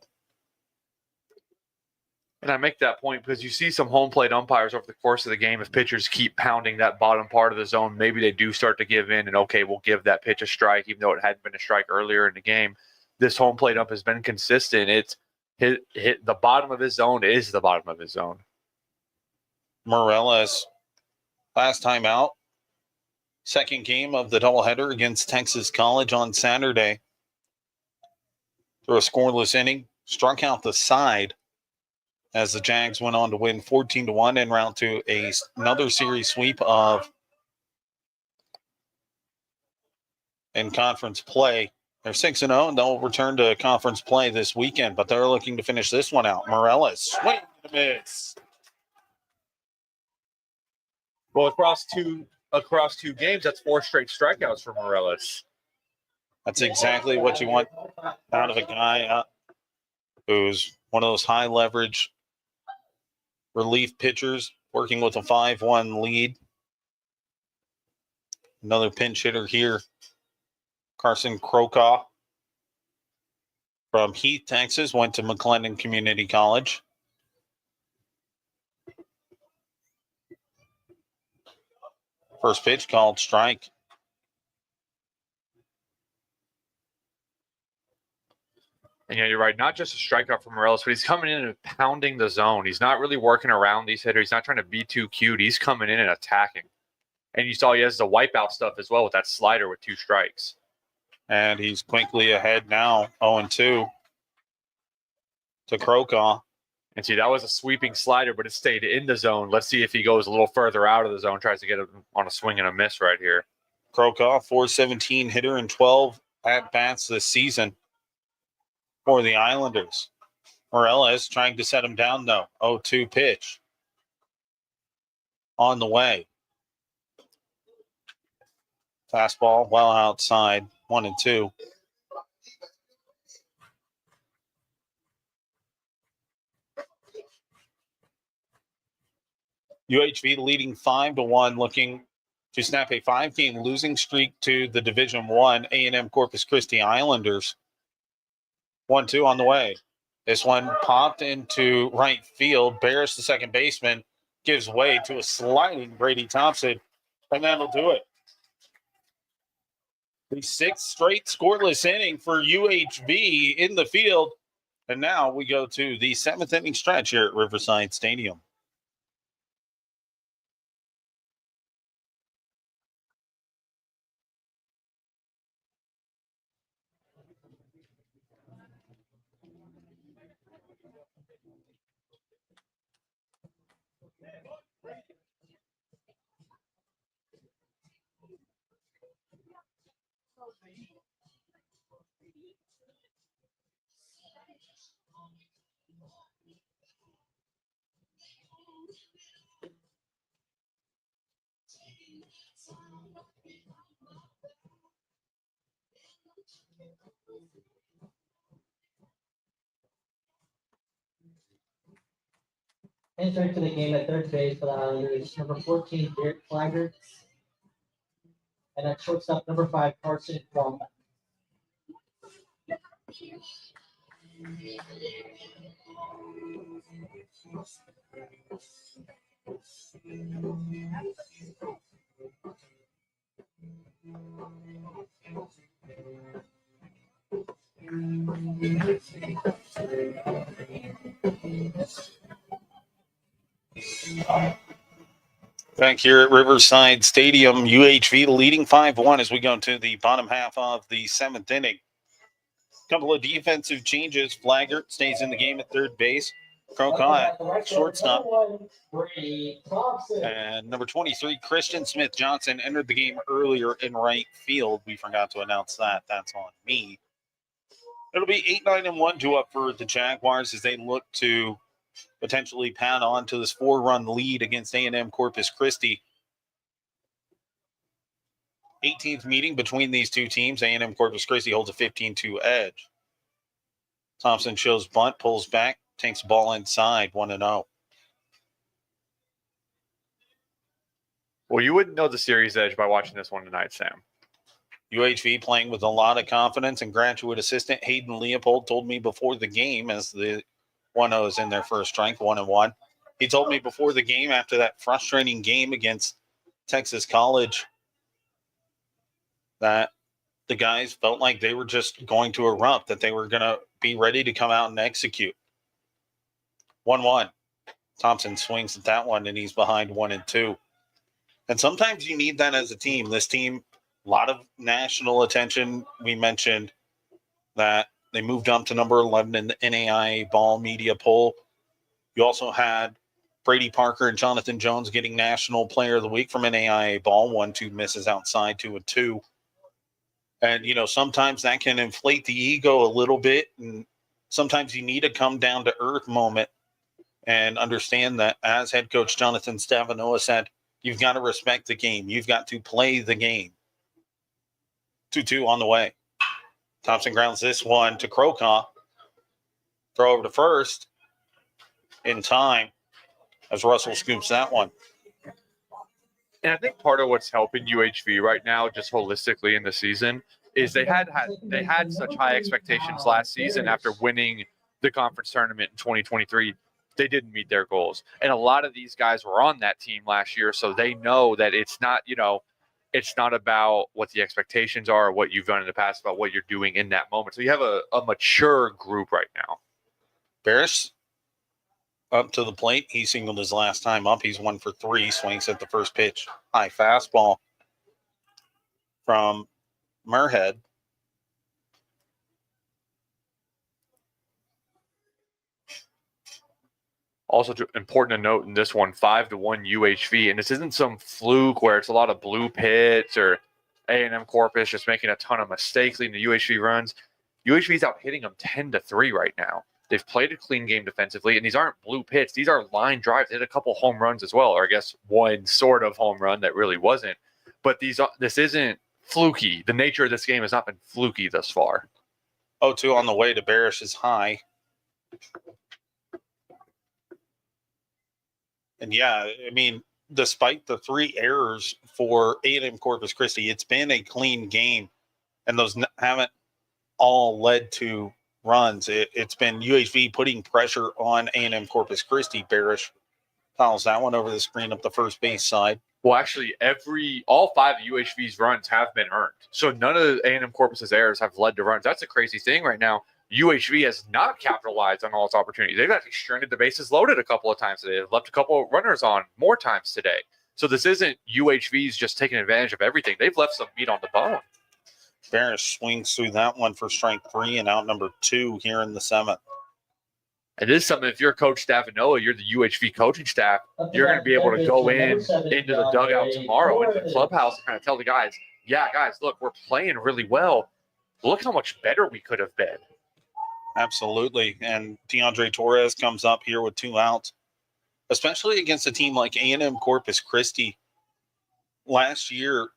And I make that point because you see some home plate umpires over the course of the game. If pitchers keep pounding that bottom part of the zone, maybe they do start to give in and, okay, we'll give that pitch a strike, even though it hadn't been a strike earlier in the game. This home plate ump has been consistent. It's hit the bottom of his zone is the bottom of his zone. Morales, last time out, second game of the doubleheader against Texas College on Saturday. Through a scoreless inning, struck out the side as the Jags went on to win 14-1 en route to another series sweep in conference play. They're 6-0, and they'll return to conference play this weekend, but they're looking to finish this one out. Morales, swing and a miss. Well, across two games, that's 4 straight strikeouts for Morales. That's exactly what you want out of a guy who's one of those high leverage relief pitchers working with a 5-1 lead. Another pinch hitter here, Carson Krokow from Heath, Texas, went to McLennan Community College. First pitch called strike. And yeah, you're right. Not just a strikeout from Morales, but he's coming in and pounding the zone. He's not really working around these hitters. He's not trying to be too cute. He's coming in and attacking. And you saw he has the wipeout stuff as well with that slider with 2 strikes. And he's quickly ahead now, 0-2 to Krokow. And see, that was a sweeping slider, but it stayed in the zone. Let's see if he goes a little further out of the zone, tries to get it on a swing and a miss right here. Krokow, .417 hitter and 12 at-bats this season for the Islanders. Morales trying to set him down, though. 0-2 pitch on the way. Fastball well outside, 1-2. UHV leading 5-1, looking to snap a 5-game losing streak to the Division I A&M-Corpus Christi Islanders. 1-2 on the way. This one popped into right field. Barris, the second baseman, gives way to a sliding Brady Thompson, and that'll do it. The 6th straight scoreless inning for UHV in the field. And now we go to the 7th inning stretch here at Riverside Stadium. Entering to the game at third base for the Islanders, number 14, Derek Flagger. And at shortstop, number 5, Carson Krokow. Back here at Riverside Stadium, UHV leading 5-1 as we go to the bottom half of the 7th inning. Couple of defensive changes. Flaggart stays in the game at third base. Krokow at shortstop. And number 23, Christian Smith Johnson, entered the game earlier in right field. We forgot to announce that. That's on me. It'll be 8-9-1 due up for the Jaguars as they look to potentially pad on to this 4-run lead against A&M-Corpus Christi. 18th meeting between these two teams. A&M-Corpus Christi holds a 15-2 edge. Thompson shows bunt, pulls back, takes the ball inside, 1-0. Well, you wouldn't know the series edge by watching this one tonight, Sam. UHV playing with a lot of confidence, and graduate assistant Hayden Leopold told me before the game, as the 1-0 is in their first strike, 1-1. He told me before the game, after that frustrating game against Texas College, that the guys felt like they were just going to erupt, that they were going to be ready to come out and execute. 1-1. Thompson swings at that one, and he's behind 1-2. And sometimes you need that as a team. This team, a lot of national attention. We mentioned that they moved up to number 11 in the NAIA ball media poll. You also had Brady Parker and Jonathan Jones getting National Player of the Week from NAIA ball. 1-2 misses outside, 2-2. And, you know, sometimes that can inflate the ego a little bit. And sometimes you need a come down to earth moment and understand that, as head coach Jonathan Stavanoa said, you've got to respect the game. You've got to play the game. 2-2 on the way. Thompson grounds this one to Krokow. Throw over to first in time. as Russell scoops that one. And I think part of what's helping UHV right now, just holistically in the season, is they had such high expectations last season after winning the conference tournament in 2023. They didn't meet their goals, and a lot of these guys were on that team last year, so they know that it's not about what the expectations are or what you've done in the past, about what you're doing in that moment. So you have a mature group right now. Barris up to the plate. He singled his last time up. He's 1 for 3. Swings at the first pitch. High fastball from Murhead. Also important to note in this one, 5-1 UHV, and this isn't some fluke where it's a lot of blue pits or A&M-Corpus just making a ton of mistakes leading to UHV runs. UHV's out hitting them 10-3 right now. They've played a clean game defensively, and these aren't blue pits. These are line drives. They hit a couple home runs as well, or I guess one sort of home run that really wasn't. But this isn't fluky. The nature of this game has not been fluky thus far. 0-2 on the way to Barish is high. And yeah, I mean, despite the 3 errors for A&M-Corpus Christi, it's been a clean game, and those haven't all led to runs. It's been UHV putting pressure on A&M-Corpus Christi. Barish fouls that one over the screen up the first base side. Well, actually, all 5 of UHV's runs have been earned. So none of A&M-Corpus's errors have led to runs. That's a crazy thing right now. UHV has not capitalized on all its opportunities. They've actually stranded the bases loaded a couple of times today. They've left a couple of runners on more times today. So this isn't UHV's just taking advantage of everything. They've left some meat on the bone. Barish swings through that one for strike 3 and out number 2 here in the 7th. It is something, if you're Coach Stavinola, you're the UHV coaching staff, you're going to be able to go into the dugout tomorrow into the clubhouse and kind of tell the guys, yeah, guys, look, we're playing really well. Look how much better we could have been. Absolutely. And DeAndre Torres comes up here with 2 outs, especially against a team like A&M-Corpus Christi. Last year,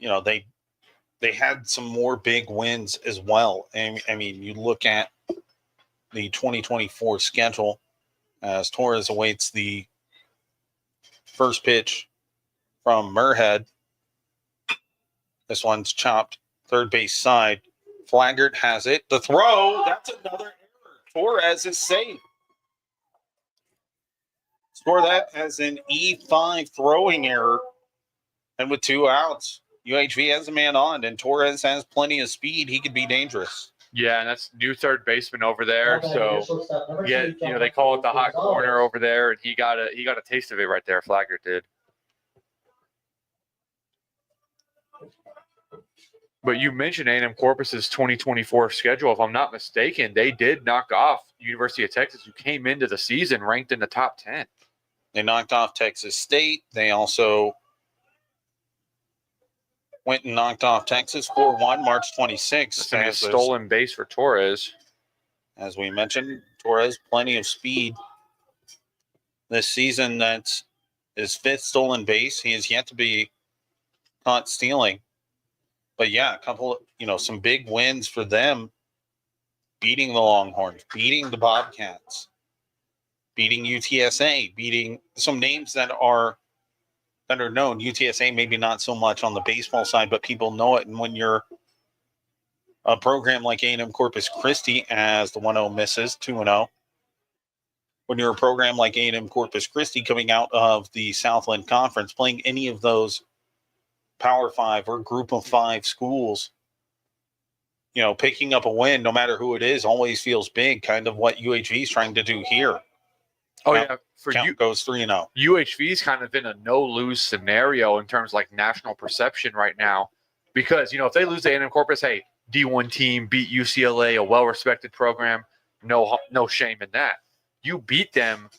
they had some more big wins as well. And I mean, you look at the 2024 schedule as Torres awaits the first pitch from Murhead. This one's chopped third base side. Flaggart has it. The throw, that's another error. Torres is safe. Score that as an E5 throwing error. And with 2 outs, UHV has a man on, and Torres has plenty of speed. He could be dangerous. Yeah, and that's new third baseman over there. So yeah, they call it the hot corner over there, and he got a taste of it right there. Flaggart did. But you mentioned A&M-Corpus's 2024 schedule. If I'm not mistaken, they did knock off University of Texas, who came into the season ranked in the top 10. They knocked off Texas State. They also went and knocked off Texas 4-1 March 26th. That's going to be a stolen base for Torres. As we mentioned, Torres, plenty of speed this season. That's his 5th stolen base. He is yet to be caught stealing. But yeah, a couple, some big wins for them, beating the Longhorns, beating the Bobcats, beating UTSA, beating some names that are known. UTSA maybe not so much on the baseball side, but people know it. And when you're a program like A&M-Corpus Christi, as the 1-0 misses, 2-0, when you're a program like A&M-Corpus Christi coming out of the Southland Conference, playing any of those Power 5 or Group of 5 schools, picking up a win, no matter who it is, always feels big, kind of what UHV is trying to do here. Oh, yeah. For Count goes 3-0. UHV's kind of in a no-lose scenario in terms of like national perception right now. Because, if they lose to A&M-Corpus, hey, D1 team beat UCLA, a well-respected program, no shame in that. You beat them.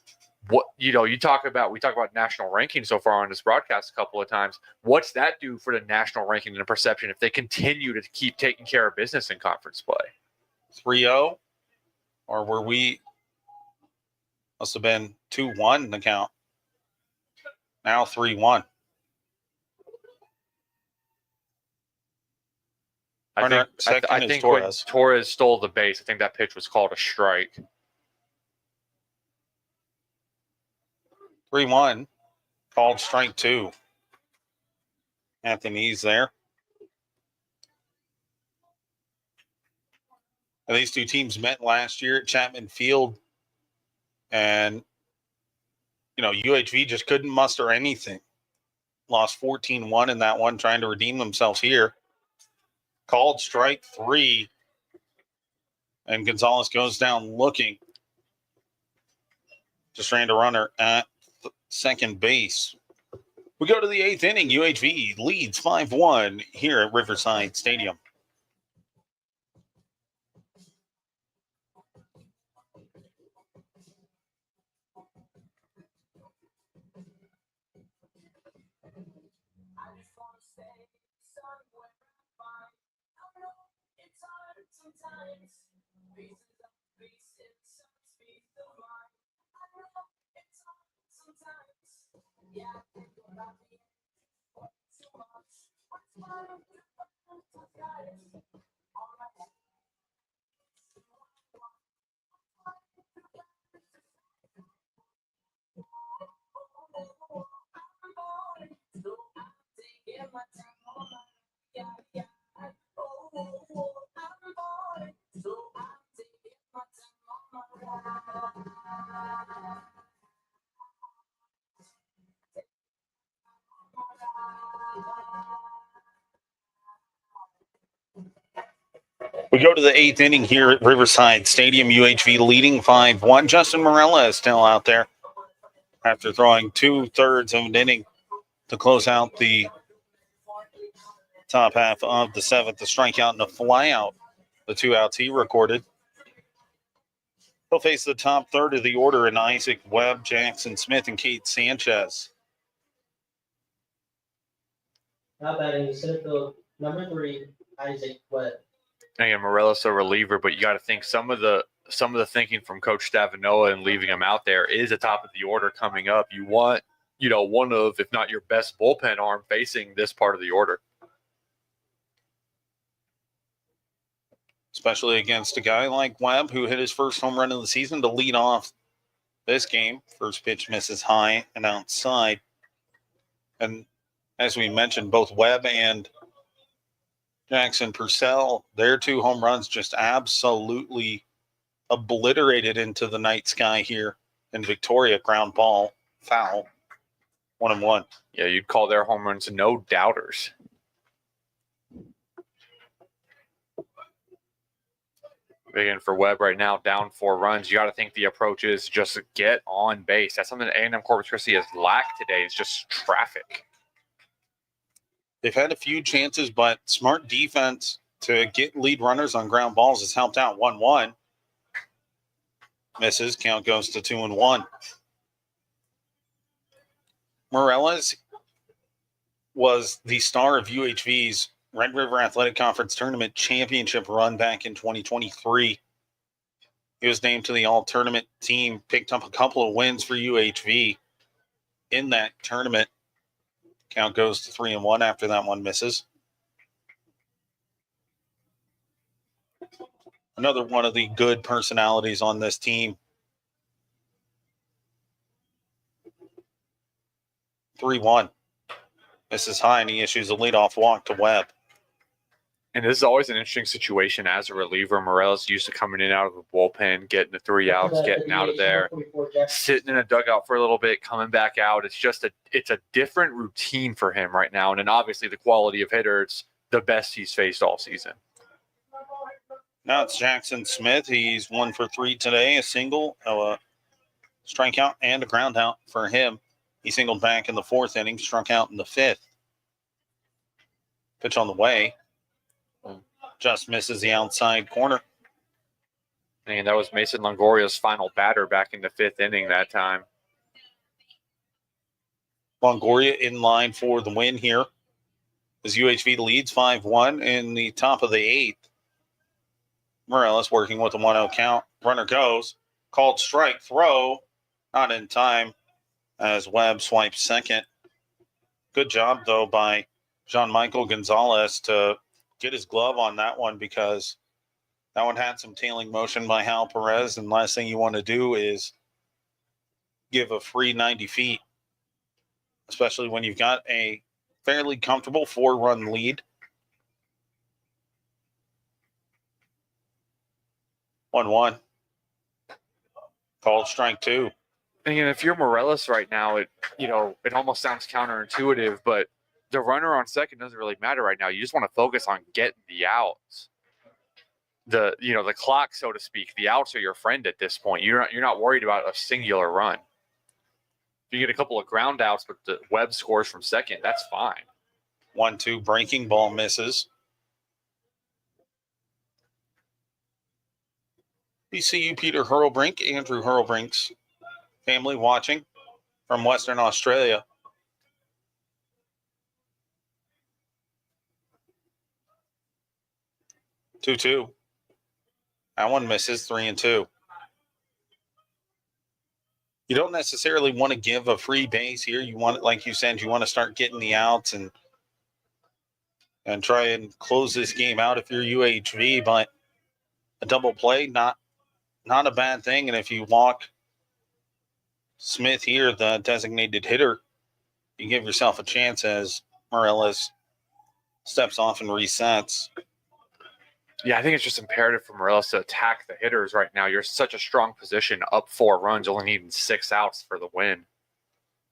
We talk about national ranking so far on this broadcast a couple of times. What's that do for the national ranking and the perception if they continue to keep taking care of business in conference play? 3-0, or were we? Must have been 2-1 in the count. Now 3-1. I think when Torres stole the base, I think that pitch was called a strike. 3-1. Called strike 2. Anthony's there. And these two teams met last year at Chapman Field. And, UHV just couldn't muster anything. Lost 14-1 in that one, trying to redeem themselves here. Called strike 3. And Gonzalez goes down looking. Just ran a runner at second base. We go to the 8th inning. UHV leads 5-1 here at Riverside Stadium. We go to the 8th inning here at Riverside Stadium. UHV leading 5-1. Justin Morella is still out there after throwing 2/3 of an inning to close out the top half of the 7th. The strikeout and a flyout. The 2 outs he recorded. He'll face the top third of the order in Isaac Webb, Jackson Smith, and Kate Sanchez. Now batting the center field, number 3, Isaac Webb. Again, Morelos a reliever, but you got to think some of the thinking from Coach Stavinoa and leaving him out there is the top of the order coming up. You want, one of, if not your best bullpen arm facing this part of the order. Especially against a guy like Webb, who hit his first home run of the season to lead off this game. First pitch misses high and outside. And as we mentioned, both Webb and Jackson Purcell, their 2 home runs just absolutely obliterated into the night sky here in Victoria. Ground ball, foul, 1-1. Yeah, you'd call their home runs no doubters. Again, for Webb right now, down 4 runs. You got to think the approach is just get on base. That's something that A&M-Corpus Christi has lacked today. It's just traffic. They've had a few chances, but smart defense to get lead runners on ground balls has helped out. 1-1. Misses. Count goes to 2-1. Morales was the star of UHV's Red River Athletic Conference Tournament Championship run back in 2023. He was named to the all-tournament team, picked up a couple of wins for UHV in that tournament. Count goes to 3-1 after that one misses. Another one of the good personalities on this team. 3-1. Misses high, and he issues a leadoff walk to Webb. And this is always an interesting situation as a reliever. Morales used to coming in and out of the bullpen, getting the 3 outs, getting out of there, sitting in a dugout for a little bit, coming back out. It's a different routine for him right now. And then obviously the quality of hitter, it's the best he's faced all season. Now it's Jackson Smith. He's 1 for 3 today, a single, a strikeout, and a ground out for him. He singled back in the 4th inning, struck out in the 5th. Pitch on the way. Just misses the outside corner. And that was Mason Longoria's final batter back in the 5th inning that time. Longoria in line for the win here as UHV leads 5-1 in the top of the 8th. Morales working with a 1-0 count. Runner goes. Called strike. Throw. Not in time as Webb swipes second. Good job, though, by Jean-Michael Gonzalez to get his glove on that one, because that one had some tailing motion by Hal Perez, and last thing you want to do is give a free 90 feet, especially when you've got a fairly comfortable 4-run lead. 1-1. Called strike 2. And if you're Morelos right now, it almost sounds counterintuitive, but the runner on second doesn't really matter right now. You just want to focus on getting the outs. The clock, so to speak. The outs are your friend at this point. You're not worried about a singular run. If you get a couple of ground outs, but the Webb scores from second, that's fine. 1-2 breaking ball misses. ECU Peter Hurlbrink, Andrew Hurlbrink's family watching from Western Australia. Two. That one misses. 3-2. You don't necessarily want to give a free base here. You want, like you said, you want to start getting the outs and try and close this game out if you're UHV. But a double play, not a bad thing. And if you walk Smith here, the designated hitter, you give yourself a chance as Morelos steps off and resets. Yeah, I think it's just imperative for Morelos to attack the hitters right now. You're in such a strong position, up 4 runs, only needing 6 outs for the win.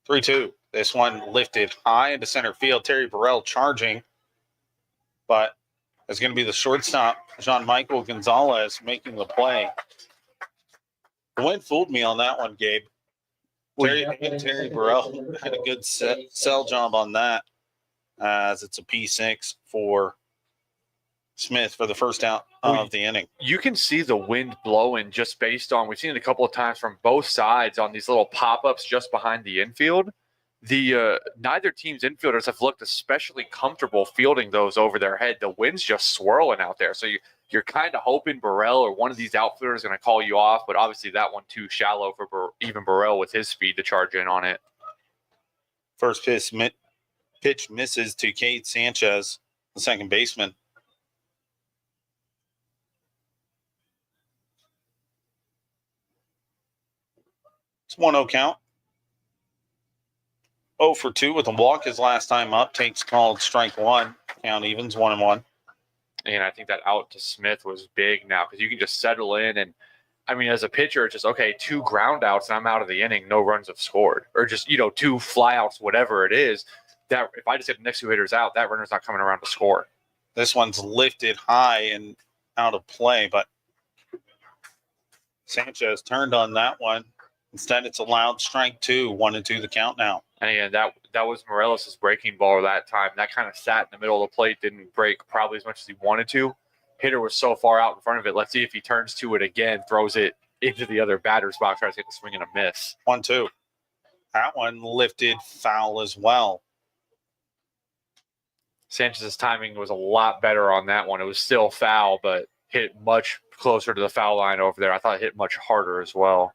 3-2. This one lifted high into center field. Terry Burrell charging, but it's going to be the shortstop, Jean-Michael Gonzalez, making the play. The wind fooled me on that one, Gabe. Terry Burrell had a good sell job on that, as it's a P6 for Smith for the first out of the inning. You can see the wind blowing just based on, we've seen it a couple of times from both sides on these little pop-ups just behind the infield. Neither team's infielders have looked especially comfortable fielding those over their head. The wind's just swirling out there. So you're kind of hoping Burrell or one of these outfielders is going to call you off, but obviously that one too shallow for even Burrell with his speed to charge in on it. First pitch misses to Cade Sanchez, the second baseman. It's 1-0 count. 0 for 2 with a walk his last time up. Takes called strike 1. Count evens 1-1. And I think that out to Smith was big now because you can just settle in. And I mean, as a pitcher, it's just, okay, 2 ground outs and I'm out of the inning. No runs have scored. Or just, 2 fly outs, whatever it is. That if I just get the next 2 hitters out, that runner's not coming around to score. This one's lifted high and out of play, but Sanchez turned on that one. Instead, it's allowed strike 2, 1-2 the count now. And again, that was Morelos' breaking ball that time. That kind of sat in the middle of the plate, didn't break probably as much as he wanted to. Hitter was so far out in front of it. Let's see if he turns to it again, throws it into the other batter's box, tries to get the swing and a miss. 1-2. That one lifted foul as well. Sanchez's timing was a lot better on that one. It was still foul, but hit much closer to the foul line over there. I thought it hit much harder as well.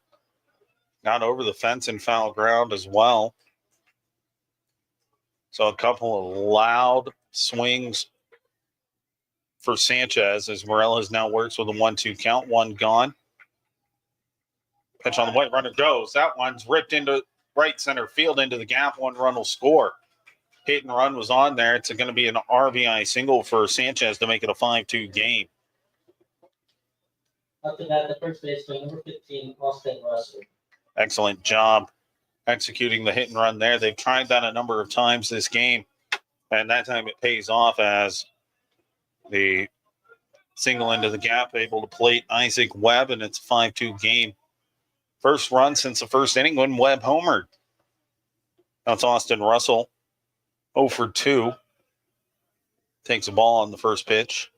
Got over the fence and foul ground as well. So a couple of loud swings for Sanchez as Morelos now works with a 1-2 count. 1 gone. Pitch on the way. Runner goes. That one's ripped into right center field into the gap. 1 run will score. Hit and run was on there. It's going to be an RBI single for Sanchez to make it a 5-2 game. Up to bat, the first baseman, number 15, Austin Russell. Excellent job executing the hit and run there. They've tried that a number of times this game, and that time it pays off as the single into the gap, able to plate Isaac Webb, and it's a 5-2 game. First run since the first inning when Webb homered. That's Austin Russell, 0 for 2. Takes a ball on the first pitch.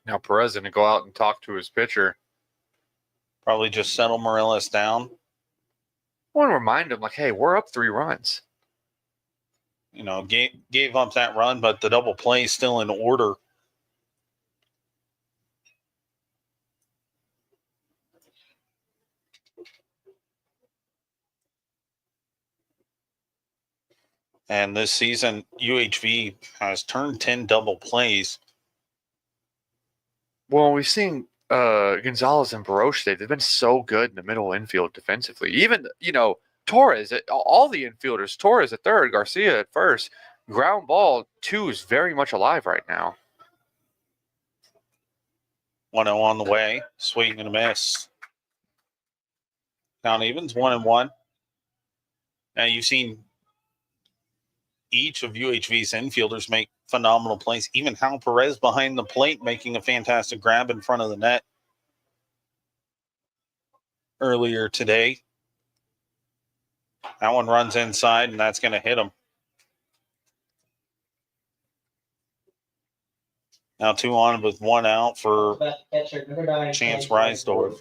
Now Perez going to go out and talk to his pitcher. Probably just settle Morelos down. I want to remind him, like, hey, we're up 3 runs. Gave up that run, but the double play is still in order. And this season, UHV has turned 10 double plays. Well, we've seen Gonzalez and Baroche, they've been so good in the middle infield defensively. Even, Torres, all the infielders, Torres at third, Garcia at first, ground ball 2 is very much alive right now. 1-0 on the way. Swing and a miss. Count evens, 1-1. Now you've seen each of UHV's infielders make phenomenal plays. Even Hal Perez behind the plate making a fantastic grab in front of the net earlier today. That one runs inside, and that's going to hit him. Now 2 on with 1 out for Chance Reisdorf.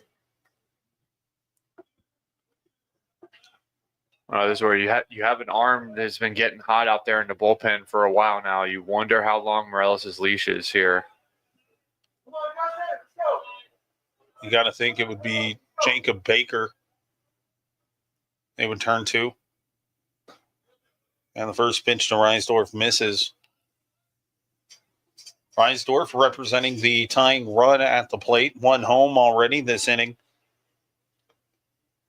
This is where you have an arm that's been getting hot out there in the bullpen for a while now. You wonder how long Morelos' leash is here. You got to think it would be Jacob Baker they would turn to. And the first pitch to Reisdorf misses. Reisdorf representing the tying run at the plate. 1 home already this inning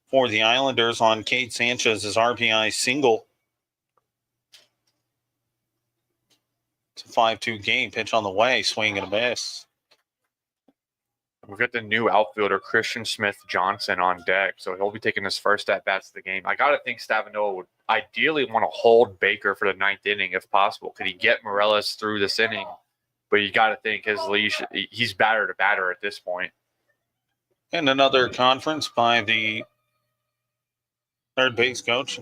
for the Islanders on Cade Sanchez's RBI single. It's a 5-2 game. Pitch on the way. Swing and a miss. We've got the new outfielder, Christian Smith-Johnson, on deck, so he'll be taking his first at-bats of the game. I got to think Stavinola would ideally want to hold Baker for the 9th inning if possible. Could he get Morelos through this inning? But you got to think his leash, he's batter to batter at this point. And another conference by the third base coach.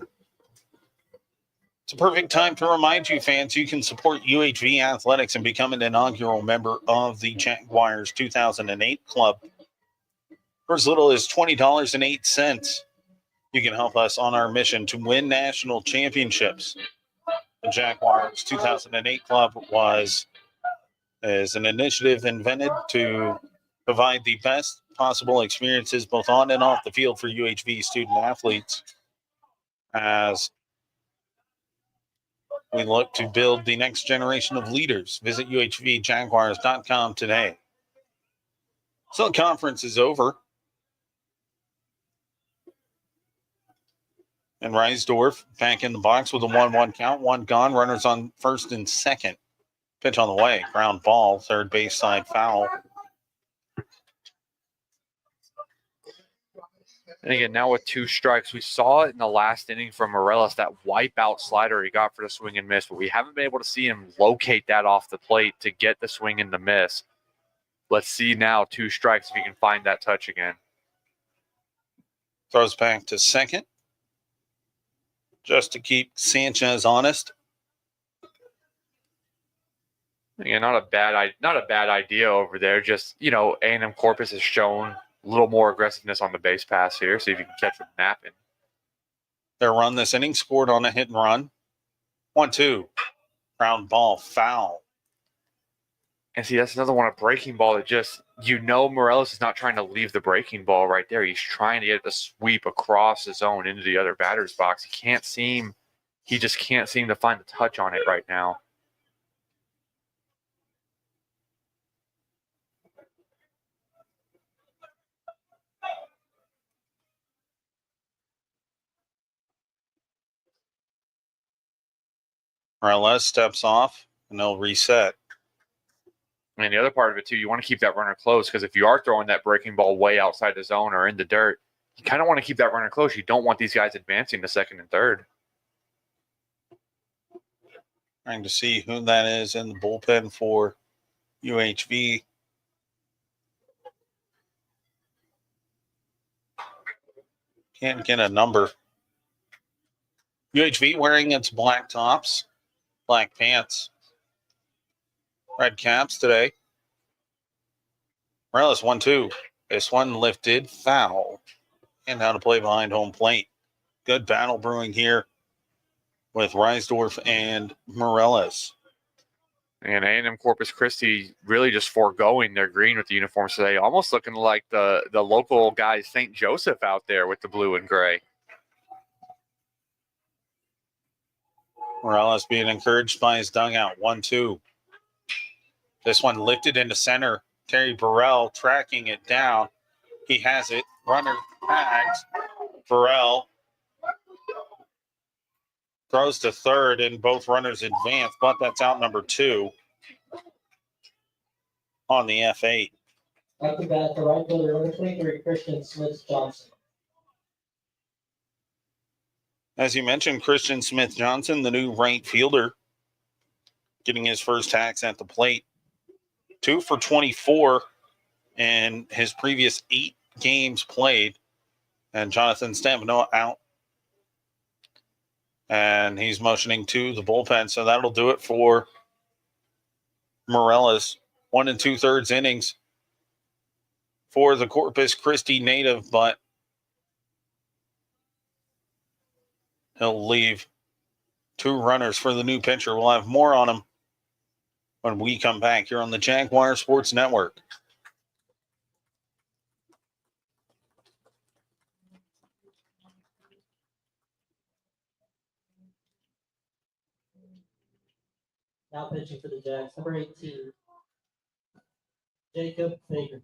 It's a perfect time to remind you, fans, you can support UHV Athletics and become an inaugural member of the Jaguars 2008 Club. For as little as $20.08, you can help us on our mission to win national championships. The Jaguars 2008 Club is an initiative invented to provide the best possible experiences both on and off the field for UHV student athletes as we look to build the next generation of leaders. Visit UHVJaguars.com today. So the conference is over. And Reisdorf back in the box with a 1-1 count. 1 gone. Runners on first and second. Pitch on the way. Ground ball. Third base side foul. And again, now with 2 strikes, we saw it in the last inning from Morelos, that wipeout slider he got for the swing and miss, but we haven't been able to see him locate that off the plate to get the swing and the miss. Let's see now 2 strikes if he can find that touch again. Throws back to second just to keep Sanchez honest. Yeah, not a bad idea over there. Just, A&M-Corpus has shown a little more aggressiveness on the base pass here. See if you can catch him napping. Their run this inning scored on a hit and run. 1-2. Ground ball foul. And see, that's another one, a breaking ball that just, Morelos is not trying to leave the breaking ball right there. He's trying to get the sweep across the zone into the other batter's box. He just can't seem to find the touch on it right now. Morales steps off, and they'll reset. And the other part of it, too, you want to keep that runner close because if you are throwing that breaking ball way outside the zone or in the dirt, you kind of want to keep that runner close. You don't want these guys advancing to second and third. Trying to see who that is in the bullpen for UHV. Can't get a number. UHV wearing its black tops, black pants, red caps today. Morales 1-2. This one lifted, foul. And now to play behind home plate. Good battle brewing here with Reisdorf and Morales. And A&M-Corpus Christi really just foregoing their green with the uniforms today, almost looking like the local guys, St. Joseph, out there with the blue and gray. Morales being encouraged by his dugout. 1-2. This one lifted into center. Terry Burrell tracking it down. He has it. Runner tags. Burrell throws to third, and both runners advance, but that's out number 2 on the F8. Up to bat, the right fielder, number 23, Christian Smith Johnson. As you mentioned, Christian Smith Johnson, the new right fielder, getting his first tax at the plate. 2 for 24 in his previous 8 games played. And Jonathan Stampano out. And he's motioning to the bullpen. So that'll do it for Morales. 1 2/3 innings for the Corpus Christi native, but he'll leave 2 runners for the new pitcher. We'll have more on him when we come back here on the Jaguar Sports Network. Now pitching for the Jags, number 18, Jacob Baker.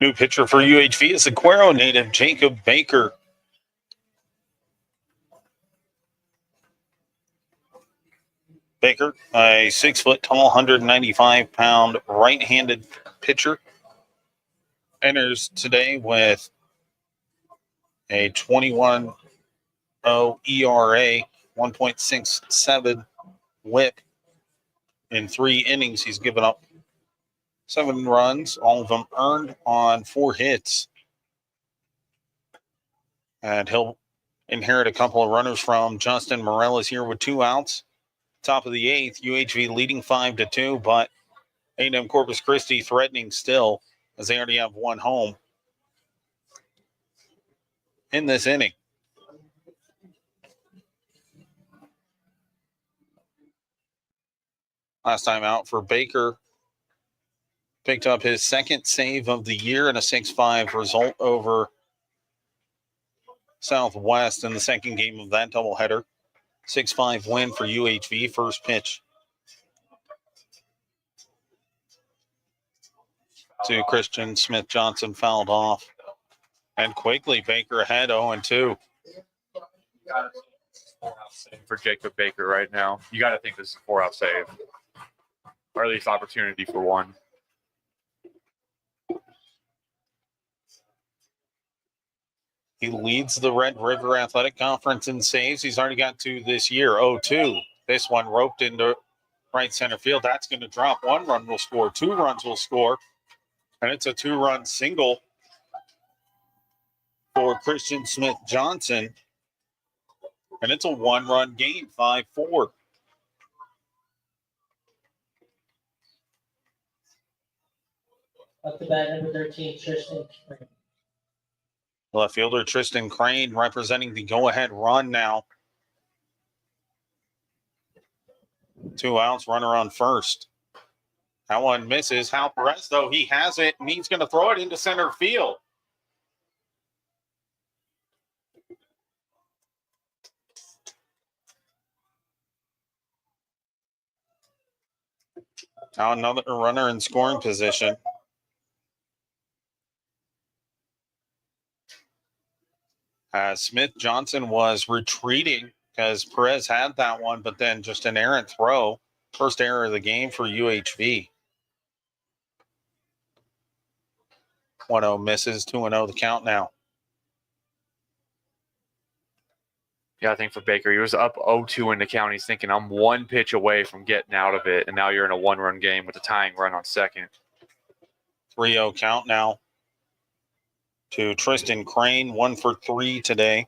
New pitcher for UHV is Aguero native Jacob Baker. Baker, a 6 foot tall, 195-pound right-handed pitcher, enters today with a 21-0 ERA, 1.67 WHIP. In 3 innings, he's given up 7 runs, all of them earned on 4 hits. And he'll inherit a couple of runners from Justin Morales here with 2 outs. Top of the 8th, UHV leading 5-2, but A&M-Corpus Christi threatening still as they already have 1 home in this inning. Last time out for Baker, picked up his 2nd save of the year and a 6-5 result over Southwest in the 2nd game of that doubleheader. 6-5 win for UHV. First pitch to Christian Smith Johnson, fouled off. And quickly, Baker ahead 0-2. For Jacob Baker right now. You got to think this is a 4-out save, or at least opportunity for one. He leads the Red River Athletic Conference in saves. He's already got 2 this year, 0-2. This one roped into right center field. That's going to drop. 1 run will score. 2 runs will score. And it's a 2-run single for Christian Smith Johnson. And it's a 1-run game, 5-4. Up to bat, number 13, Tristan Crane. Left fielder Tristan Crane representing the go-ahead run now. 2 outs, runner on first. That one misses. Hal Perez, though, he has it, and he's going to throw it into center field. Now another runner in scoring position. Smith Johnson was retreating because Perez had that one, but then just an errant throw. First error of the game for UHV. 1-0 misses, 2-0 the count now. Yeah, I think for Baker, he was up 0-2 in the count. He's thinking, I'm one pitch away from getting out of it, and now you're in a one-run game with a tying run on second. 3-0 count now to Tristan Crane, 1 for 3 today.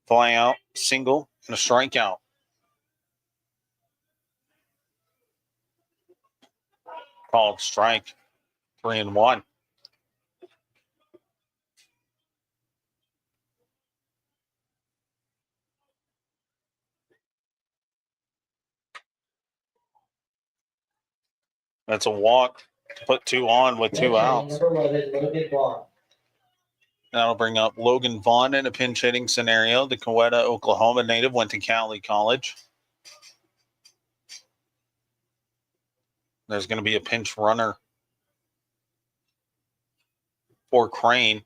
Fly out, single, and a strikeout. Called strike, 3-1. That's a walk to put 2 on with 2 outs. Number 11, Logan Vaughn. That'll bring up Logan Vaughn in a pinch hitting scenario. The Coweta, Oklahoma native, went to Cali College. There's going to be a pinch runner for Crane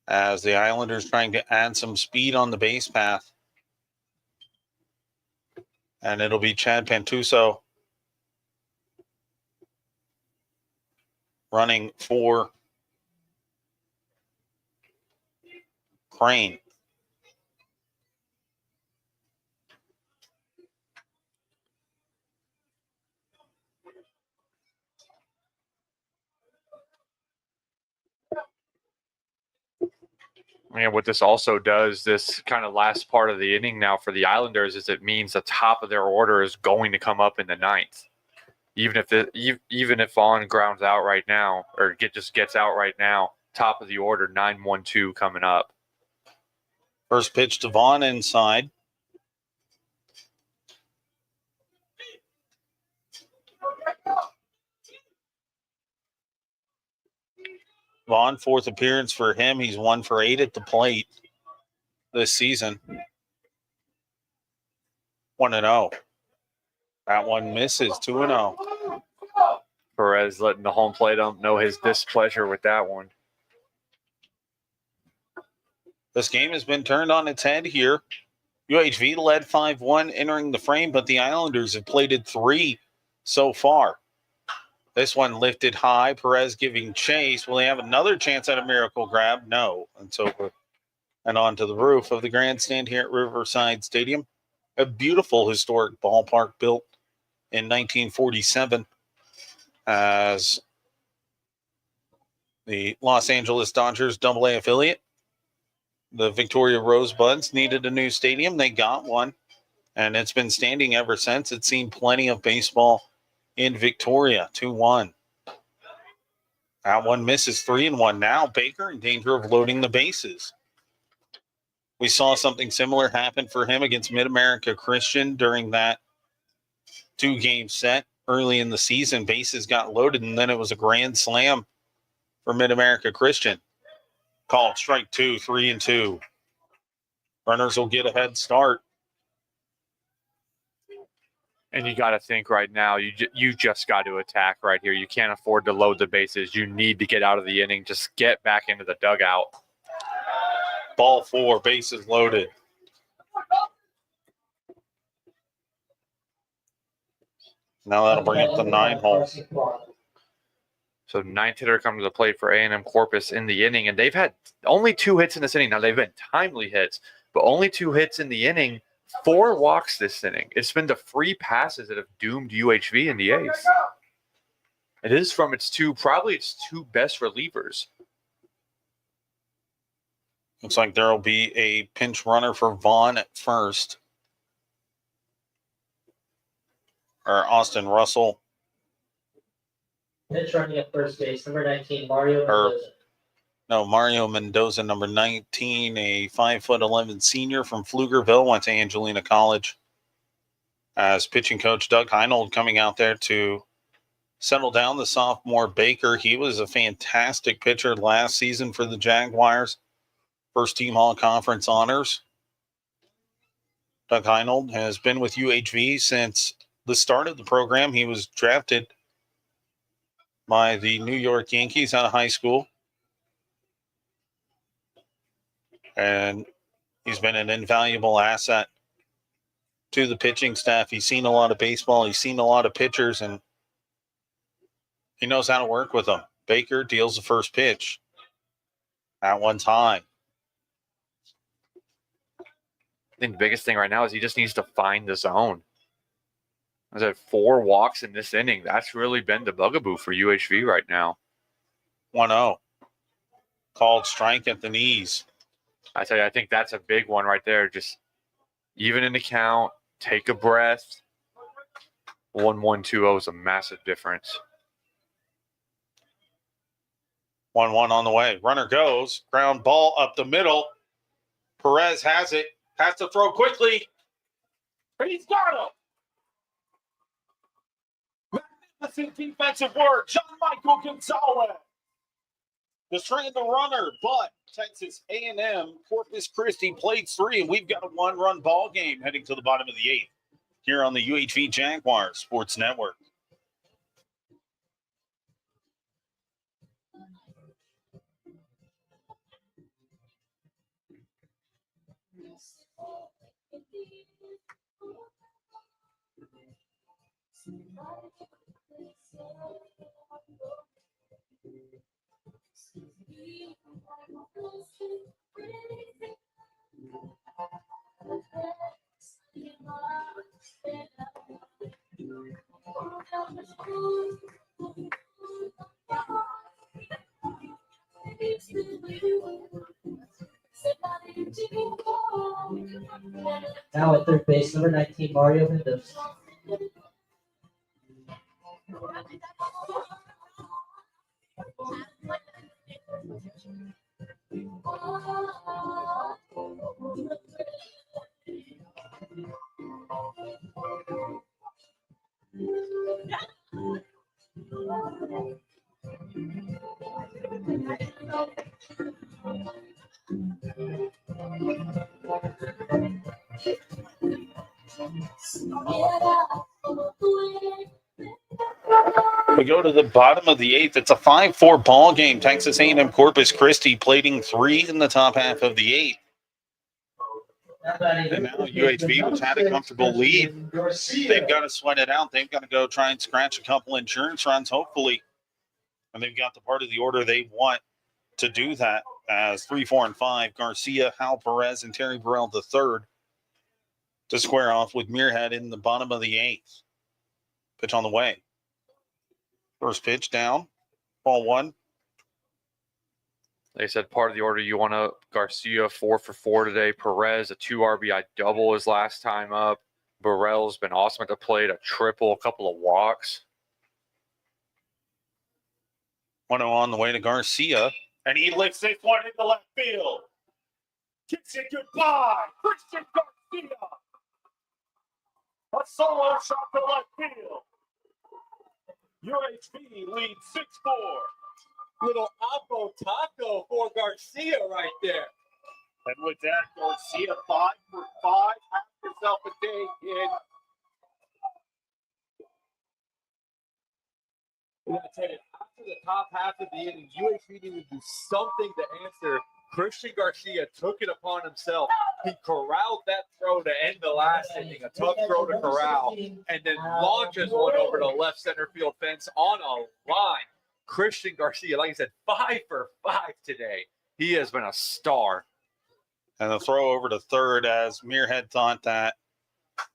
as the Islanders trying to add some speed on the base path. And it'll be Chad Pantuso running for Crane. And what this also does, this kind of last part of the inning now for the Islanders, is it means the top of their order is going to come up in the ninth. Even if Vaughn grounds out right now, or just gets out right now, top of the order, 9-1-2 coming up. First pitch to Vaughn inside. Vaughn, 4th appearance for him. He's 1 for 8 at the plate this season. 1-0. That one misses, 2-0. Perez letting the home plate ump know his displeasure with that one. This game has been turned on its head here. UHV led 5-1 entering the frame, but the Islanders have plated 3 so far. This one lifted high. Perez giving chase. Will he have another chance at a miracle grab? No. And so and onto the roof of the grandstand here at Riverside Stadium. A beautiful historic ballpark built in 1947 as the Los Angeles Dodgers AA affiliate. The Victoria Rosebuds needed a new stadium. They got one, and it's been standing ever since. It's seen plenty of baseball in Victoria. 2-1. That one misses, 3-1. Now Baker in danger of loading the bases. We saw something similar happen for him against Mid-America Christian during that 2-game set early in the season. Bases got loaded, and then it was a grand slam for Mid-America Christian. Called strike 2, 3-2. Runners will get a head start. And you got to think right now, you just got to attack right here. You can't afford to load the bases. You need to get out of the inning. Just get back into the dugout. Ball 4, bases loaded. Now that'll bring up the 9 hole. So 9th hitter comes to the plate for A&M-Corpus in the inning, and they've had only 2 hits in this inning. Now, they've been timely hits, but only 2 hits in the inning, 4 walks this inning. It's been the free passes that have doomed UHV in the 8th. It is from its 2 best relievers. Looks like there will be a pinch runner for Vaughn at first. Or Austin Russell. Pitch running at first base, number 19, Mario Mendoza. Mario Mendoza, number 19, a 5'11" senior from Pflugerville, went to Angelina College. As pitching coach Doug Heinold coming out there to settle down the sophomore Baker. He was a fantastic pitcher last season for the Jaguars. First team all-conference honors. Doug Heinold has been with UHV since the start of the program. He was drafted by the New York Yankees out of high school. And he's been an invaluable asset to the pitching staff. He's seen a lot of baseball. He's seen a lot of pitchers, and he knows how to work with them. Baker deals the first pitch. That one's high. I think the biggest thing right now is he just needs to find the zone. I said 4 walks in this inning. That's really been the bugaboo for UHV right now. 1-0. Called strike at the knees. I tell you, I think that's a big one right there. Just even in the count, take a breath. 1-1-2-0 is a massive difference. 1-1 on the way. Runner goes. Ground ball up the middle. Perez has it. Has to throw quickly. He's got him. Magnificent defensive work. John Michael Gonzalez. Destroying the runner, but Texas A&M-Corpus Christi played 3, and we've got a 1-run ball game heading to the bottom of the 8th here on the UHV Jaguars Sports Network. Now at third base, number 19, Mario Mendoza. We go to the bottom of the 8th. It's a 5-4 ball game. Texas A&M-Corpus Christi plating 3 in the top half of the 8th. And now UHV, which had a comfortable lead, they've got to sweat it out. They've got to go try and scratch a couple insurance runs, hopefully. And they've got the part of the order they want to do that as 3, 4, and 5. Garcia, Hal Perez, and Terry Burrell III to square off with Muirhead in the bottom of the 8th. Pitch on the way. First pitch down. Ball 1. They said part of the order you want to Garcia 4 for 4 today. Perez, a 2 RBI double his last time up. Burrell's been awesome at the plate, a triple, a couple of walks. 1-0 on the way to Garcia. And he lifts this one into left field. Kicks it goodbye. Christian Garcia. A solo shot to left field. UHV leads 6-4. Little Apo Taco for Garcia right there. And with that, Garcia 5 for 5. Have yourself a day, kid. I'm going to tell you, after the top half of the inning, UHV needed to do something to answer. Christian Garcia took it upon himself. He corralled that throw to end the last inning, a tough throw to corral, and then launches one over the left center field fence on a line. Christian Garcia, like I said, 5 for 5 today. He has been a star. And the throw over to third as Muirhead thought that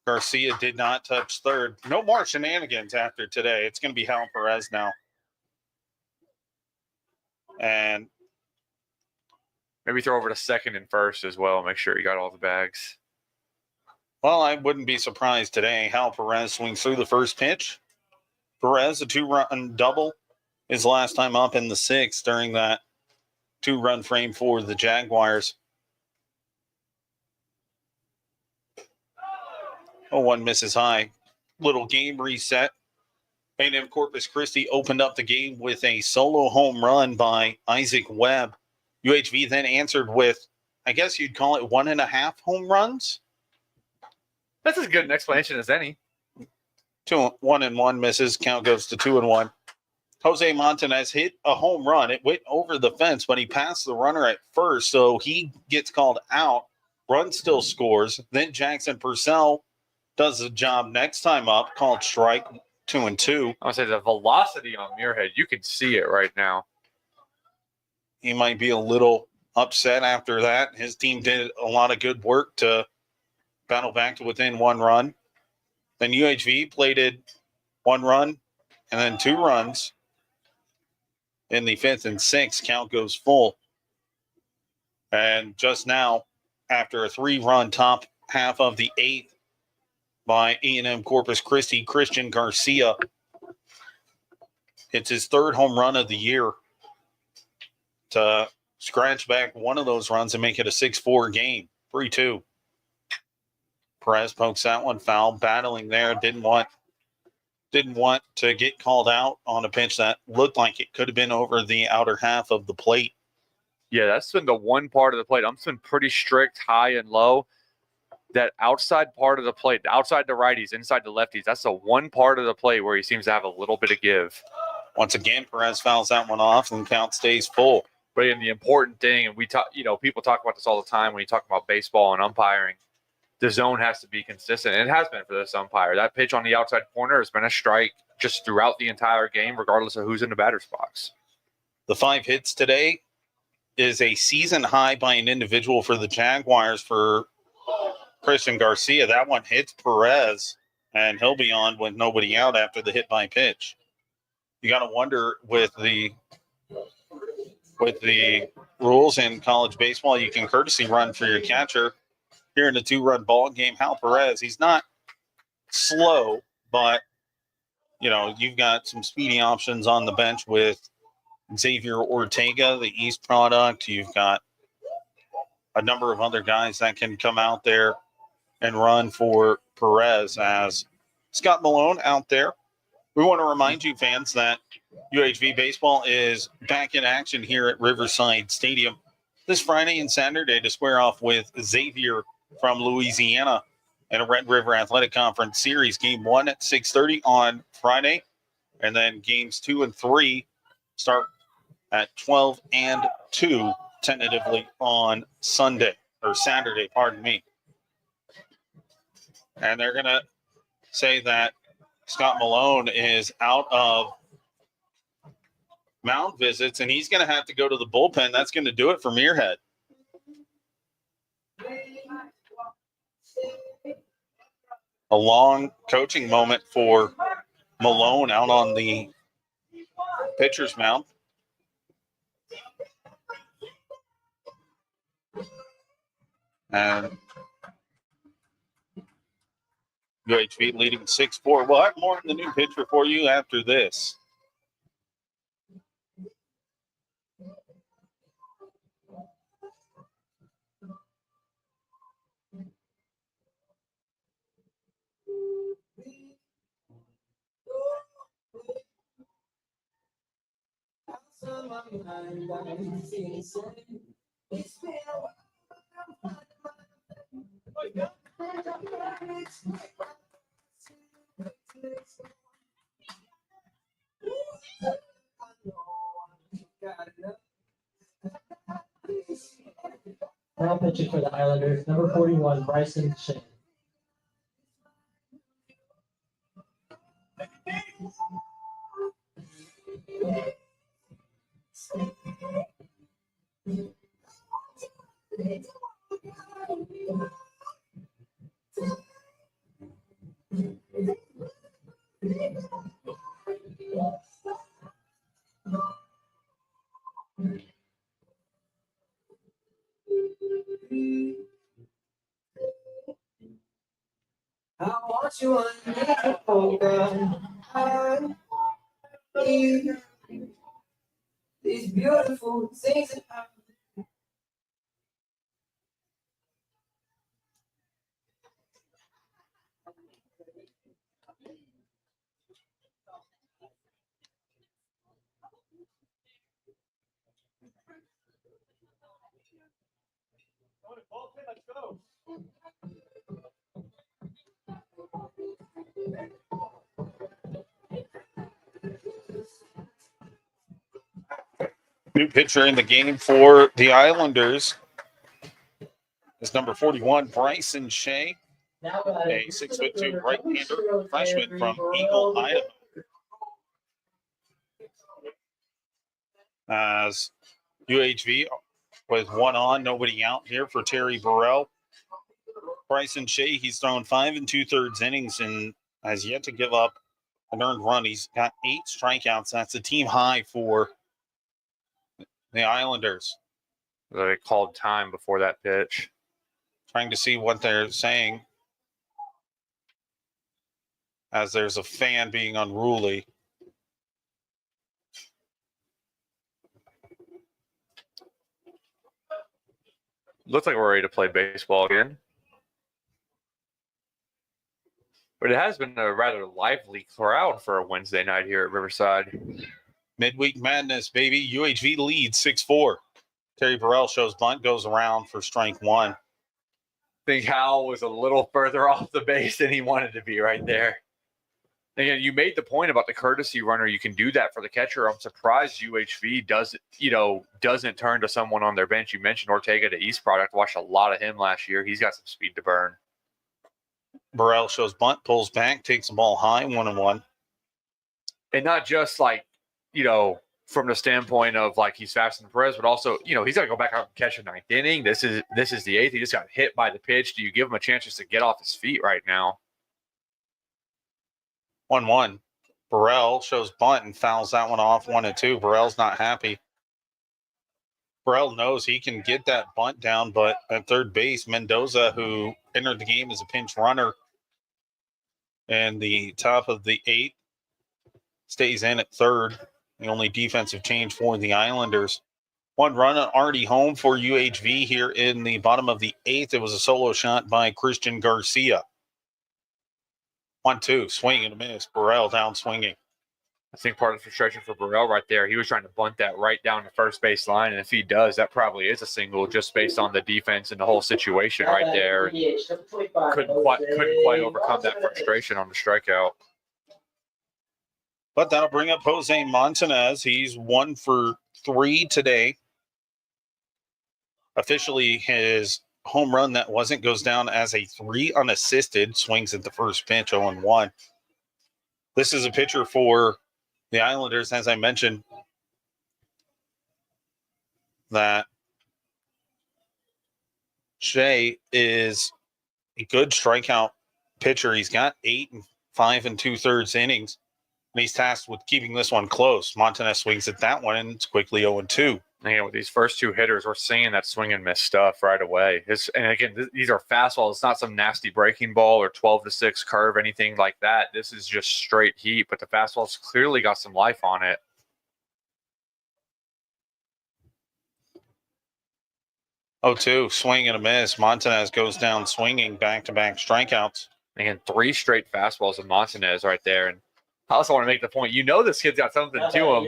Garcia did not touch third. No more shenanigans after today. It's going to be Hal Perez now. And Maybe throw over to second and first as well. Make sure you got all the bags. well, I wouldn't be surprised today. Hal Perez swings through the first pitch. Perez, a 2-run double, his last time up in the 6th during that 2-run frame for the Jaguars. 0-1 misses high. Little game reset. A&M-Corpus Christi opened up the game with a solo home run by Isaac Webb. UHV then answered with, I guess you'd call it 1.5 home runs. That's as good an explanation as any. 1-1 misses. Count goes to 2-1. Jose Montanez hit a home run. It went over the fence, but he passed the runner at first, so he gets called out. Run still scores. Then Jackson Purcell does the job next time up, called strike 2-2. I would say the velocity on Muirhead, you can see it right now. He might be a little upset after that. His team did a lot of good work to battle back to within 1 run. Then UHV plated 1 run and then 2 runs. In the 5th and 6th, count goes full. And just now, after a 3-run top half of the 8th by A&M-Corpus Christi, Christian Garcia hits his 3rd home run of the year to scratch back one of those runs and make it a 6-4 game, 3-2. Perez pokes that one foul, battling there, didn't want to get called out on a pitch that looked like it could have been over the outer half of the plate. Yeah, that's been the one part of the plate. I'm been pretty strict, high and low. That outside part of the plate, outside the righties, inside the lefties, that's the one part of the plate where he seems to have a little bit of give. Once again, Perez fouls that one off and count stays full. But in the important thing, and we talk, people talk about this all the time when you talk about baseball and umpiring, the zone has to be consistent. And it has been for this umpire. That pitch on the outside corner has been a strike just throughout the entire game, regardless of who's in the batter's box. The 5 hits today is a season high by an individual for the Jaguars for Christian Garcia. That one hits Perez, and he'll be on with nobody out after the hit by pitch. You got to wonder with the rules in college baseball, you can courtesy run for your catcher. Here in a 2-run ball game, Hal Perez, he's not slow, but you've got some speedy options on the bench with Xavier Ortega, the East product. You've got a number of other guys that can come out there and run for Perez as Scott Malone out there. We want to remind you, fans, that UHV baseball is back in action here at Riverside Stadium this Friday and Saturday to square off with Xavier from Louisiana in a Red River Athletic Conference Series. Game 1 at 6:30 on Friday, and then games 2 and 3 start at 12 and 2 tentatively on Saturday, pardon me. And they're going to say that Scott Malone is out of mound visits, and he's going to have to go to the bullpen. That's going to do it for Muirhead. A long coaching moment for Malone out on the pitcher's mound. And UHV leading 6-4. We'll have more on the new pitcher for you after this. Now pitching for the Islanders, number 41, Bryson Shea. I want you on these beautiful things. Let's go. New pitcher in the game for the Islanders is number 41, Bryson Shea, Now, a 6'2" right-hander freshman from Eagle, Idaho. As UHV with one on, nobody out here for Terry Burrell. Bryson Shea, he's thrown 5 2/3 innings and has yet to give up an earned run. He's got 8 strikeouts. That's a team high for the Islanders. They called time before that pitch. Trying to see what they're saying as there's a fan being unruly. Looks like we're ready to play baseball again. But it has been a rather lively crowd for a Wednesday night here at Riverside. Midweek madness, baby. UHV leads 6-4. Terry Burrell shows bunt, goes around for strike one. I think Howell was a little further off the base than he wanted to be right there. Again, you made the point about the courtesy runner. You can do that for the catcher. I'm surprised UHV doesn't turn to someone on their bench. You mentioned Ortega, the East product. Watched a lot of him last year. He's got some speed to burn. Burrell shows bunt, pulls back, takes the ball high, 1-1. And not just from the standpoint of he's faster than Perez, but also, he's got to go back out and catch a ninth inning. This is the eighth. He just got hit by the pitch. Do you give him a chance just to get off his feet right now? 1-1. Burrell shows bunt and fouls that one off 1-2. Burrell's not happy. Burrell knows he can get that bunt down, but at third base, Mendoza, who entered the game as a pinch runner, and the top of the 8th, stays in at third. The only defensive change for the Islanders. One run already home for UHV here in the bottom of the 8th. It was a solo shot by Christian Garcia. 1-2, swing and a miss. Burrell down swinging. I think part of the frustration for Burrell right there, he was trying to bunt that right down the first base line, and if he does, that probably is a single just based on the defense and the whole situation right there. Couldn't quite overcome that frustration on the strikeout. But that'll bring up Jose Montanez. He's 1 for 3 today. Officially, his home run that wasn't goes down as a 3 unassisted. Swings at the first pitch, 0-1. This is a pitcher for the Islanders, as I mentioned, that Shea is a good strikeout pitcher. He's got 8 5 2/3 innings, and he's tasked with keeping this one close. Montanez swings at that one, and it's quickly 0-2. Again, with these first 2 hitters, we're seeing that swing and miss stuff right away. And again, these are fastballs. It's not some nasty breaking ball or 12-6 curve, anything like that. This is just straight heat, but the fastball's clearly got some life on it. 0-2, swing and a miss. Montanez goes down swinging, back-to-back strikeouts. Again, 3 straight fastballs of Montanez right there. And I also want to make the point, this kid's got something to him.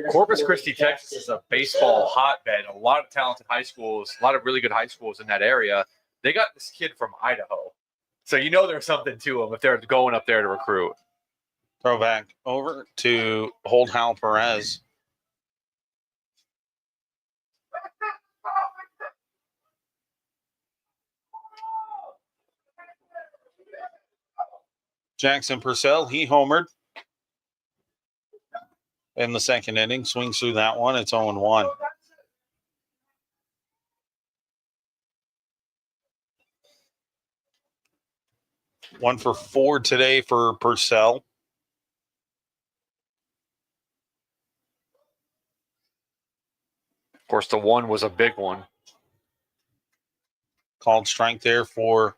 Corpus Christi, Texas is a baseball hotbed. A lot of talented high schools, a lot of really good high schools in that area. They got this kid from Idaho. So there's something to him if they're going up there to recruit. Throw back over to hold Hal Perez. Jackson Purcell, he homered in the second inning. Swings through that one. It's 0-1. One for 4 today for Purcell. Of course, the one was a big one. Called strike there for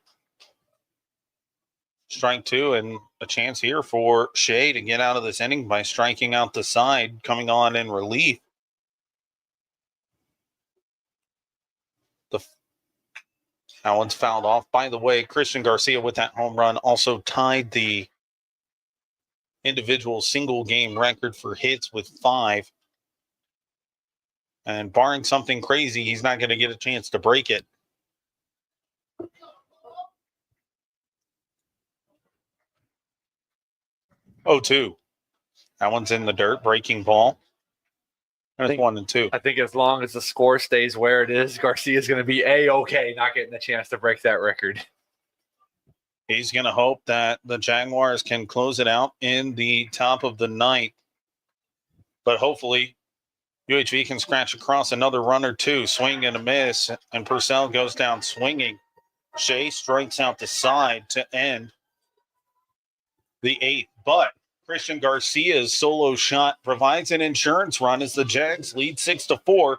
strike 2, and a chance here for Shea to get out of this inning by striking out the side, coming on in relief. That one's fouled off. By the way, Christian Garcia with that home run also tied the individual single game record for hits with 5. And barring something crazy, he's not going to get a chance to break it. Oh, 2. That one's in the dirt, breaking ball. There's think- 1-2. I think as long as the score stays where it is, Garcia's going to be A-okay, not getting the chance to break that record. He's going to hope that the Jaguars can close it out in the top of the ninth. But hopefully, UHV can scratch across another run or two. Swing and a miss, and Purcell goes down swinging. Shea strikes out the side to end the eighth. But Christian Garcia's solo shot provides an insurance run as the Jags lead 6-4,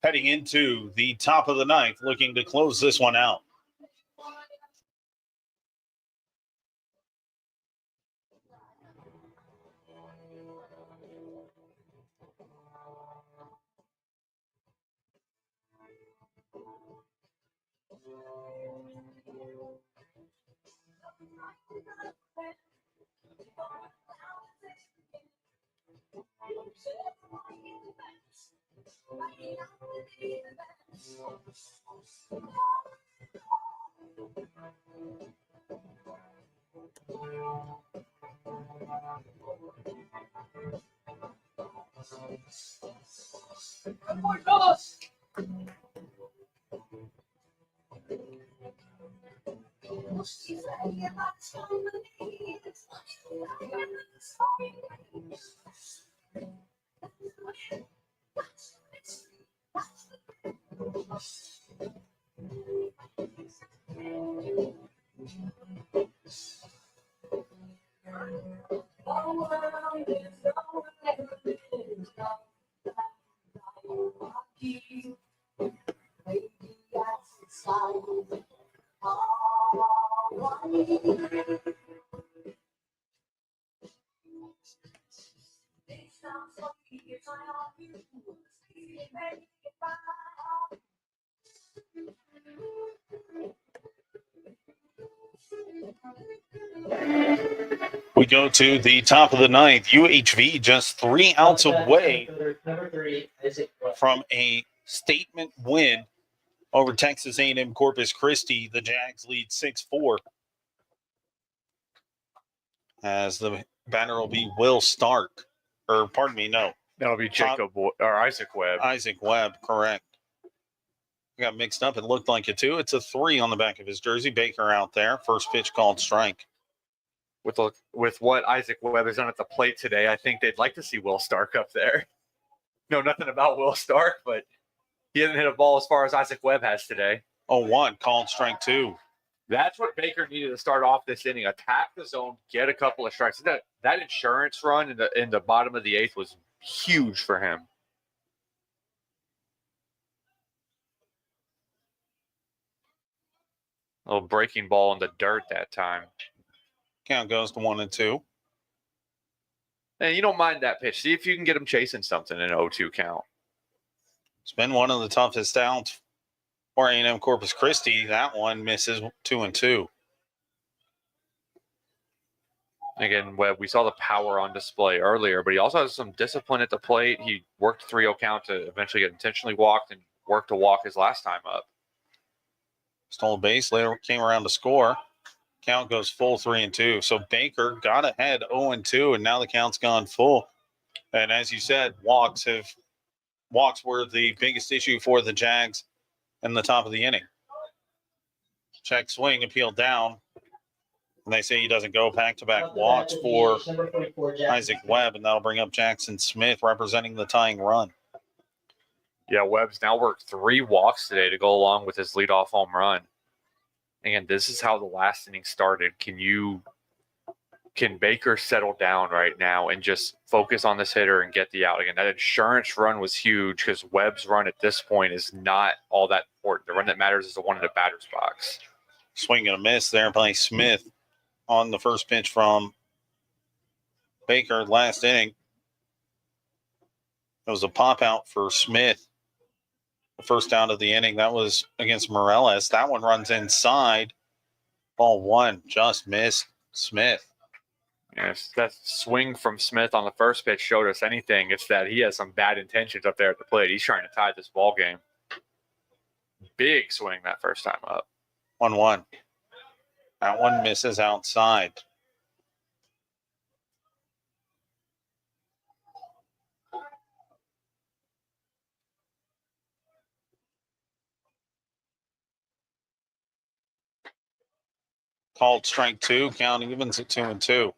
heading into the top of the ninth, looking to close this one out. We go to the top of the ninth. UHV just 3 outs away Number 3, Isaac Webb. from a statement win over Texas A&M-Corpus Christi. The Jags lead 6-4. As the batter will be Will Stark. Or, pardon me, no. That'll be Isaac Webb. Isaac Webb, correct. I got mixed up. It looked like a 2. It's a 3 on the back of his jersey. Baker out there. First pitch called strike. With what Isaac Webb has done at the plate today, I think they'd like to see Will Stark up there. No, nothing about Will Stark, but he hasn't hit a ball as far as Isaac Webb has today. 0-1, called strike 2. That's what Baker needed to start off this inning. Attack the zone, get a couple of strikes. That insurance run in the bottom of the eighth was huge for him. A little breaking ball in the dirt that time. Count goes to 1-2. And you don't mind that pitch. See if you can get him chasing something in an 0-2 count. It's been one of the toughest outs for A&M-Corpus Christi. That one misses 2-2. Again, Webb, we saw the power on display earlier, but he also has some discipline at the plate. He worked 3-0 count to eventually get intentionally walked and worked to walk his last time up. Stole a base, later came around to score. Count goes full 3-2. So Baker got ahead 0-2, and now the count's gone full. And as you said, walks were the biggest issue for the Jags in the top of the inning. Check swing, appeal down. And they say he doesn't go back-to-back walks for Number 44, Jackson. Isaac Webb, and that'll bring up Jackson Smith representing the tying run. Yeah, Webb's now worked 3 walks today to go along with his leadoff home run. Again, this is how the last inning started. Can Baker settle down right now and just focus on this hitter and get the out? Again, that insurance run was huge because Webb's run at this point is not all that important. The run that matters is the one in the batter's box. Swing and a miss there by Smith on the first pitch from Baker last inning. It was a pop out for Smith. The first out of the inning, that was against Morales. That one runs inside. Ball 1, just missed Smith. Yes, that swing from Smith on the first pitch showed us anything. It's that he has some bad intentions up there at the plate. He's trying to tie this ball game. Big swing that first time up. 1-1. That one misses outside. Called strike 2. Count evens at 2-2.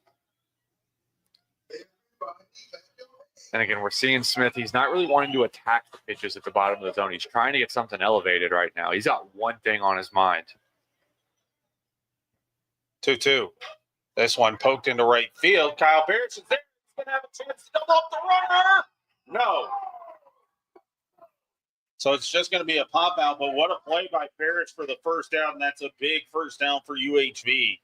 And again, we're seeing Smith. He's not really wanting to attack the pitches at the bottom of the zone. He's trying to get something elevated right now. He's got one thing on his mind. 2-2. This one poked into right field. Kyle Parrish is there. He's going to have a chance to double up the runner. No. So it's just going to be a pop out, but what a play by Parrish for the first down. And that's a big first down for UHV.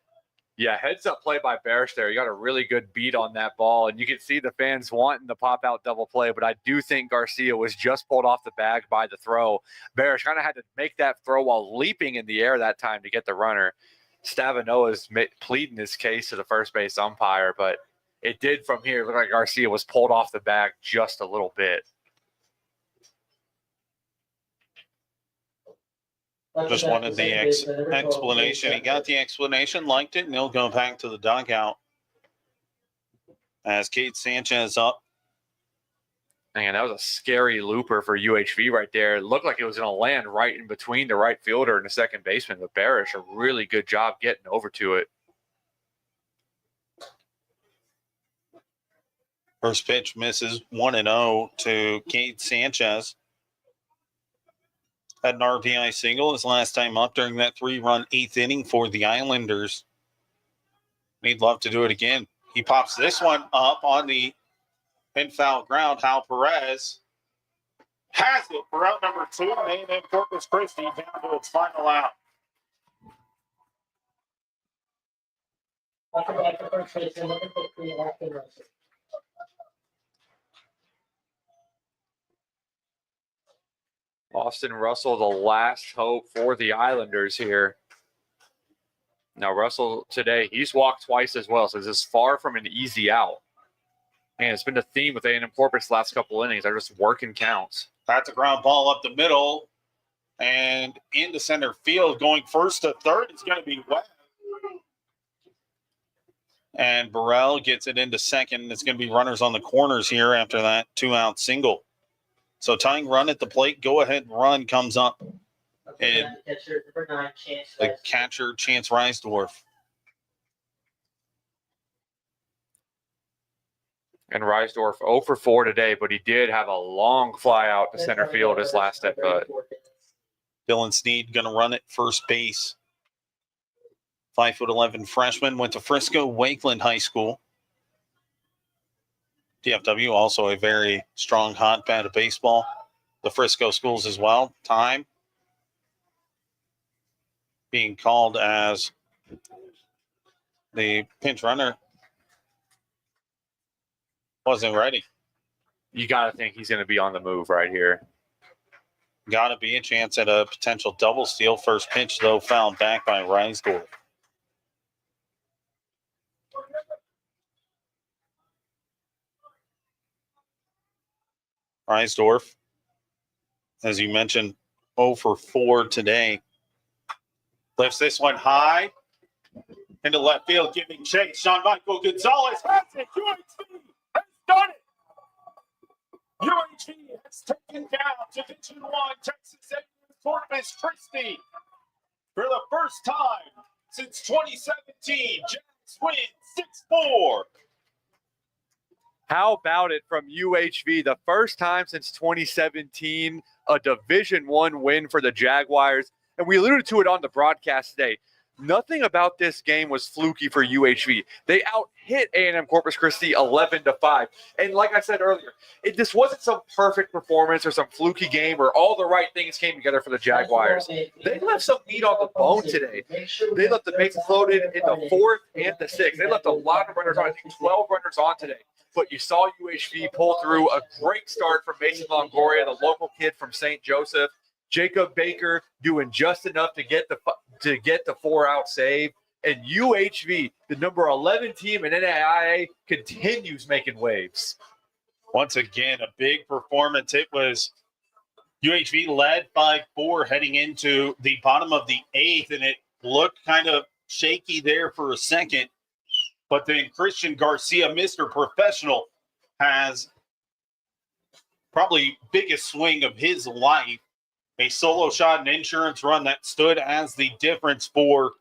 Yeah, heads up play by Barish there. You got a really good beat on that ball, and you can see the fans wanting the pop out double play, but I do think Garcia was just pulled off the bag by the throw. Barish kind of had to make that throw while leaping in the air that time to get the runner. Stavanoa's pleading his case to the first base umpire, but it did from here look like Garcia was pulled off the bag just a little bit. Just wanted the explanation. He got the explanation, liked it, and he'll go back to the dugout as Kate Sanchez up. Man, that was a scary looper for UHV right there. It looked like it was going to land right in between the right fielder and the second baseman, but Barish, a really good job getting over to it. First pitch misses 1-0 to Kate Sanchez. Had an RBI single his last time up during that 3-run 8th inning for the Islanders. He'd love to do it again. He pops this one up on the pin foul ground. Hal Perez has it for out number 2. A&M-Corpus Christi down to its final out. Welcome back to first base. And looking for 3 left and right. Austin Russell, the last hope for the Islanders here. Now, Russell today, he's walked twice as well, so this is far from an easy out. And it's been the theme with A&M Corpus last couple innings. They're just working counts. That's a ground ball up the middle and into center field. Going first to third is going to be Webb. And Burrell gets it into second. It's going to be runners on the corners here after that 2-out single. So tying run at the plate, go-ahead run comes up. And the catcher, Chance Reisdorf. And Reisdorf 0 for 4 today, but he did have a long fly out to center field his last at bat. Dylan Sneed going to run at first base. 5'11" freshman, went to Frisco Wakeland High School. DFW also a very strong hotbed of baseball. The Frisco schools as well. Time being called as the pinch runner wasn't ready. You got to think he's going to be on the move right here. Got to be a chance at a potential double steal. First pitch, though, fouled back by Reisdorf. Reisdorf, as you mentioned, 0 for 4 today. Lifts this one high into left field, giving chase. Sean Michael Gonzalez has it. UHV has done it. UHV has taken down Division I Texas A&M-Corpus Christi for the first time since 2017. Jags win 6-4. How about it from UHV? The first time since 2017, a Division I win for the Jaguars. And we alluded to it on the broadcast today. Nothing about this game was fluky for UHV. They out-hit A&M-Corpus Christi 11-5. And like I said earlier, this wasn't some perfect performance or some fluky game where all the right things came together for the Jaguars. They left some meat on the bone today. They left the bases loaded in the 4th and the 6th. They left a lot of runners on. I think 12 runners on today. But you saw UHV pull through a great start from Mason Longoria, the local kid from St. Joseph. Jacob Baker doing just enough to get the 4-out save. And UHV, the number 11 team in NAIA, continues making waves. Once again, a big performance. It was UHV led 5-4 heading into the bottom of the 8th, and it looked kind of shaky there for a second. But then Christian Garcia, Mr. Professional, has probably biggest swing of his life. A solo shot and insurance run that stood as the difference for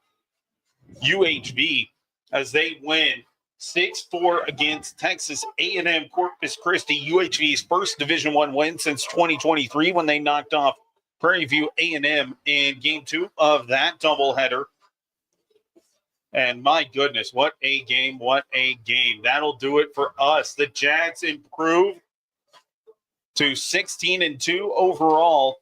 UHV as they win 6-4 against Texas A&M-Corpus Christi. UHV's first Division I win since 2023 when they knocked off Prairie View A&M in Game 2 of that doubleheader. And my goodness, what a game, what a game. That'll do it for us. The Jags improve to 16-2 overall,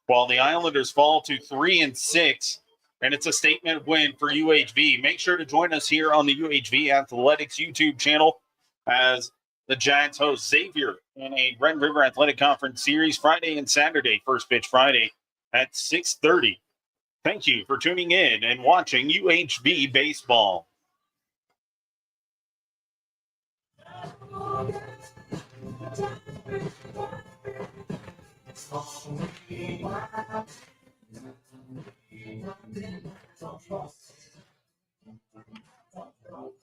while the Islanders fall to 3-6. And it's a statement win for UHV. Make sure to join us here on the UHV Athletics YouTube channel as the Jags host Xavier in a Red River Athletic Conference Series Friday and Saturday, first pitch Friday at 6:30. Thank you for tuning in and watching UHV baseball.